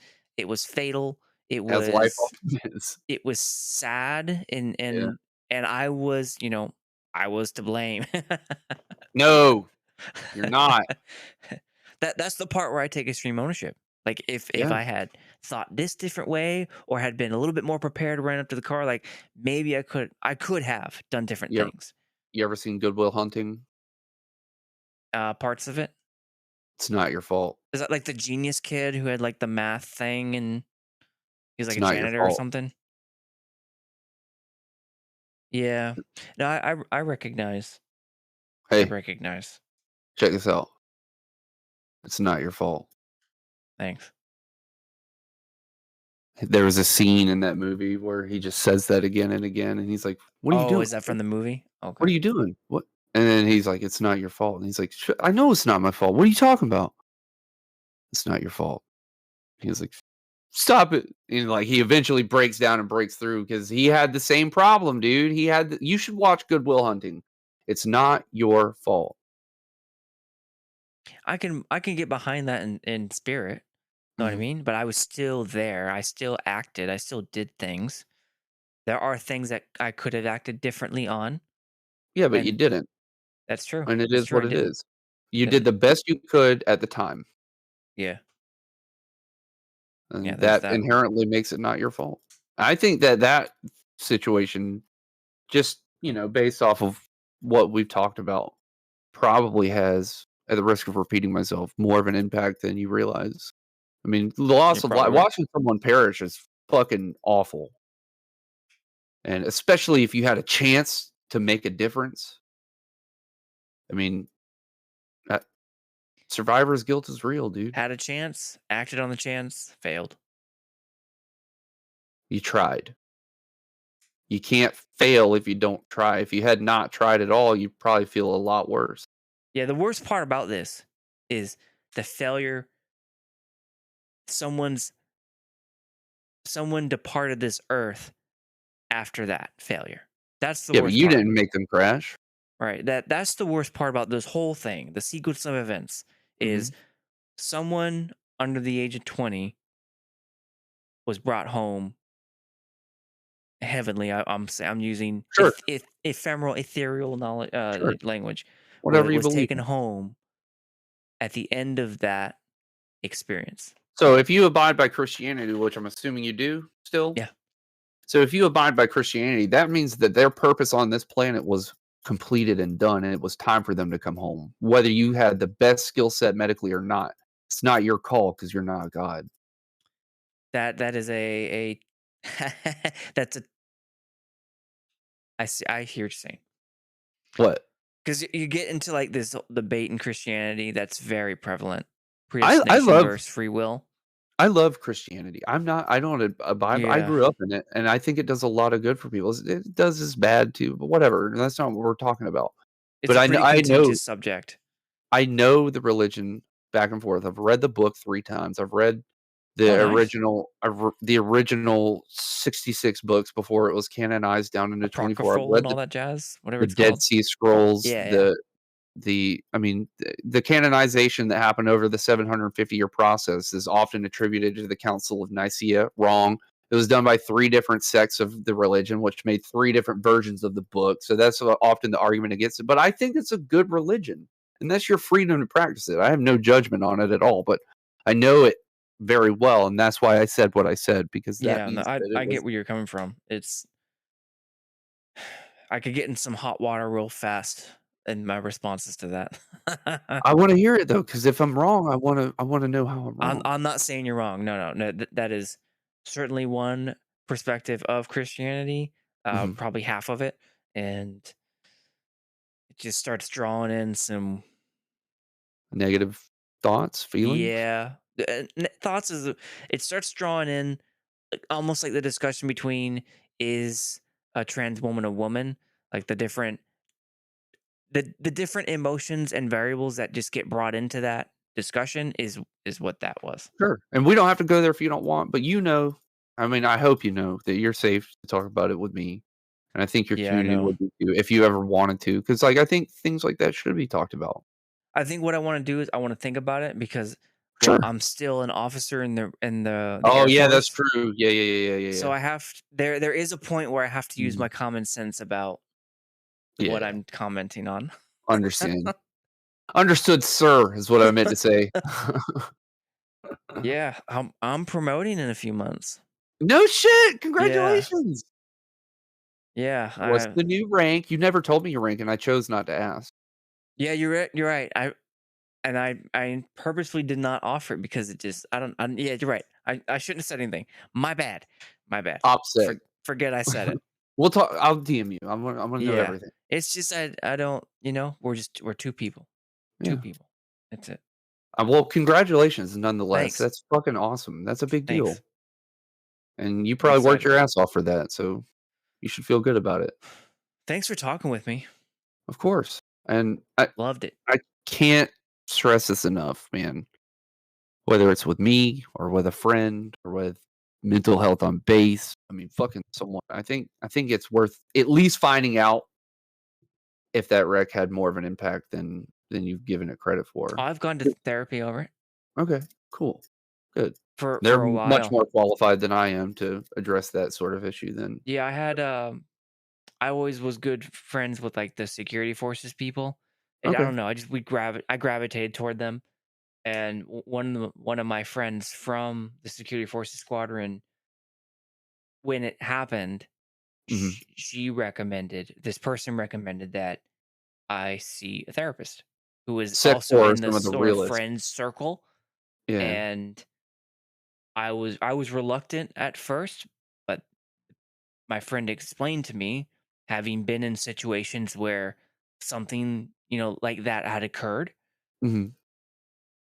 B: fatal, it
A: as life
B: was
A: often is.
B: it was sad,
A: Yeah.
B: and I was, I was to blame.
A: No, you're not.
B: That's the part where I take extreme ownership. Like, if
A: Yeah.
B: I had thought this different way or had been a little bit more prepared to run up to the car, like, maybe I could have done different
A: You ever
B: things.
A: you ever seen Good Will Hunting?
B: Parts of it.
A: It's not your fault.
B: Is that like the genius kid who had like the math thing and he's like
A: It's
B: a
A: not your
B: janitor or
A: fault.
B: something? Yeah. No, I recognize. I
A: Hey,
B: recognize.
A: check this out. It's not your fault.
B: Thanks.
A: There was a scene in that movie where he just says that again and again, and he's like, "What are you
B: Oh,
A: doing?
B: is that from the movie?
A: What
B: Okay.
A: are you doing? What?" And then he's like, "It's not your fault." And he's like, I know it's not my fault. What are you talking about? It's not your fault." He was like, "Stop it!" And like he eventually breaks down and breaks through because he had the same problem, dude. You should watch Good Will Hunting. It's not your fault.
B: I can get behind that in spirit. Know what I
A: Mhm.
B: mean? But I was still there. I still acted. I still did things. There are things that I could have acted differently on,
A: Yeah, but you
B: and
A: didn't,
B: that's true.
A: and it
B: That's
A: is
B: true.
A: what
B: I
A: it
B: didn't.
A: is. You did
B: Didn't.
A: the best you could at the time,
B: Yeah. Yeah.
A: and
B: There's
A: that
B: that.
A: inherently makes it not your fault. I think that situation, just, based off of what we've talked about, probably has, at the risk of repeating myself, more of an impact than you realize. I mean, the
B: You're
A: loss of
B: probably
A: life,
B: right.
A: watching someone perish is fucking awful, and especially if you had a chance to make a difference. I mean, that survivor's guilt is real, dude.
B: Had a chance, acted on the chance, failed.
A: You tried. You can't fail if you don't try. If you had not tried at all, you'd probably feel a lot worse.
B: Yeah, the worst part about this is the failure. Someone's someone departed this earth after that failure. That's the
A: Yeah, but
B: worst
A: you
B: part,
A: didn't make them crash.
B: right? That's the worst part about this whole thing. The sequence of events is
A: Mhm.
B: someone under the age of 20 was brought home heavenly. I'm using
A: Sure,
B: ephemeral, ethereal knowledge,
A: sure.
B: language.
A: Whatever you
B: Was
A: believe
B: taken
A: in.
B: home at the end of that experience.
A: So if you abide by Christianity, which I'm assuming you do still,
B: Yeah,
A: so if you abide by Christianity, that means that their purpose on this planet was completed and done, and it was time for them to come home. Whether you had the best skill set medically or not, it's not your call because you're not a god.
B: that is that's a I see. I hear what you're saying.
A: What?
B: Because you get into like this debate in Christianity that's very prevalent:
A: I
B: predestination
A: love
B: versus free will.
A: I love Christianity. I don't abide I
B: Yeah,
A: grew up in it, and I think it does a lot of good for people. It does its bad too, but whatever. That's not what we're talking about.
B: it's
A: But
B: a pretty
A: I know
B: contentious subject.
A: I know the religion back and forth. I've read the book 3 times. I've read
B: Oh, nice.
A: the original 66 books before it was canonized down into 24. I've
B: Apocryphal
A: read
B: and all that jazz, whatever
A: the
B: it's
A: Dead
B: called.
A: Sea Scrolls,
B: Yeah, yeah.
A: I mean, the canonization that happened over the 750-year process is often attributed to the Council of Nicaea. Wrong. It was done by 3 different sects of the religion, which made 3 different versions of the book. So that's often the argument against it. But I think it's a good religion, and that's your freedom to practice it. I have no judgment on it at all, but I know it very well, and that's why I said what I said, because that
B: Yeah, no,
A: means
B: I
A: that it
B: I get
A: was
B: where you're coming from. I could get in some hot water real fast in my responses to that.
A: I wanna hear it though, because if I'm wrong, I wanna know how I'm
B: I'm
A: wrong.
B: I'm not saying you're wrong. No, no, no. That is certainly one perspective of Christianity.
A: Mhm.
B: Probably half of it, and it just starts drawing in some,
A: Negative thoughts, feelings?
B: yeah, thoughts. It starts drawing in almost like the discussion between, is a trans woman a woman, like the different emotions and variables that just get brought into that discussion is what that was.
A: Sure, and we don't have to go there if you don't want, but I mean, I hope you know that you're safe to talk about it with me, and I think your
B: Yeah,
A: community
B: no.
A: would be too, if you ever wanted to, because like, I think things like that should be talked about.
B: I think what I wanna do is I wanna think about it because, well,
A: Sure.
B: I'm still an officer in the
A: Oh,
B: Air
A: yeah, that's
B: Force,
A: true. Yeah, yeah, yeah, yeah, yeah,
B: so
A: yeah.
B: I have there is a point where I have to use
A: Mhm.
B: my common sense about what
A: Yeah,
B: I'm commenting on.
A: understand. Understood, sir, is what I meant to say.
B: Yeah, I'm promoting in a few months.
A: No shit!
B: Yeah.
A: Congratulations!
B: Yeah,
A: What's
B: I
A: the new rank? You never told me your rank, and I chose not to ask.
B: yeah, you're right. I purposely did not offer it because it just I don't yeah, you're right. I shouldn't have said anything. My bad. My bad.
A: Opposite.
B: Forget I said it.
A: We'll talk. I'll DM you. I wanna know
B: Yeah.
A: everything.
B: It's just I don't, we're two people. Two
A: Yeah.
B: people. That's it.
A: Well, congratulations nonetheless.
B: Thanks.
A: That's fucking awesome. That's a big
B: Thanks.
A: deal, and you
B: I'm
A: probably worked
B: excited.
A: your ass off for that, so you should feel good about it.
B: Thanks for talking with me.
A: Of course, and
B: Loved it.
A: I can't stress this enough, man. Whether it's with me or with a friend or with mental health on base, I mean, fucking someone. I think it's worth at least finding out if that wreck had more of an impact than you've given it credit for.
B: I've gone to
A: Yep.
B: therapy over it
A: Okay, cool, good. They're
B: for a
A: much
B: while.
A: more qualified than I am to address that sort of issue than
B: Yeah, I always was good friends with like the security forces people. And I
A: okay.
B: don't know, I gravitated toward them. And one of my friends from the security forces squadron, when it happened,
A: Mhm.
B: she recommended this person recommended that I see a therapist who is
A: Sec
B: also
A: 4 are
B: in
A: some
B: this
A: of the
B: sort of
A: realest.
B: friends circle.
A: Yeah.
B: And I was reluctant at first, but my friend explained to me, having been in situations where something, like that had occurred
A: Mhm.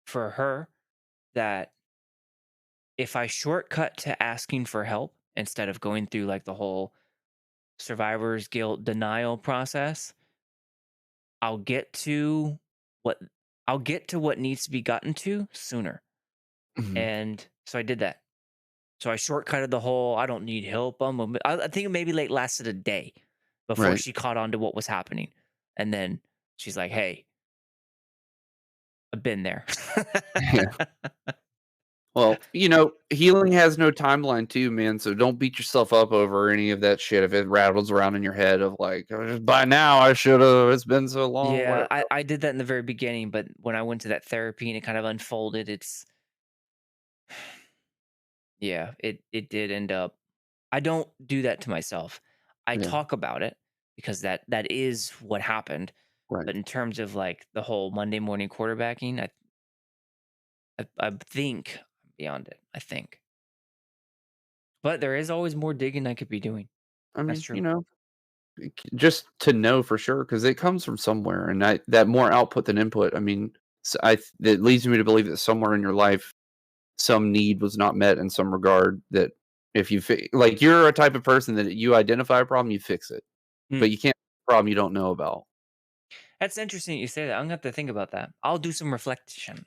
B: for her, that if I shortcut to asking for help instead of going through like the whole survivor's guilt denial process, I'll get to what I'll get to what needs to be gotten to sooner.
A: Mhm.
B: And so I did that. So I shortcutted the whole I don't need help. I think it maybe like lasted a day before
A: Right.
B: she caught on to what was happening. And then she's like, "Hey, I've been there."
A: Yeah. Well, healing has no timeline too, man, so don't beat yourself up over any of that shit if it rattles around in your head of like, by now I should've, it's been so long,"
B: Yeah,
A: whatever.
B: I did that in the very beginning, but when I went to that therapy and it kind of unfolded, yeah, it did end up. I don't do that to myself. I
A: Yeah,
B: talk about it because that is what happened.
A: right.
B: But in terms of like the whole Monday morning quarterbacking, I think I'm beyond it. I think, but there is always more digging I could be doing.
A: I
B: That's
A: mean,
B: true.
A: just to know for sure because it comes from somewhere, and that more output than input, I mean, that leads me to believe that somewhere in your life, some need was not met in some regard that if you like, you're a type of person that you identify a problem, you fix it,
B: Hmm.
A: but you can't fix a problem you don't know about.
B: That's interesting you say that. I'm gonna have to think about that. I'll do some reflection.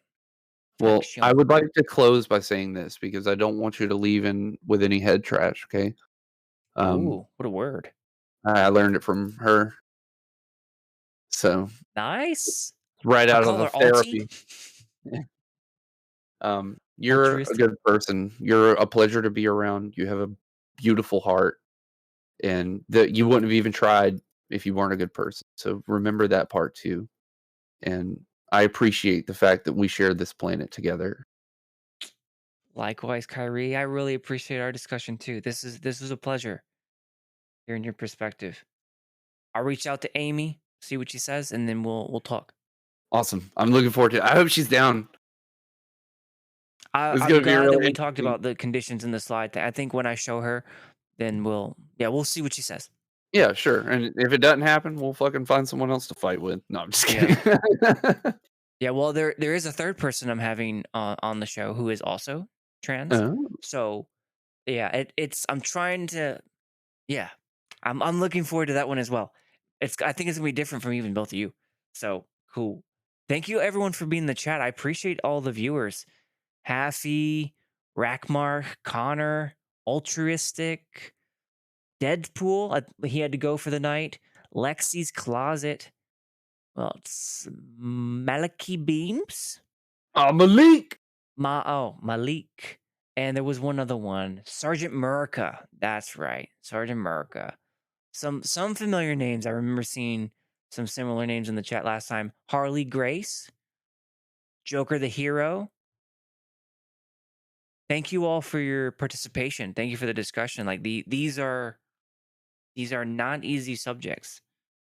A: Well, I
B: Reflection.
A: would like to close by saying this because I don't want you to leave in with any head trash, okay? Um,
B: Ooh, what a word.
A: I learned it from her, so
B: Nice.
A: right
B: I'll
A: out of
B: call
A: the
B: her Alti.
A: therapy. You're a
B: Altruistic.
A: good person. You're a pleasure to be around. You have a beautiful heart, and that you wouldn't have even tried if you weren't a good person. So remember that part too. And I appreciate the fact that we shared this planet together.
B: Likewise, Kyrie. I really appreciate our discussion too. This was a pleasure hearing your perspective. I'll reach out to Amy, see what she says, and then we'll talk.
A: Awesome. I'm looking forward to it. I hope she's down. It's
B: I'm
A: gonna be
B: glad that
A: really
B: we talked
A: interesting.
B: about the conditions in the slide. I think when I show her, then we'll see what she says.
A: Yeah, sure. And if it doesn't happen, we'll fucking find someone else to fight with. No, I'm just
B: Yeah.
A: kidding.
B: Yeah, well, there is a third person I'm having on the show who is also trans.
A: Oh,
B: So yeah, it's I'm trying to yeah, I'm looking forward to that one as well. I think it's gonna be different from even both of you. So cool. Thank you everyone for being in the chat. I appreciate all the viewers. Haffy, Rackmark, Connor, Altruistic, Deadpool. He had to go for the night. Lexi's Closet. Well, it's Malachi Beams.
A: Malik.
B: Malik. And there was one other one. Sergeant Murica. That's right. Sergeant Murica. Some familiar names. I remember seeing some similar names in the chat last time. Harley Grace, Joker the Hero. Thank you all for your participation. Thank you for the discussion. Like these are not easy subjects.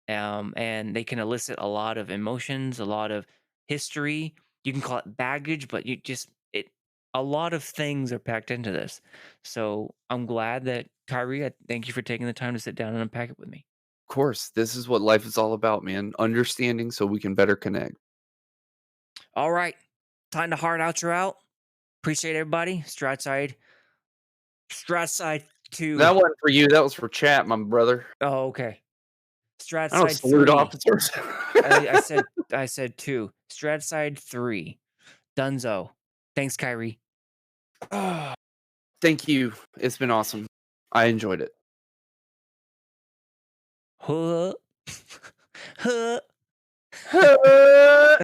B: And they can elicit a lot of emotions, a lot of history. You can call it baggage, but a lot of things are packed into this. So I'm glad that Kyrie, thank you for taking the time to sit down and unpack it with me.
A: Of course, this is what life is all about, man. Understanding so we can better connect.
B: All right. Time to hard outro out. Appreciate everybody. Strat side two.
A: That wasn't for you. That was for chat, my brother.
B: Oh, okay. Strat
A: I don't
B: side
A: salute
B: three.
A: officers.
B: I said two. Strat side three. Dunzo. Thanks, Kyrie.
A: Ah, thank you. It's been awesome. I enjoyed it.
B: Huh. Huh.